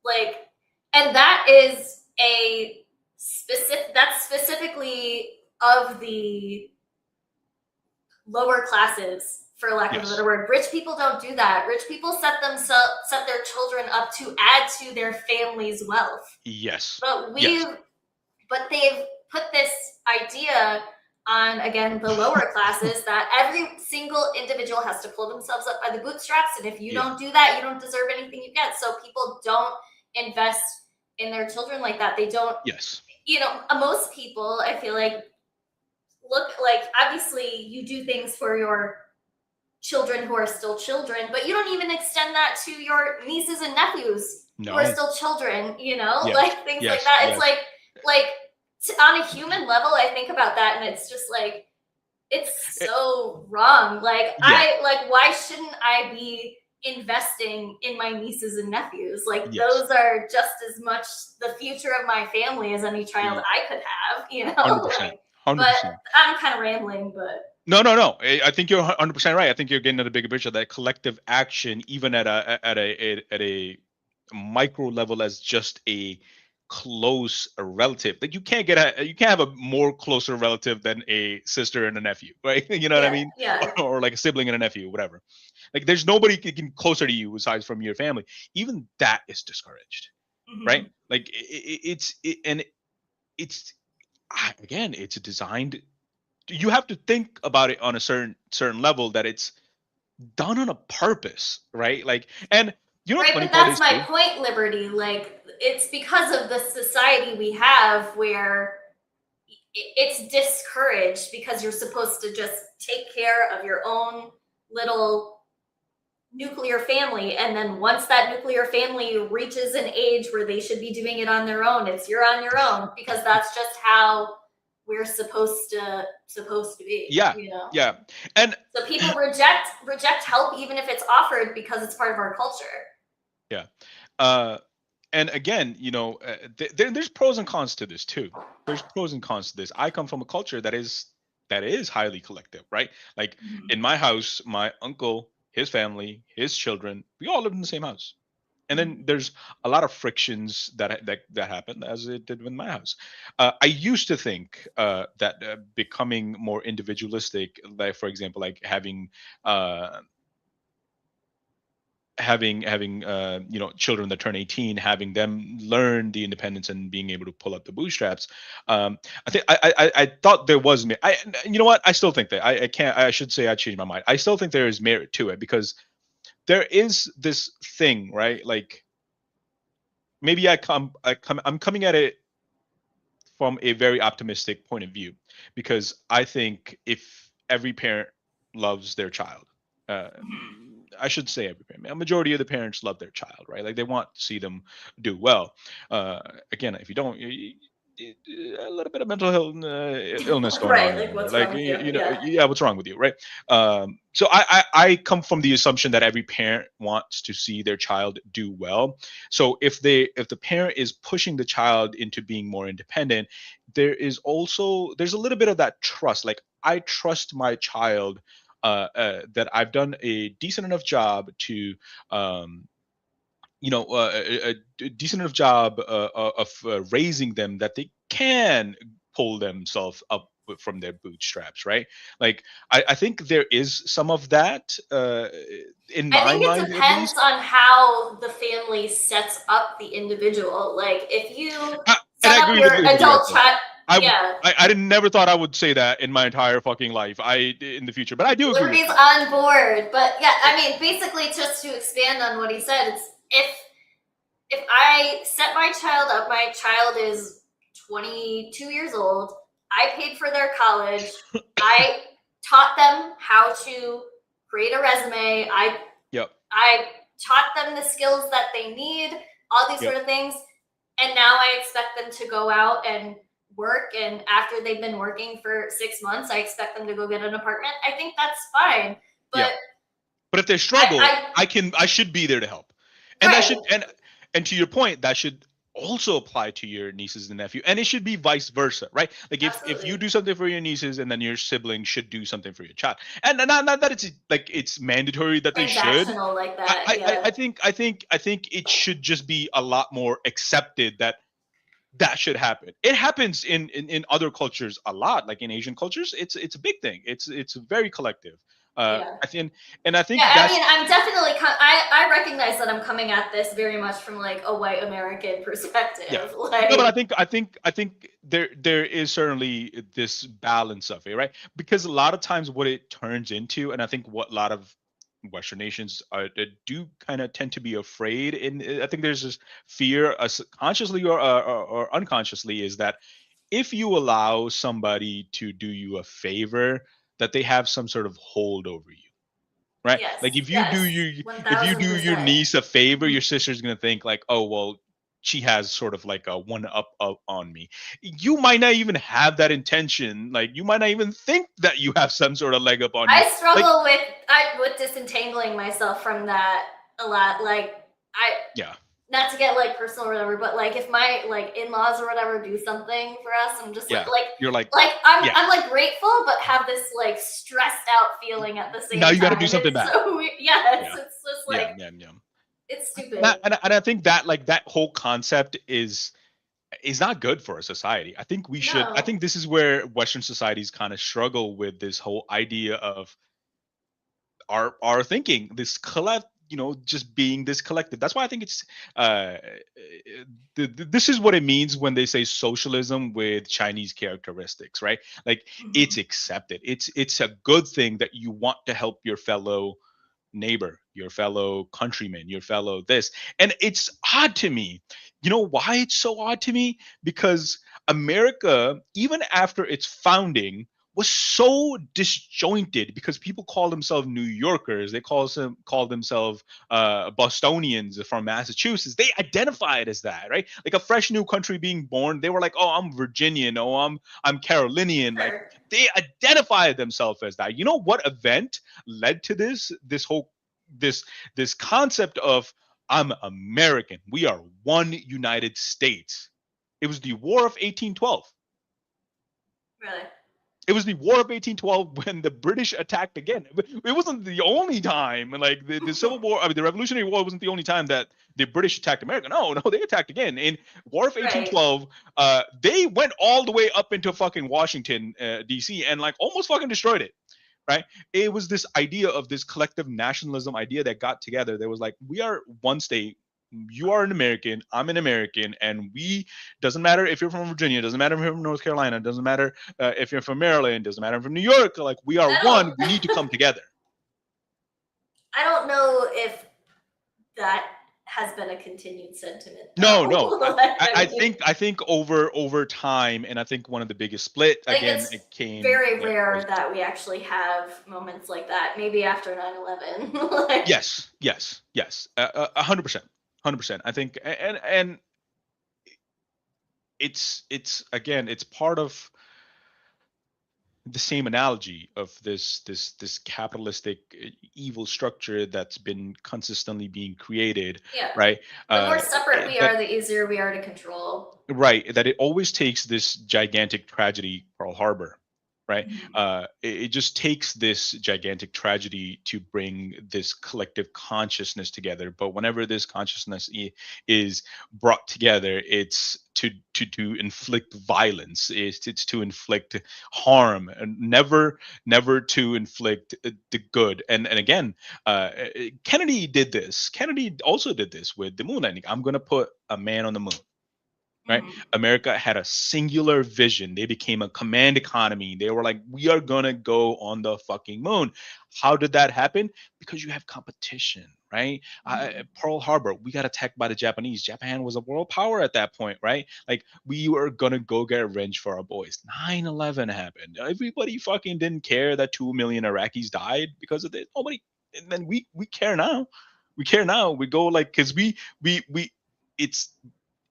Like, and that is that's specifically of the lower classes, for lack of a better word. Rich people don't do that. Rich people set their children up to add to their family's wealth. Yes. But they've put this idea on, again, the lower classes that every single individual has to pull themselves up by the bootstraps, and if you don't do that, you don't deserve anything you get. So people don't invest in their children like that. They don't. Yes. Most people, I feel like, look like, obviously you do things for your children who are still children, but you don't even extend that to your nieces and nephews who are still children, like things like that. It's like on a human level, I think about that and it's just like, it's so wrong. Like, why shouldn't I be investing in my nieces and nephews? Like, those are just as much the future of my family as any child I could have, 100%. 100%. But I'm kind of rambling, but no. I think you're 100% right. I think you're getting at a bigger picture, that collective action, even at a micro level, as just a close relative. Like you can't have a more closer relative than a sister and a nephew, right? You know what I mean? Yeah. Or like a sibling and a nephew, whatever. Like there's nobody getting closer to you aside from your family. Even that is discouraged, right? Like it's designed. You have to think about it on a certain level, that it's done on a purpose, right? Like, and right, but that's my point, Liberty. Like, it's because of the society we have where it's discouraged, because you're supposed to just take care of your own little nuclear family, and then once that nuclear family reaches an age where they should be doing it on their own, you're on your own, because that's just how we're supposed to be. Yeah. And so people reject help even if it's offered, because it's part of our culture. Yeah. And again, there's pros and cons to this too. There's pros and cons to this. I come from a culture that is highly collective, right? Like in my house, my uncle, his family, his children, we all lived in the same house. And then there's a lot of frictions that happened, as it did with my house. I used to think that becoming more individualistic, like for example, like having having children that turn 18, having them learn the independence and being able to pull up the bootstraps. I think I thought there was you know what, I still think that I should say I changed my mind. I still think there is merit to it, because there is this thing, right? Like, maybe I'm coming at it from a very optimistic point of view, because I think if every parent loves their child, I should say every parent, a majority of the parents love their child, right? Like, they want to see them do well. Again, if you don't, a little bit of mental health illness going Right, on, like, what's like, wrong with you? you know, Yeah. what's wrong with you, right? So I come from the assumption that every parent wants to see their child do well. So if the parent is pushing the child into being more independent, there's a little bit of that trust. Like, I trust my child that I've done a decent enough job to a decent enough job of raising them that they can pull themselves up from their bootstraps, right? Like, I think there is some of that in I my think it mind, at depends least. on how the family sets up the individual. Like, if you And set I up agree your with you adult also. child, yeah, I never thought I would say that in my entire fucking life. In the future, but I do agree with Liberty's that. on board. But yeah, I mean, basically, just to expand on what he said, it's if I set my child up, my child is 22 years old. I paid for their college. I taught them how to create a resume. Yep. I taught them the skills that they need, all these Yep. sort of things. And now I expect them to go out and work. And after they've been working for 6 months, I expect them to go get an apartment. I think that's fine. But Yeah. But if they struggle, I- I should be there to help. And that Right. should and to your point, that should also apply to your nieces and nephew, and it should be vice versa, right? Like, if you Absolutely. do something for your nieces, and then your sibling should do something for your child, and not that it's like it's mandatory that they should. Transactional like that. Yeah. I think it should just be a lot more accepted that should happen. It happens in other cultures a lot, like in Asian cultures. It's a big thing. It's very collective. Yeah. I think Yeah, that's I mean, I'm definitely. I recognize that I'm coming at this very much from like a white American perspective. Yeah. Like, No, but I think there is certainly this balance of it, right? Because a lot of times what it turns into, and I think what a lot of Western nations do kind of tend to be afraid in. I think there's this fear, consciously or unconsciously, is that if you allow somebody to do you a favor, that they have some sort of hold over you, right? Yes, Like, if you yes, do your 1000%. niece a favor, your sister's gonna think like, oh well, she has sort of like a one up on me. You might not even have that intention. Like, you might not even think that you have some sort of leg up on you. I struggle with disentangling myself from that a lot. Like, Yeah. not to get like personal or whatever, but like if my like in-laws or whatever do something for us, I'm just Yeah. like You're like, I'm like grateful, but have this like stressed out feeling at the same time. Now you gotta do something It's back. so weird. Yes, Yeah. it's just like yeah. it's stupid. And I think that, like, that whole concept is not good for a society. I think we should. I No. think this is where Western societies kind of struggle with this whole idea of our thinking, this just being this collective. That's why I think it's this is what it means when they say socialism with Chinese characteristics, right? Like, it's accepted. It's a good thing that you want to help your fellow neighbor, your fellow countryman, your fellow this. And it's odd to me. You know why it's so odd to me? Because America, even after its founding, was so disjointed, because people call themselves New Yorkers, they call themselves Bostonians from Massachusetts. They identified as that, right? Like, a fresh new country being born, they were like, oh, I'm Virginian, oh, I'm Carolinian. Like, they identified themselves as that. You know what event led to this concept of I'm American, we are one United States? It was the War of 1812. Really? It was the War of 1812 when the British attacked again. It wasn't the only time. Like, the Civil War, I mean, the Revolutionary War wasn't the only time that the British attacked America. No, they attacked again. In War of 1812, they went all the way up into fucking Washington, D.C., and like almost fucking destroyed it. right? It was this idea of this collective nationalism idea that got together. There was like, we are one state. You are an American, I'm an American, and we, doesn't matter if you're from Virginia, doesn't matter if you're from North Carolina, doesn't matter if you're from Maryland, doesn't matter if you're from New York, like we are one, we need to come together. I don't know if that has been a continued sentiment. No. I think over time, and I think one of the biggest split like again, it's it came very rare that we actually have moments like that. Maybe after 9/11. Like, yes, 100%. 100%. I think, and it's again, it's part of the same analogy of this capitalistic evil structure that's been consistently being created. Yeah. Right. The more separate we are, the easier we are to control. Right. That it always takes this gigantic tragedy, Pearl Harbor. Right. It just takes this gigantic tragedy to bring this collective consciousness together. But whenever this consciousness is brought together, it's to inflict violence. It's to inflict harm, and never to inflict the good. And again, Kennedy did this. Kennedy also did this with the moon landing. I'm going to put a man on the moon. Right. America had a singular vision. They became a command economy. They were like, we are going to go on the fucking moon. How did that happen? Because you have competition, right? Pearl Harbor, we got attacked by the Japanese. Japan was a world power at that point, right? Like, we were going to go get revenge for our boys. 9/11 happened. Everybody fucking didn't care that 2 million Iraqis died because of it. Nobody. And then we care now. We care now. We go like, because we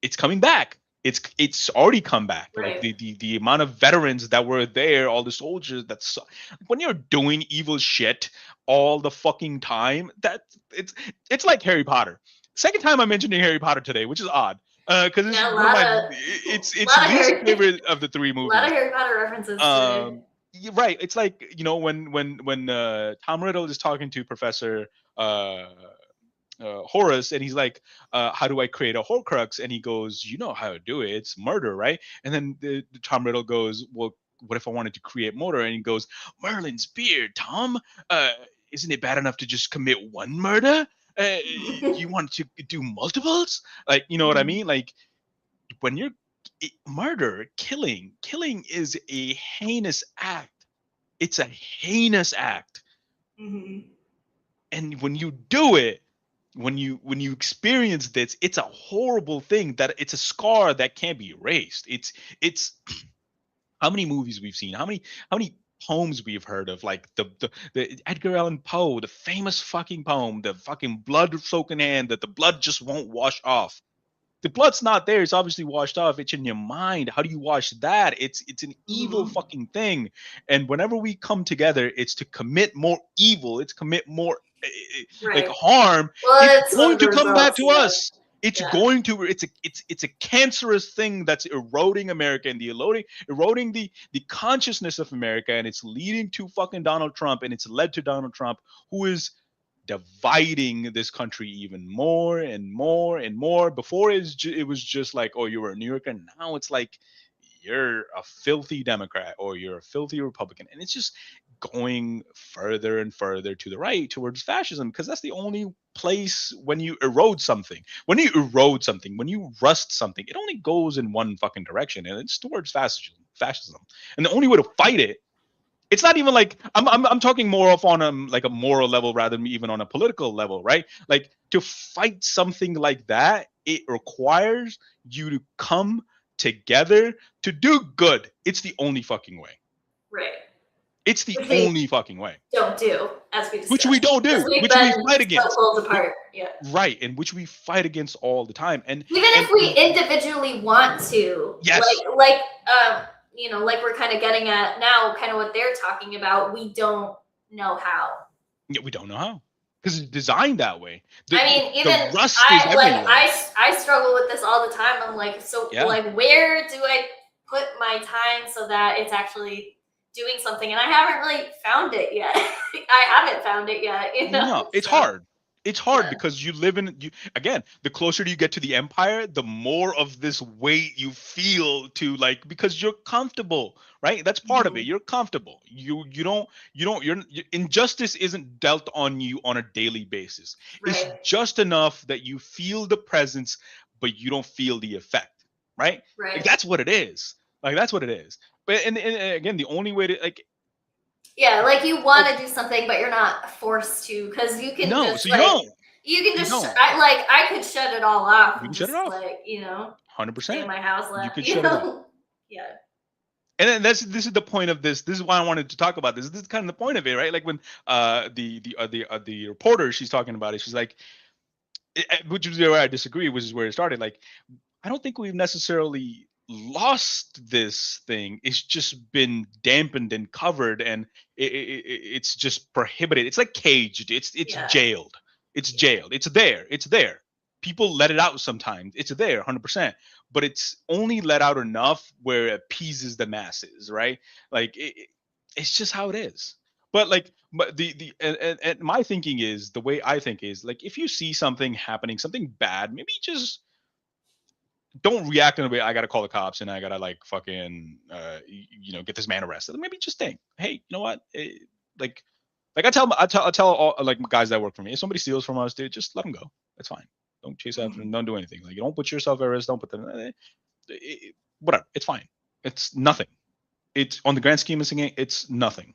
it's coming back. It's already come back. Right. Like the amount of veterans that were there, all the soldiers when you're doing evil shit all the fucking time, that it's like Harry Potter. Second time I'm mentioning Harry Potter today, which is odd. Because it's least favorite of the three movies. A lot of Harry Potter references. Right. It's like, when Tom Riddle is talking to Professor Horace, and he's like, how do I create a Horcrux? And he goes, you know how to do it. It's murder, right? And then the Tom Riddle goes, well, what if I wanted to create murder? And he goes, Merlin's beard, Tom. Isn't it bad enough to just commit one murder? You want to do multiples? Like, you know what I mean? Like, when you're murder, killing is a heinous act. It's a heinous act. And when you do it, when you experience this, it's a horrible thing, that it's a scar that can't be erased. It's how many movies we've seen, how many poems we've heard of, like the Edgar Allan Poe, the famous fucking poem, the fucking blood soaking hand that the blood just won't wash off. The blood's not there, it's obviously washed off. It's in your mind. How do you wash that? It's an evil fucking thing. And whenever we come together, it's to commit more evil. It's commit more like harm. Well, it's going to come back to us. It's going to. It's a cancerous thing that's eroding America and eroding the consciousness of America, and it's leading to fucking Donald Trump, and it's led to Donald Trump, who is dividing this country even more and more and more. Before it was just like, oh, you were a New Yorker. Now it's like, you're a filthy Democrat or you're a filthy Republican. And it's just going further and further to the right towards fascism, because that's the only place when you erode something. When you rust something, it only goes in one fucking direction, and it's towards fascism. And the only way to fight it, it's not even like I'm talking more off on like a moral level rather than even on a political level, right? Like, to fight something like that, it requires you to come together to do good. It's the only fucking way. Right. It's the only fucking way. Don't do, as we discussed. Which we don't do. Which we fight against. Pulled apart. Yeah. Right, and which we fight against all the time. And even if we individually want to, yes, like we're kind of getting at now, kind of what they're talking about, we don't know how. Yeah, we don't know how, because it's designed that way. I struggle with this all the time. I'm like, where do I put my time so that it's actually doing something? And I haven't really found it yet. I haven't found it yet. No, it's hard. It's hard because you live in again, the closer you get to the empire, the more of this weight you feel to like because you're comfortable, right? That's part of it. You're comfortable. Injustice isn't dealt on you on a daily basis. It's just enough that you feel the presence, but you don't feel the effect, right? Right. Like, that's what it is. Like that's what it is. But and again, the only way to like yeah, like you want to do something, but you're not forced to because you can just so like you can just I could shut it all off. You can just, shut it off. like 100%. Stay in my house. You can shut it off. Yeah. And then this is the point of this. This is why I wanted to talk about this. This is kind of the point of it, right? Like when the reporter she's talking about it, she's like, which is where I disagree, which is where it started. Like, I don't think we've necessarily lost this thing. It's just been dampened and covered, and it's just prohibited. It's like caged. It's jailed. It's jailed. It's there. It's there. People let it out sometimes. It's there, 100%. But it's only let out enough where it appeases the masses, right? Like it's just how it is. But like, but and my thinking is the way I think is like if you see something happening, something bad, maybe just don't react in a way. I gotta call the cops and I gotta like fucking get this man arrested. Maybe just think, hey, you know what? Like I tell all like guys that work for me, if somebody steals from us, dude, just let them go. It's fine. Don't chase after them. Don't do anything. Like you don't put yourself at risk. Don't put them. Whatever. It's fine. It's nothing. It's on the grand scheme of things. It's nothing.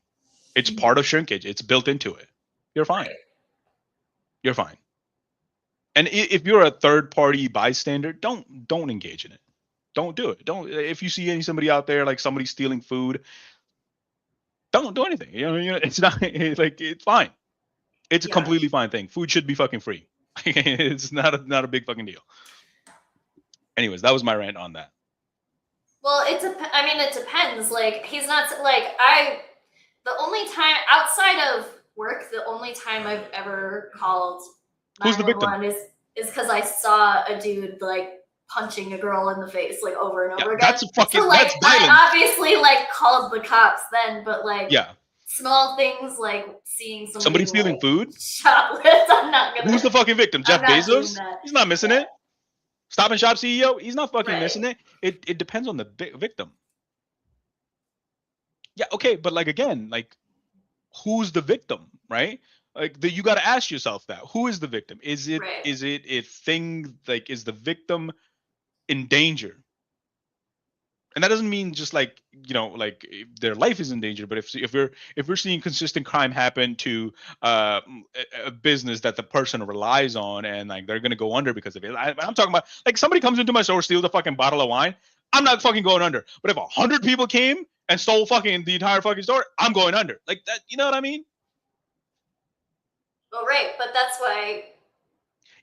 It's part of shrinkage. It's built into it. You're fine. You're fine. And if you're a third party bystander, don't engage in it. Don't do it. Don't. If you see somebody out there like somebody stealing food, don't do anything. You know, it's not like it's fine. It's a completely fine thing. Food should be fucking free. It's not a big fucking deal. Anyways, that was my rant on that. Well, it depends. Like he's not like the only time outside of work, the only time I've ever called who's the victim is because I saw a dude like punching a girl in the face like over and over again. That's fucking so, like, that's violent. I obviously like called the cops then, but like small things like seeing somebody stealing food, shoplift. I'm not gonna. Who's the fucking victim? Jeff Bezos? He's not missing it. Stop and Shop CEO? He's not fucking missing it. It depends on the victim. Yeah, okay, but like again, like who's the victim, right? Like you got to ask yourself that. Who is the victim? Is it a thing like is the victim in danger? And that doesn't mean just like like their life is in danger, but if we're seeing consistent crime happen to a business that the person relies on and like they're gonna go under because of it. I'm talking about like somebody comes into my store, steals a fucking bottle of wine, I'm not fucking going under. But if 100 people came and stole fucking the entire fucking store, I'm going under. Like that, you know what I mean? Well, right, but that's why.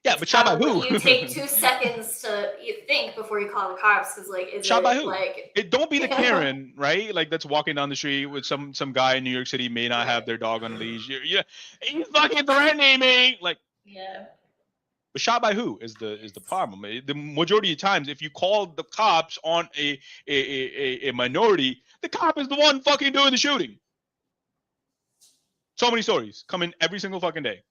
Yeah, but shot by who? You take 2 seconds to think before you call the cops because, like, is shot it by who? Like it don't be the Karen, right? Like that's walking down the street with some guy in New York City may not have their dog on a leash. Yeah, he's fucking threatening me. Like, but shot by who is the problem? The majority of times, if you call the cops on a minority, the cop is the one fucking doing the shooting. So many stories coming every single fucking day.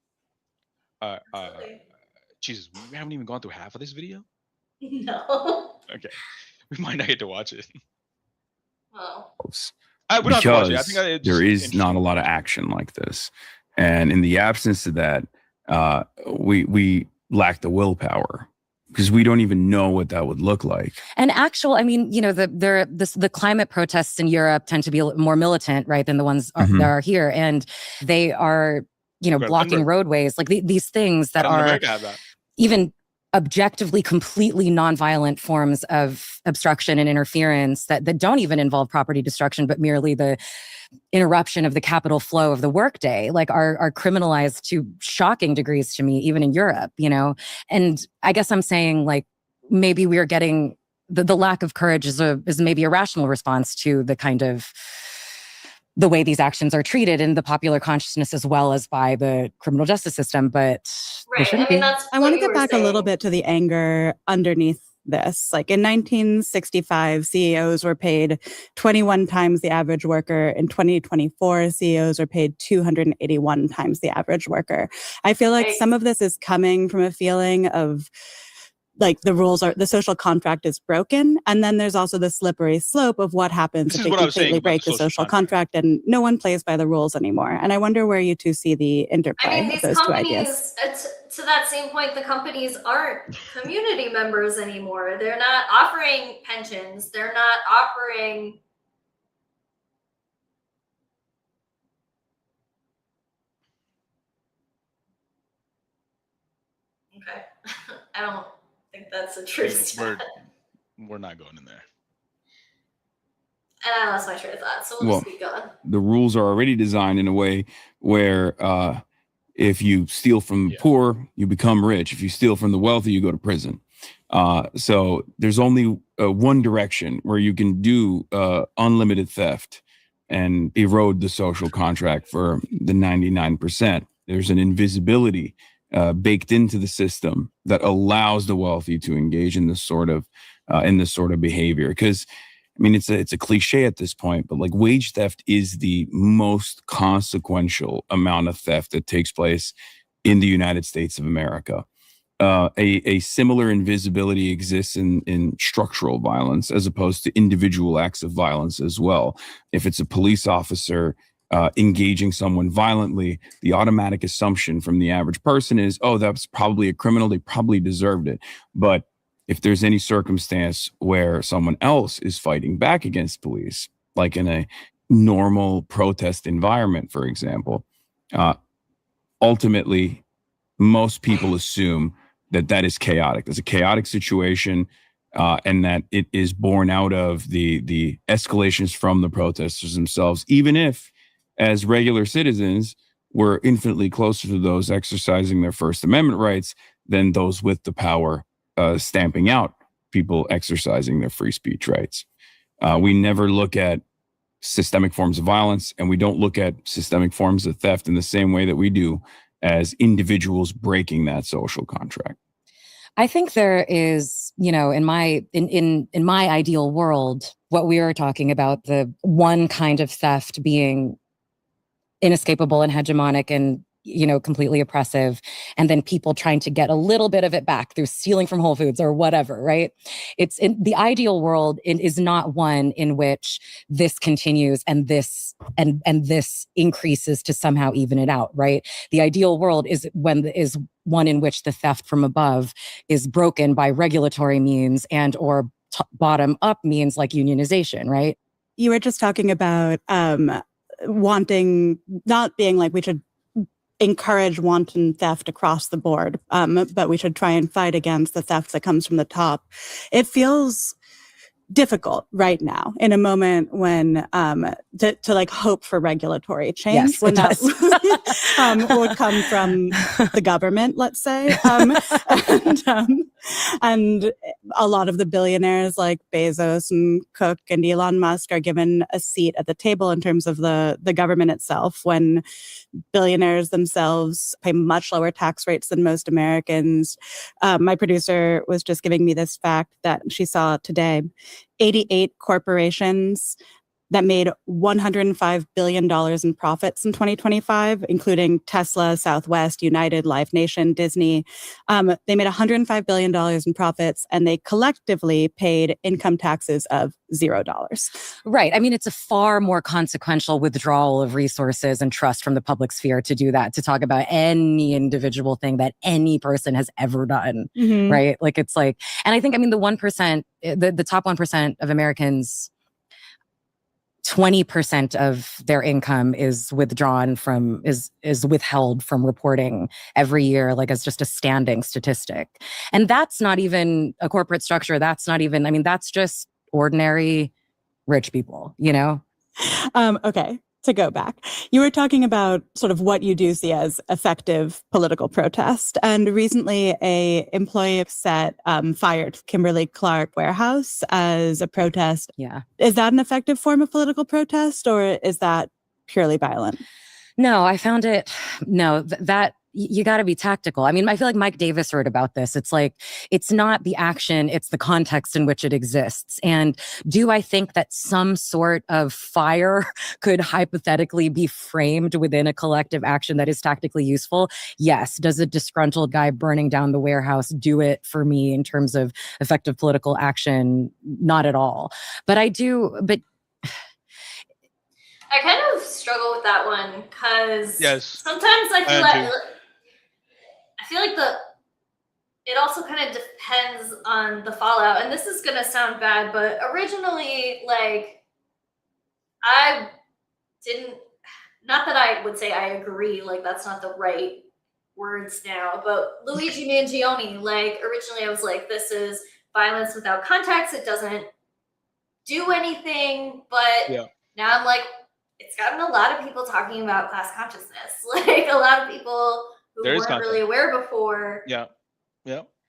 Jesus, we haven't even gone through half of this video? No. Okay. We might not get to watch it. Well. We don't have to watch it. I Because think there is not a lot of action like this. And in the absence of that, we lack the willpower because we don't even know what that would look like. And the climate protests in Europe tend to be a little more militant, right, than the ones that are here. And they are, blocking roadways, like these things that are even objectively completely nonviolent forms of obstruction and interference that don't even involve property destruction, but merely the interruption of the capital flow of the workday, like are criminalized to shocking degrees to me, even in Europe, And I guess I'm saying like maybe we are getting the lack of courage is maybe a rational response to the kind of the way these actions are treated in the popular consciousness as well as by the criminal justice system, but I want to get back a little bit to the anger underneath this. Like in 1965, CEOs were paid 21 times the average worker. In 2024, CEOs are paid 281 times the average worker. I feel like some of this is coming from a feeling of like the social contract is broken. And then there's also the slippery slope of what happens if they completely break the social contract and no one plays by the rules anymore. And I wonder where you two see the interplay of those two ideas. To that same point, the companies aren't community members anymore. They're not offering pensions. They're not offering. Okay. I don't think that's a true stat. We're not going in there. And I lost my train of thought, so we'll just keep going. The rules are already designed in a way where if you steal from the poor, you become rich. If you steal from the wealthy, you go to prison. So there's only one direction where you can do unlimited theft and erode the social contract for the 99%. There's an invisibility baked into the system that allows the wealthy to engage in this sort of behavior. Because I mean, it's a cliche at this point, but like wage theft is the most consequential amount of theft that takes place in the United States of America. A similar invisibility exists in structural violence as opposed to individual acts of violence as well. If it's a police officer engaging someone violently, the automatic assumption from the average person is, oh, that's probably a criminal. They probably deserved it. But if there's any circumstance where someone else is fighting back against police, like in a normal protest environment, for example, ultimately, most people assume that that is chaotic. There's a chaotic situation, and that it is born out of the escalations from the protesters themselves, even if, as regular citizens, we're infinitely closer to those exercising their First Amendment rights than those with the power stamping out people exercising their free speech rights. We never look at systemic forms of violence, and we don't look at systemic forms of theft in the same way that we do as individuals breaking that social contract. I think there is, in my ideal world, what we were talking about, the one kind of theft being inescapable and hegemonic and completely oppressive, and then people trying to get a little bit of it back through stealing from Whole Foods or whatever, right? It's in the ideal world. It is not one in which this continues and this increases to somehow even it out, right? The ideal world is one in which the theft from above is broken by regulatory means and or bottom up means like unionization, right? You were just talking about wanting, not being like we should encourage wanton theft across the board, but we should try and fight against the theft that comes from the top. It feels difficult right now in a moment when to like hope for regulatory change, yes, when that would come from the government, let's say, and a lot of the billionaires like Bezos and Cook and Elon Musk are given a seat at the table in terms of the government itself, when billionaires themselves pay much lower tax rates than most Americans. My producer was just giving me this fact that she saw today. 88 corporations that made $105 billion in profits in 2025, including Tesla, Southwest, United, Live Nation, Disney. They made $105 billion in profits, and they collectively paid income taxes of $0. Right. I mean, it's a far more consequential withdrawal of resources and trust from the public sphere to do that, to talk about any individual thing that any person has ever done, right? Like, it's like, and I think, I mean, the 1%, the top 1% of Americans, 20% of their income is withdrawn from, is withheld from reporting every year, like as just a standing statistic. And that's not even a corporate structure. That's not even, I mean, that's just ordinary rich people, Okay. To go back, you were talking about sort of what you do see as effective political protest. And recently a employee fired Kimberly Clark Warehouse as a protest. Yeah. Is that an effective form of political protest, or is that purely violent? No, I found it, that you got to be tactical. I mean, I feel like Mike Davis wrote about this. It's like, it's not the action, it's the context in which it exists. And do I think that some sort of fire could hypothetically be framed within a collective action that is tactically useful? Yes. Does a disgruntled guy burning down the warehouse do it for me in terms of effective political action? Not at all. But I kind of struggle with that one because sometimes I feel like it also kind of depends on the fallout. And this is gonna sound bad, but originally, like, I didn't, not that I would say I agree, like that's not the right words now, but Luigi Mangione, like originally I was like, this is violence without context, it doesn't do anything, but now I'm like, it's gotten a lot of people talking about class consciousness. Like a lot of people who weren't really aware before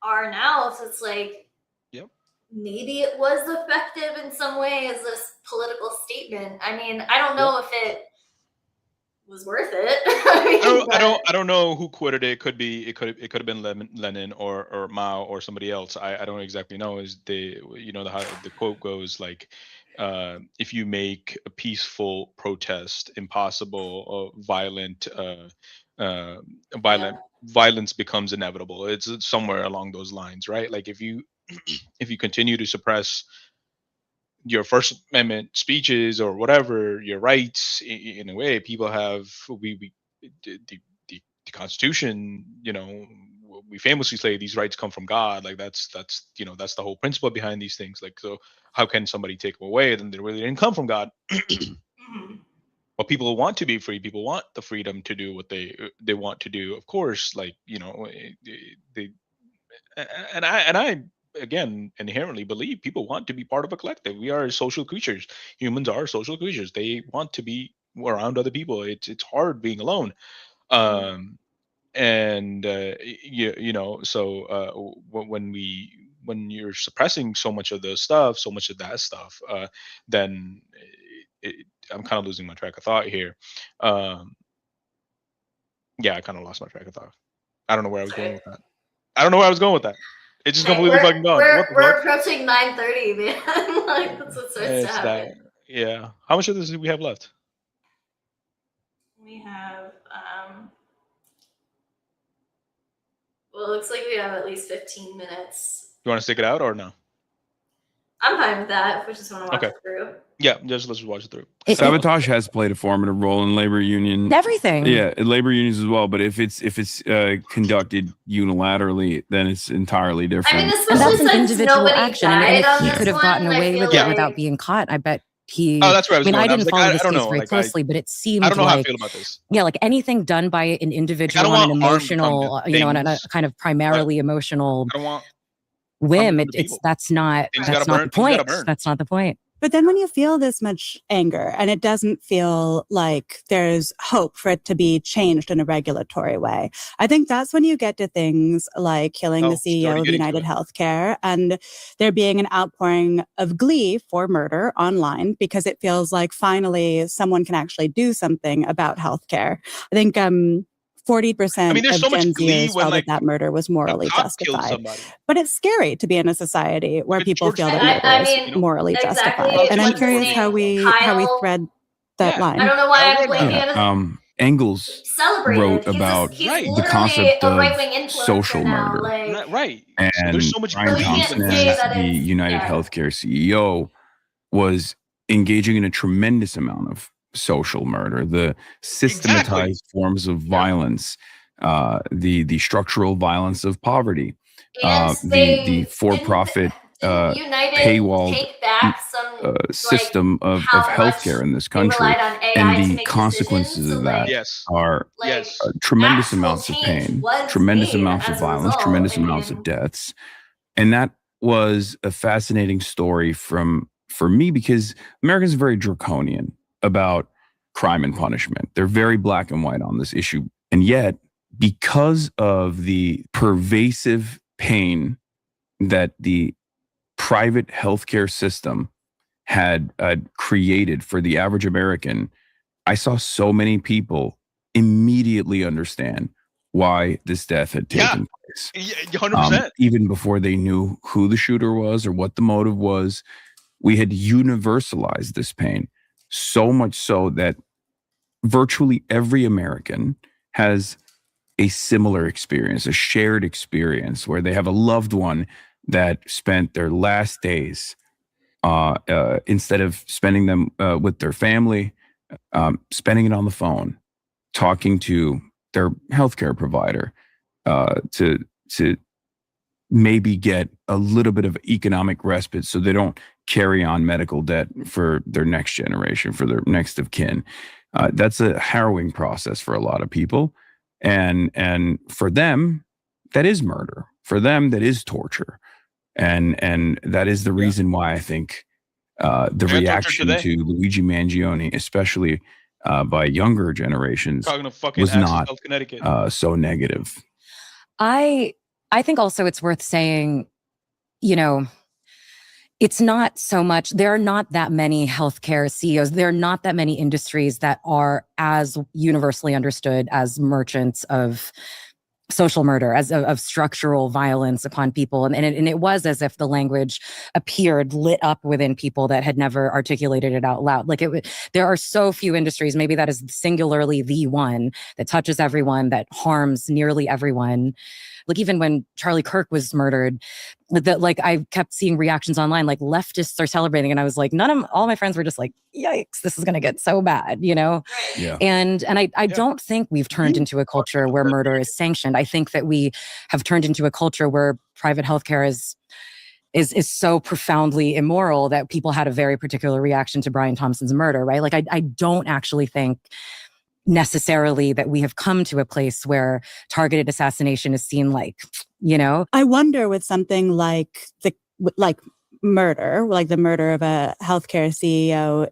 are now. So it's like, maybe it was effective in some way as this political statement. I mean, I don't know if it was worth it. I don't know who quoted it. It could have been Lenin or Mao or somebody else. I don't exactly know. Is how the quote goes, like, if you make a peaceful protest impossible, violence becomes inevitable. It's somewhere along those lines, right? Like if you continue to suppress your First Amendment speeches or whatever, your rights, in a way, people have the Constitution, we famously say these rights come from God. Like that's the whole principle behind these things. Like, so how can somebody take them away? Then they really didn't come from God. But people want to be free. People want the freedom to do what they want to do. Of course, like, I again inherently believe people want to be part of a collective. We are social creatures. Humans are social creatures. They want to be around other people. It's hard being alone. When you're suppressing so much of that stuff, then I'm kind of losing my track of thought here. I kind of lost my track of thought. I don't know where I was going with that. It's just completely fucking gone. We're approaching 9:30, man. Like that's what starts to happen. How much of this do we have left? We have well, it looks like we have at least 15 minutes. You want to stick it out or no? I'm fine with that if we just want to watch it through. Yeah, let's watch it through. Sabotage has played a formative role in labor union. Everything. Yeah, labor unions as well. But if it's conducted unilaterally, then it's entirely different. I mean, especially that's an individual action. And if he this could have one, gotten away with like it without being caught, I bet he. Oh, that's where I was going. I didn't follow this I don't case know, very closely, but it seemed I don't know how I like, feel about this. yeah, like anything done by an individual on an emotional, on a kind of primarily emotional whim, that's not the point. That's not the point. But then when you feel this much anger and it doesn't feel like there's hope for it to be changed in a regulatory way, I think that's when you get to things like killing the CEO of United Healthcare and there being an outpouring of glee for murder online because it feels like finally someone can actually do something about healthcare. I think 40% of Gen Zers felt that murder was morally justified. But it's scary to be in a society where people feel that murder is morally justified. And I'm curious how we thread that line. I don't know why I'm blaming Engels wrote about the concept of social murder. And there's so much Brian Thompson, the United Healthcare CEO, was engaging in a tremendous amount of social murder, the systematized forms of violence, the structural violence of poverty, the for-profit paywall system of healthcare in this country, and the consequences of that are tremendous amounts of pain, tremendous amounts of violence, tremendous amounts of deaths. And that was a fascinating story for me because Americans are very draconian about crime and punishment. They're very black and white on this issue. And yet, because of the pervasive pain that the private healthcare system had created for the average American, I saw so many people immediately understand why this death had taken place. 100%. Even before they knew who the shooter was or what the motive was, we had universalized this pain, so much so that virtually every American has a similar experience, a shared experience where they have a loved one that spent their last days, instead of spending them with their family, spending it on the phone, talking to their healthcare provider, to maybe get a little bit of economic respite so they don't carry on medical debt for their next generation, for their next of kin. That's a harrowing process for a lot of people. And for them, that is murder. For them, that is torture. And that is the reason why I think the reaction to Luigi Mangione, especially by younger generations, was not so negative. I think also it's worth saying, you know, it's not so much, there are not that many healthcare CEOs, there are not that many industries that are as universally understood as merchants of social murder, as of structural violence upon people. And it was as if the language appeared lit up within people that had never articulated it out loud. Like there are so few industries, maybe that is singularly the one that touches everyone, that harms nearly everyone. Like even when Charlie Kirk was murdered, that like I kept seeing reactions online, like leftists are celebrating, and I was like, all my friends were just like, "Yikes, this is going to get so bad," you know. Yeah. And I don't think we've turned into a culture where murder is sanctioned. I think that we have turned into a culture where private healthcare is so profoundly immoral that people had a very particular reaction to Brian Thompson's murder, right? Like I don't actually think necessarily that we have come to a place where targeted assassination is seen like, you know. I wonder with something like murder, like the murder of a healthcare CEO,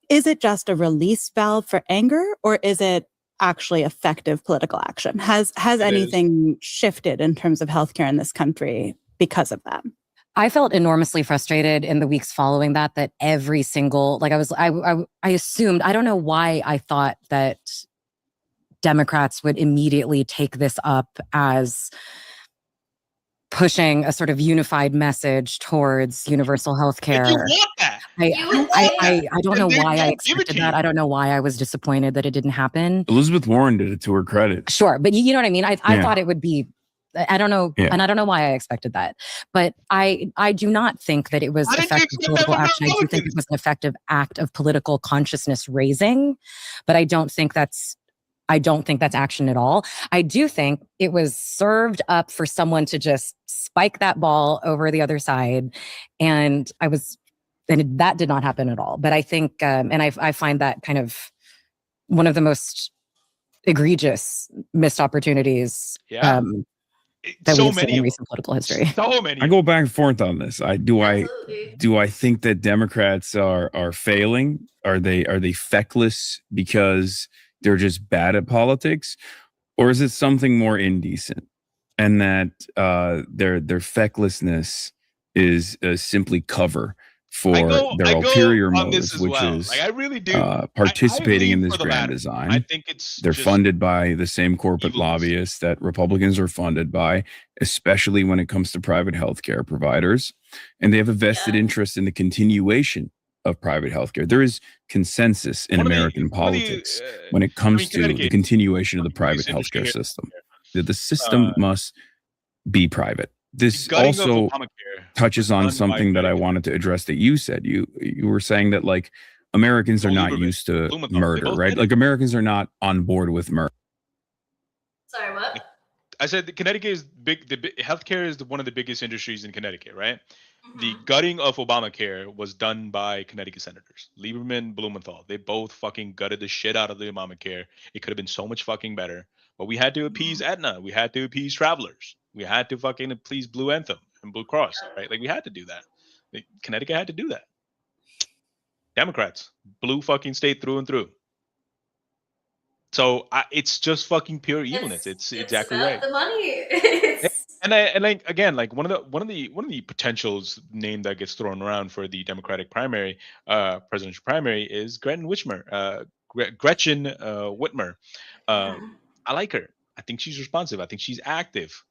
is it just a release valve for anger, or is it actually effective political action? Has anything shifted in terms of healthcare in this country because of that? I felt enormously frustrated in the weeks following that every single, like I assumed, I don't know why I thought that Democrats would immediately take this up as pushing a sort of unified message towards universal health care. You want that. I don't know why I expected that. I don't know why I was disappointed that it didn't happen. Elizabeth Warren did it to her credit. Sure, but you know what I mean? I thought it would be, I don't know, and I don't know why I expected that. But I do not think that it was effective political action. I do think it was an effective act of political consciousness raising, but I don't think that's action at all. I do think it was served up for someone to just spike that ball over the other side, and that did not happen at all. But I think, and I find that kind of one of the most egregious missed opportunities. Yeah. That we've seen in recent political history. So many. I go back and forth on this. Do I think that Democrats are failing? Are they feckless because they're just bad at politics, or is it something more indecent, and that their fecklessness is simply cover for their ulterior motives, which is like, I really do participating in this for the grand latter. design. I think they're funded by the same corporate lobbyists that Republicans are funded by, especially when it comes to private healthcare providers, and they have a vested interest in the continuation of private healthcare. There is consensus in American politics when it comes to the continuation of the private healthcare system. That the system must be private. This also touches on something that I wanted to address that you said. You were saying that like Americans are not used to murder, right? Like Americans are not on board with murder. Sorry, what? I said Connecticut is big. Healthcare is one of the biggest industries in Connecticut, right? The gutting of Obamacare was done by Connecticut senators, Lieberman, Blumenthal. They both fucking gutted the shit out of the Obamacare. It could have been so much fucking better, but we had to appease Aetna. We had to appease travelers. We had to fucking appease Blue Anthem and Blue Cross, right? Like we had to do that. Connecticut had to do that. Democrats, blue fucking state through and through. So it's just fucking pure evilness. It's exactly right. The money. And like again, like one of the potentials name that gets thrown around for the Democratic primary, presidential primary, is Gretchen Whitmer. I like her. I think she's responsive. I think she's active.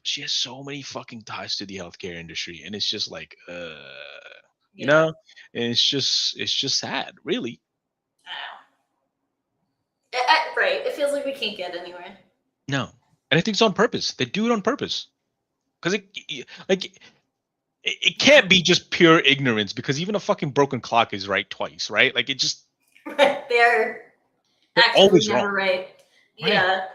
She has so many fucking ties to the healthcare industry, and it's just like, you know, and it's just sad, really. Right. It feels like we can't get anywhere. No, and I think it's on purpose. They do it on purpose, because it can't be just pure ignorance, because even a fucking broken clock is right twice, right? Like, it just They're actually always never wrong. right. Yeah.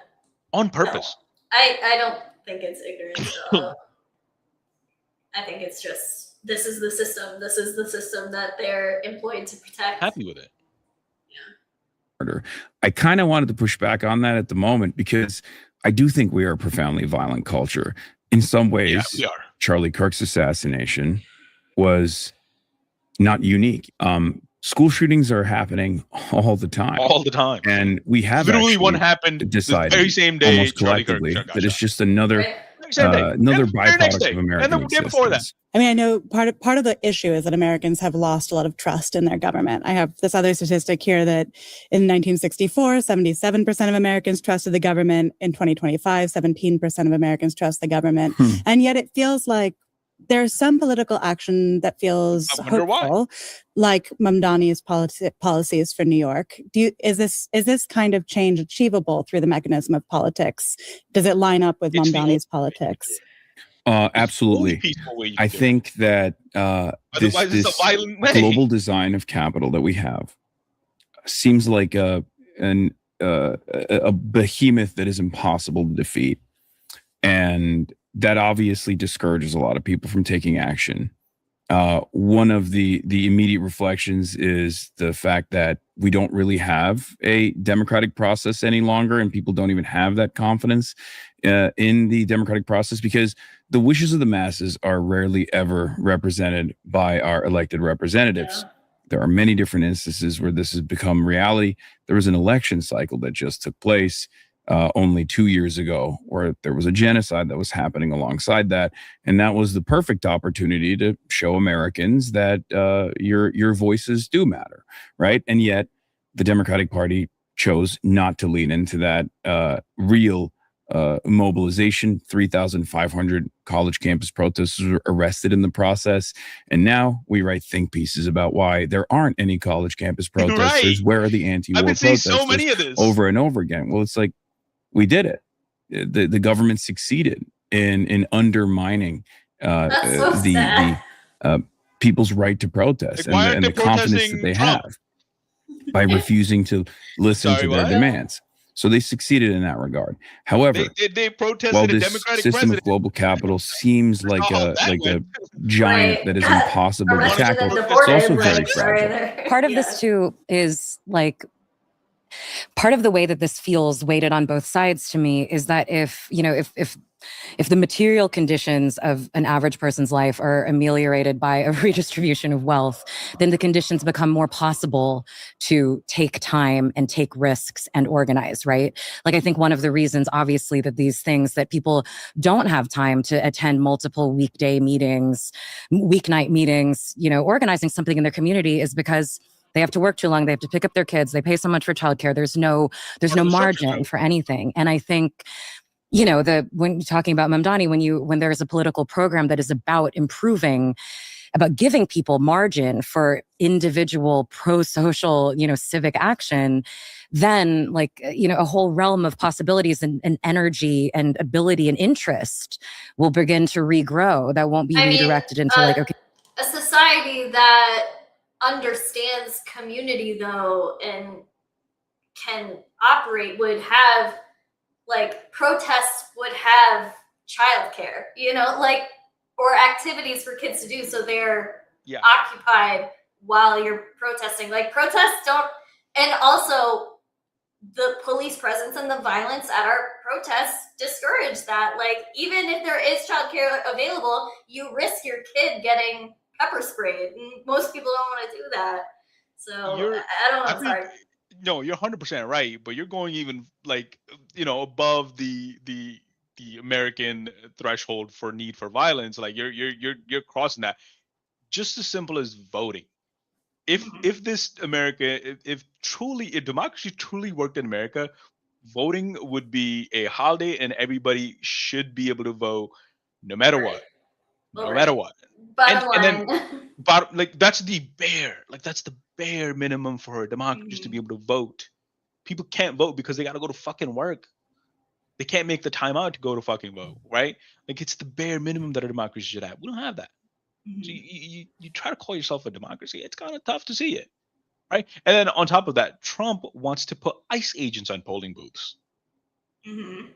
On purpose. I don't think it's ignorance at all. I think it's just this is the system. This is the system that they're employed to protect. Happy with it. I kind of wanted to push back on that at the moment, because I do think we are a profoundly violent culture. In some ways, we are. Charlie Kirk's assassination was not unique. School shootings are happening all the time. All the time. And we have Literally one actually happened decided the very same day almost Charlie Kirk collectively got that it's shot. just another Same day. another Very next byproduct day. of And American the day before that. existence. I mean, I know part of the issue is that Americans have lost a lot of trust in their government. I have this other statistic here that in 1964, 77% of Americans trusted the government. In 2025, 17% of Americans trust the government. And yet it feels like there's some political action that feels hopeful, like Mamdani's policies for New York. Is this kind of change achievable through the mechanism of politics? Does it line up with Mamdani's politics? Absolutely. I think that this it's a violent way. global design of capital that we have seems like a behemoth that is impossible to defeat. And that obviously discourages a lot of people from taking action. One of the immediate reflections is the fact that we don't really have a democratic process any longer, and people don't even have that confidence in the democratic process, because the wishes of the masses are rarely ever represented by our elected representatives. Yeah. There are many different instances where this has become reality. There was an election cycle that just took place only 2 years ago, where there was a genocide that was happening alongside that. And that was the perfect opportunity to show Americans that your voices do matter, right? And yet the Democratic Party chose not to lean into that real mobilization. 3,500 college campus protesters were arrested in the process. And now we write think pieces about why there aren't any college campus protesters. Right. Where are the anti-war protesters? So many of this over and over again. Well, it's like, we did it. The government succeeded in undermining the people's right to protest and the confidence that they have by refusing to listen to their demands. So they succeeded in that regard. However, they protested while a this Democratic system president of global capital seems like a giant that is impossible to tackle, it's also very fragile. Part of this too is like, part of the way that this feels weighted on both sides to me is that if the material conditions of an average person's life are ameliorated by a redistribution of wealth, then the conditions become more possible to take time and take risks and organize, right? Like, I think one of the reasons, obviously, that these things that people don't have time to attend multiple weekday meetings, weeknight meetings, organizing something in their community is because they have to work too long. They have to pick up their kids. They pay so much for childcare. There's no margin for anything. And I think, when you're talking about Mamdani, when there is a political program that is about giving people margin for individual pro-social, civic action, then a whole realm of possibilities and energy and ability and interest will begin to regrow. That won't be redirected into a society that understands community though and can operate would have protests would have childcare, or activities for kids to do so they're occupied while you're protesting. Protests don't, and also the police presence and the violence at our protests discourage that. Even if there is childcare available, you risk your kid getting pepper sprayed, and most people don't want to do that. So I don't know. It's hard. No, you're 100% right, but you're going even above the American threshold for need for violence. You're crossing that. Just as simple as voting. If democracy truly worked in America, voting would be a holiday and everybody should be able to vote no matter what. No matter what. Bottom And line. then that's the bare minimum for a democracy to be able to vote. People can't vote because they got to go to fucking work. They can't make the time out to go to fucking vote, right? Like it's the bare minimum that a democracy should have. We don't have that. So you try to call yourself a democracy, it's kind of tough to see it, right? And then on top of that, Trump wants to put ICE agents on polling booths. You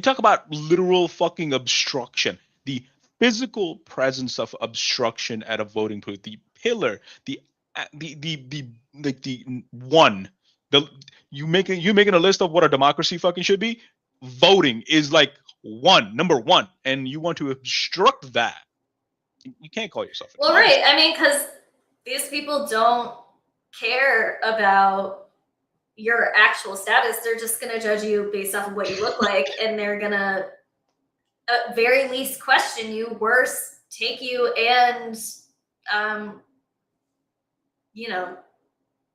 talk about literal fucking obstruction, the physical presence of obstruction at a voting booth, the pillar, you're making a list of what a democracy fucking should be. Voting is like number one, and you want to obstruct that. You can't call yourself a democracy. Right. I mean, because these people don't care about your actual status. They're just going to judge you based off of what you look like, and they're going to, at very least, question you, worse, take you and,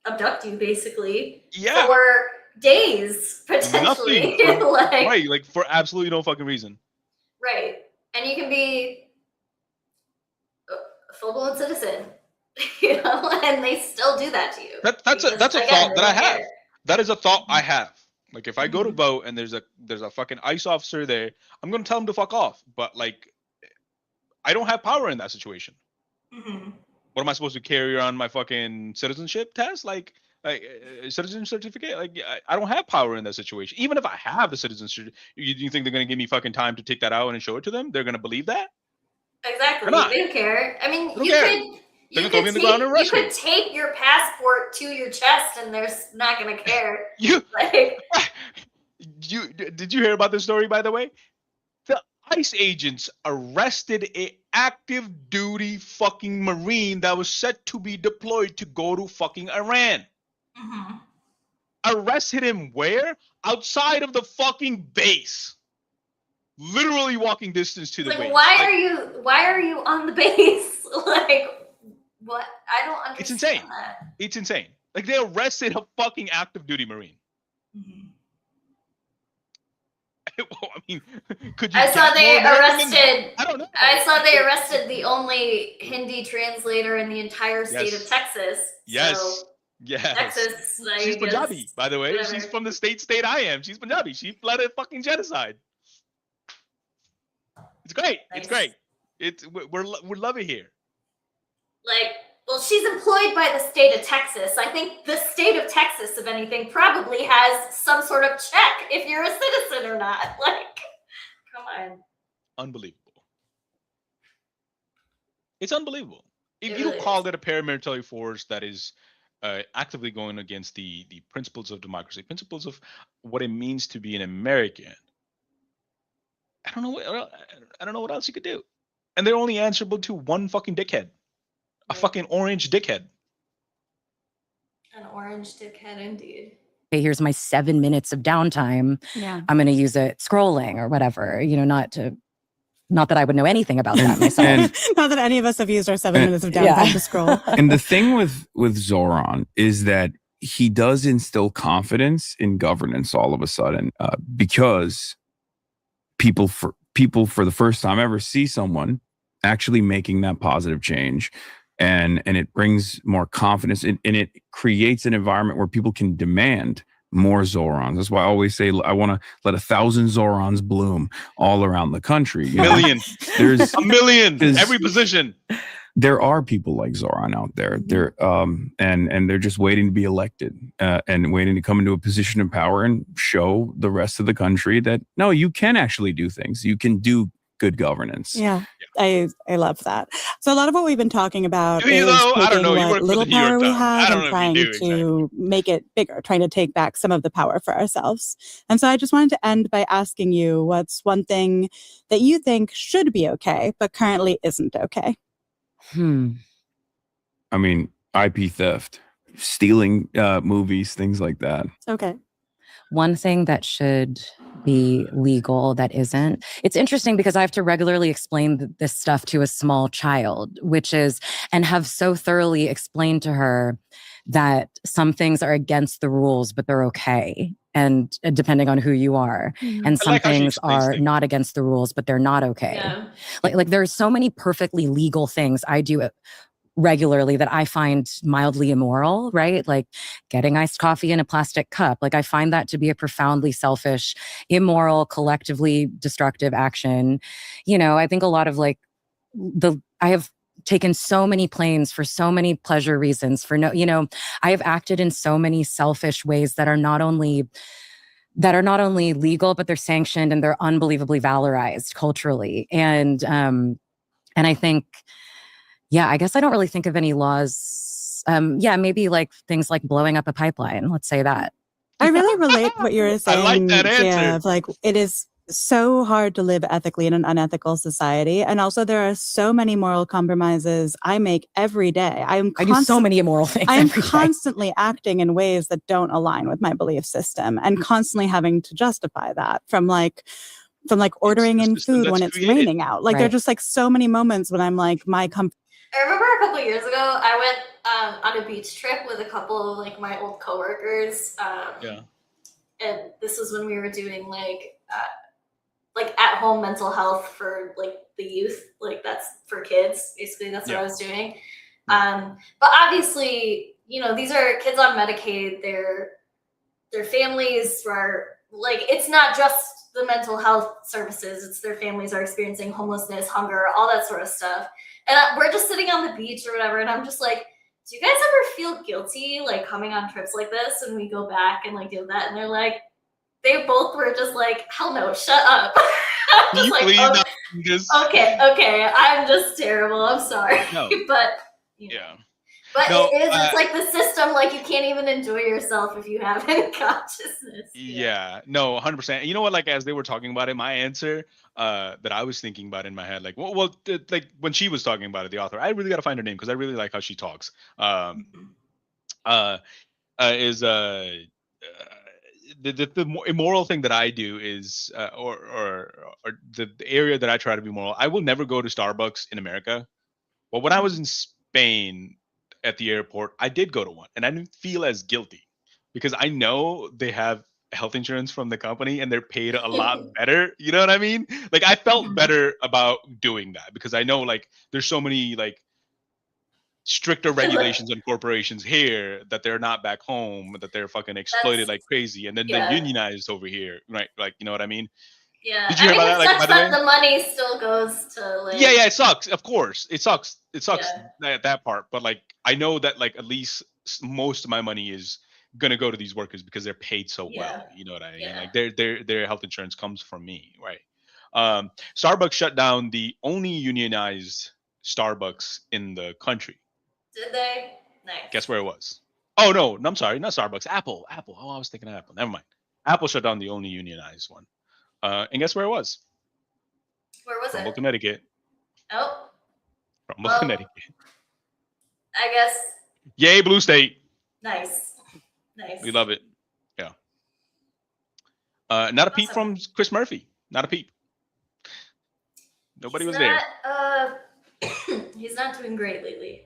abduct you, basically. Yeah. For days, potentially. Right, like for absolutely no fucking reason. Right. And you can be a full-blown citizen, and they still do that to you. That's a thought that I have. That is a thought I have. Like if I go to vote and there's a fucking ICE officer there, I'm gonna tell him to fuck off. But like, I don't have power in that situation. What am I supposed to carry around my fucking citizenship test? Like citizen certificate? Like I don't have power in that situation. Even if I have the citizenship, you think they're gonna give me fucking time to take that out and show it to them? They're gonna believe that? Exactly. They're not. They don't care. I mean, You could tape your passport to your chest, and they're not gonna care. Did you hear about this story, by the way? The ICE agents arrested a active duty fucking Marine that was set to be deployed to go to fucking Iran. Arrested him where? Outside of the fucking base. Literally walking distance to the base. Why are you on the base? Like, what? I don't understand. It's insane. That. It's insane. Like they arrested a fucking active duty Marine. Well, I mean, could you? I saw they arrested. I don't know. I saw they arrested the only Hindi translator in the entire state of Texas. Yes. So, yes. Texas. She's Punjabi, by the way. Whatever. She's from the state I am. She's Punjabi. She fled a fucking genocide. It's great. Nice. It's great. We love it here. Like, well, she's employed by the state of Texas. I think the state of Texas, if anything, probably has some sort of check if you're a citizen or not. Like, come on. Unbelievable. It's unbelievable. If you called it a paramilitary force that is actively going against the principles of democracy, principles of what it means to be an American, I don't know what else you could do. And they're only answerable to one fucking dickhead. A fucking orange dickhead. An orange dickhead, indeed. Okay, here's my 7 minutes of downtime. Yeah. I'm going to use it scrolling or whatever, not that I would know anything about that myself. Not that any of us have used our 7 minutes of downtime to scroll. And the thing with Zoran is that he does instill confidence in governance all of a sudden, because people for the first time ever see someone actually making that positive change. And it brings more confidence and it creates an environment where people can demand more Zorans. That's why I always say I want to let 1,000 Zorans bloom all around the country. Million. There's a million every position. There are people like Zoran out there. And they're just waiting to be elected and waiting to come into a position of power and show the rest of the country that no, you can actually do things. You can do good governance. Yeah. I love that. So a lot of what we've been talking about is I don't know. what little power we have and trying to make it bigger, trying to take back some of the power for ourselves. And so I just wanted to end by asking you, what's one thing that you think should be okay, but currently isn't okay? I mean, IP theft, stealing movies, things like that. Okay. One thing that should be legal that isn't. It's interesting because I have to regularly explain this stuff to a small child, and have so thoroughly explained to her that some things are against the rules, but they're okay. and depending on who you are. And some things are not against the rules, but they're not okay. Yeah. Like there's so many perfectly legal things I do regularly that I find mildly immoral, right? Like getting iced coffee in a plastic cup. Like I find that to be a profoundly selfish, immoral, collectively destructive action. You know, I think a lot of like I have taken so many planes for so many pleasure reasons for no, you know, I have acted in so many selfish ways that are not only legal, but they're sanctioned and they're unbelievably valorized culturally. And I think, yeah, I guess I don't really think of any laws. Yeah, maybe like things like blowing up a pipeline. Let's say that. I really relate what you're saying. I like that answer. Yeah, like it is so hard to live ethically in an unethical society. And also there are so many moral compromises I make every day. I do so many immoral things. I am constantly acting in ways that don't align with my belief system and constantly having to justify that from ordering in food when it's raining out. Like there are just like so many moments when I'm like, my comfort. I remember a couple of years ago, I went on a beach trip with a couple of like my old coworkers. And this was when we were doing like at home mental health for like the youth, like that's for kids. Basically, that's what I was doing. But obviously, you know, these are kids on Medicaid. Their families are like, it's not just the mental health services. It's their families are experiencing homelessness, hunger, all that sort of stuff. And we're just sitting on the beach or whatever. And I'm just like, do you guys ever feel guilty like coming on trips like this? And we go back and like do that. And they're like, they both were just like, hell no, shut up. Can you like, please okay, I'm just terrible. I'm sorry. No. But yeah. But No, it's like the system, like you can't even enjoy yourself if you have any consciousness. Yeah, no, 100%. You know what? Like as they were talking about it, my answer that I was thinking about in my head, like, like when she was talking about it, the author, I really got to find her name because I really like how she talks. The immoral thing that I do is, or the area that I try to be moral. I will never go to Starbucks in America. But when I was in Spain at the airport, I did go to one, and I didn't feel as guilty because I know they have health insurance from the company and they're paid a lot better. You know what I mean? Like I felt better about doing that because I know like there's so many like stricter regulations on corporations here that they're not back home, that they're fucking exploited like crazy, and then they're unionized over here, right? Like, you know what I mean? Yeah. Did you hear about that? Like, by the way? The money still goes to like. Yeah, it sucks. Of course, it sucks. It sucks that part. But like, I know that like at least most of my money is gonna go to these workers because they're paid so well. You know what I mean? Like their health insurance comes from me, right? Starbucks shut down the only unionized Starbucks in the country. Did they? Nice. Guess where it was? Oh no, I'm sorry, not Starbucks. Apple. Oh, I was thinking of Apple. Never mind. Apple shut down the only unionized one. And guess where it was? Where was Trumbull, it? Connecticut. Oh. Trumbull, Connecticut. I guess. Yay, Blue State. Nice. We love it. Yeah. Not a peep from Chris Murphy. Not a peep. Nobody was there. He's not doing great lately.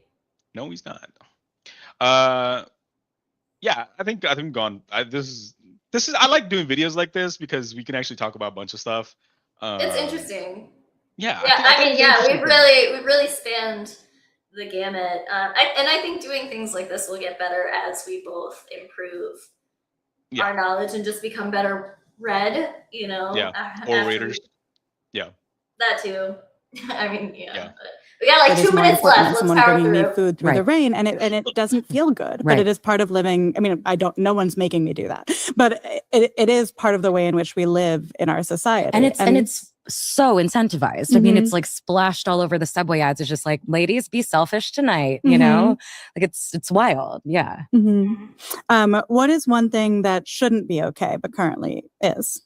No, he's not. Yeah, I think gone. This is I like doing videos like this because we can actually talk about a bunch of stuff. It's interesting. Yeah. We've really spanned the gamut. And I think doing things like this will get better as we both improve our knowledge and just become better read, you know. Yeah. Orators. Yeah. That too. I mean, yeah. We got like 2 minutes left. Let's someone power bringing through. me food through the rain, and it doesn't feel good, but it is part of living. I mean, no one's making me do that, but it is part of the way in which we live in our society, and it's so incentivized. I mean, it's like splashed all over the subway ads. It's just like, ladies, be selfish tonight. You know, like it's wild. Yeah. What is one thing that shouldn't be okay but currently is?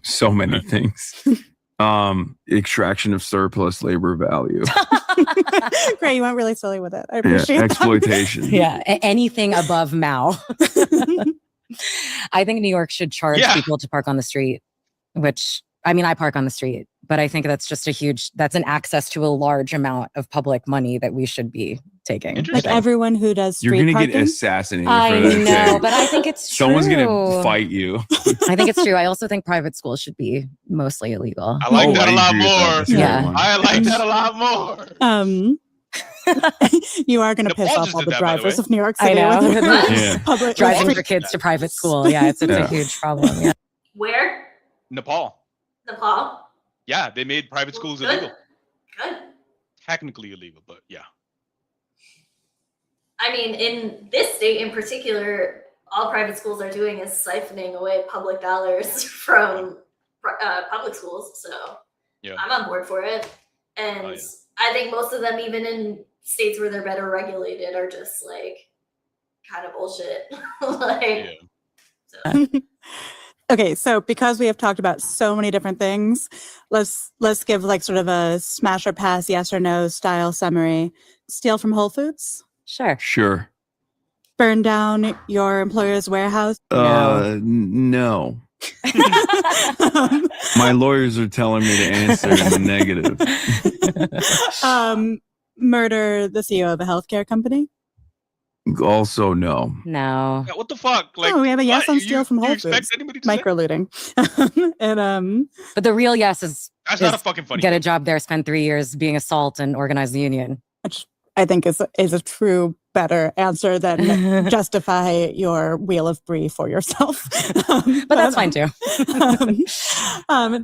So many things. Extraction of surplus labor value. Great, you went really silly with it. I appreciate exploitation. Yeah, anything above Mao. I think New York should charge people to park on the street, which, I mean, I park on the street, but I think that's just that's an access to a large amount of public money that we should be taking. Like everyone who does You're street gonna parking. get assassinated. I for that know, too. but I think it's true. Someone's gonna fight you. I think it's true. I also think private schools should be mostly illegal. I like Oh, that I a lot agree with that. more. That's a good Yeah. one. I like that a lot more. You are going to piss Nepal off just all did the that, by the drivers way. of New York I City. know. with your Yeah. public Driving street- your kids to private school. Yeah, it's Yeah. a huge problem. Yeah. Where? Nepal. Nepal. Yeah, they made private schools Good. illegal. Good. Technically illegal, but yeah. I mean, in this state in particular, all private schools are doing is siphoning away public dollars from public schools. So Yeah. I'm on board for it. And Oh, yeah. I think most of them, even in states where they're better regulated, are just like kind of bullshit. Like, Yeah. Okay, so because we have talked about so many different things, let's give like sort of a smash or pass, yes or no style summary. Steal from Whole Foods, Sure. Sure. burn down your employer's warehouse. No. My lawyers are telling me to answer in the negative. Murder the CEO of a healthcare company. Also, no. No. Yeah, what the fuck? Like, Oh, we have a yes what? on steal from you Whole expect Foods. anybody to say? Micro looting. And But the real yes is That's not a is fucking funny. get a thing. job there, spend 3 years being a salt and organize the union. which I think is a true better answer than justify your wheel of brie for yourself. But that's fine too.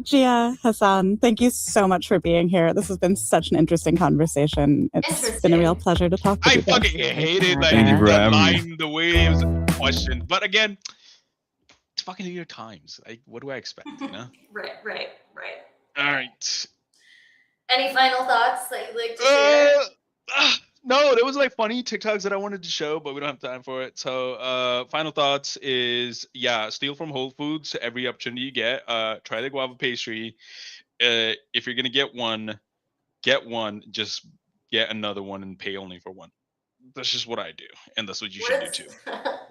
Gia, Hassan, thank you so much for being here. This has been such an interesting conversation. It's been a real pleasure to talk with I you both. fucking hated like Thank you for the having me. line, the way it was questioned. But again, it's fucking New York Times. Like, what do I expect? You know? right. All right. Any final thoughts that you'd like to share? No, there was like funny TikToks that I wanted to show, but we don't have time for it. So, final thoughts is steal from Whole Foods every opportunity you get. Try the guava pastry. If you're gonna get one. Just get another one and pay only for one. That's just what I do, and that's what you should do too.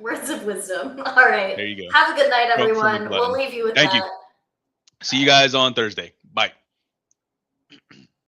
Words of wisdom. All right. There you go. Have a good night, Go from the everyone. We'll button. leave you with Thank that. you. See you guys on Thursday. Bye.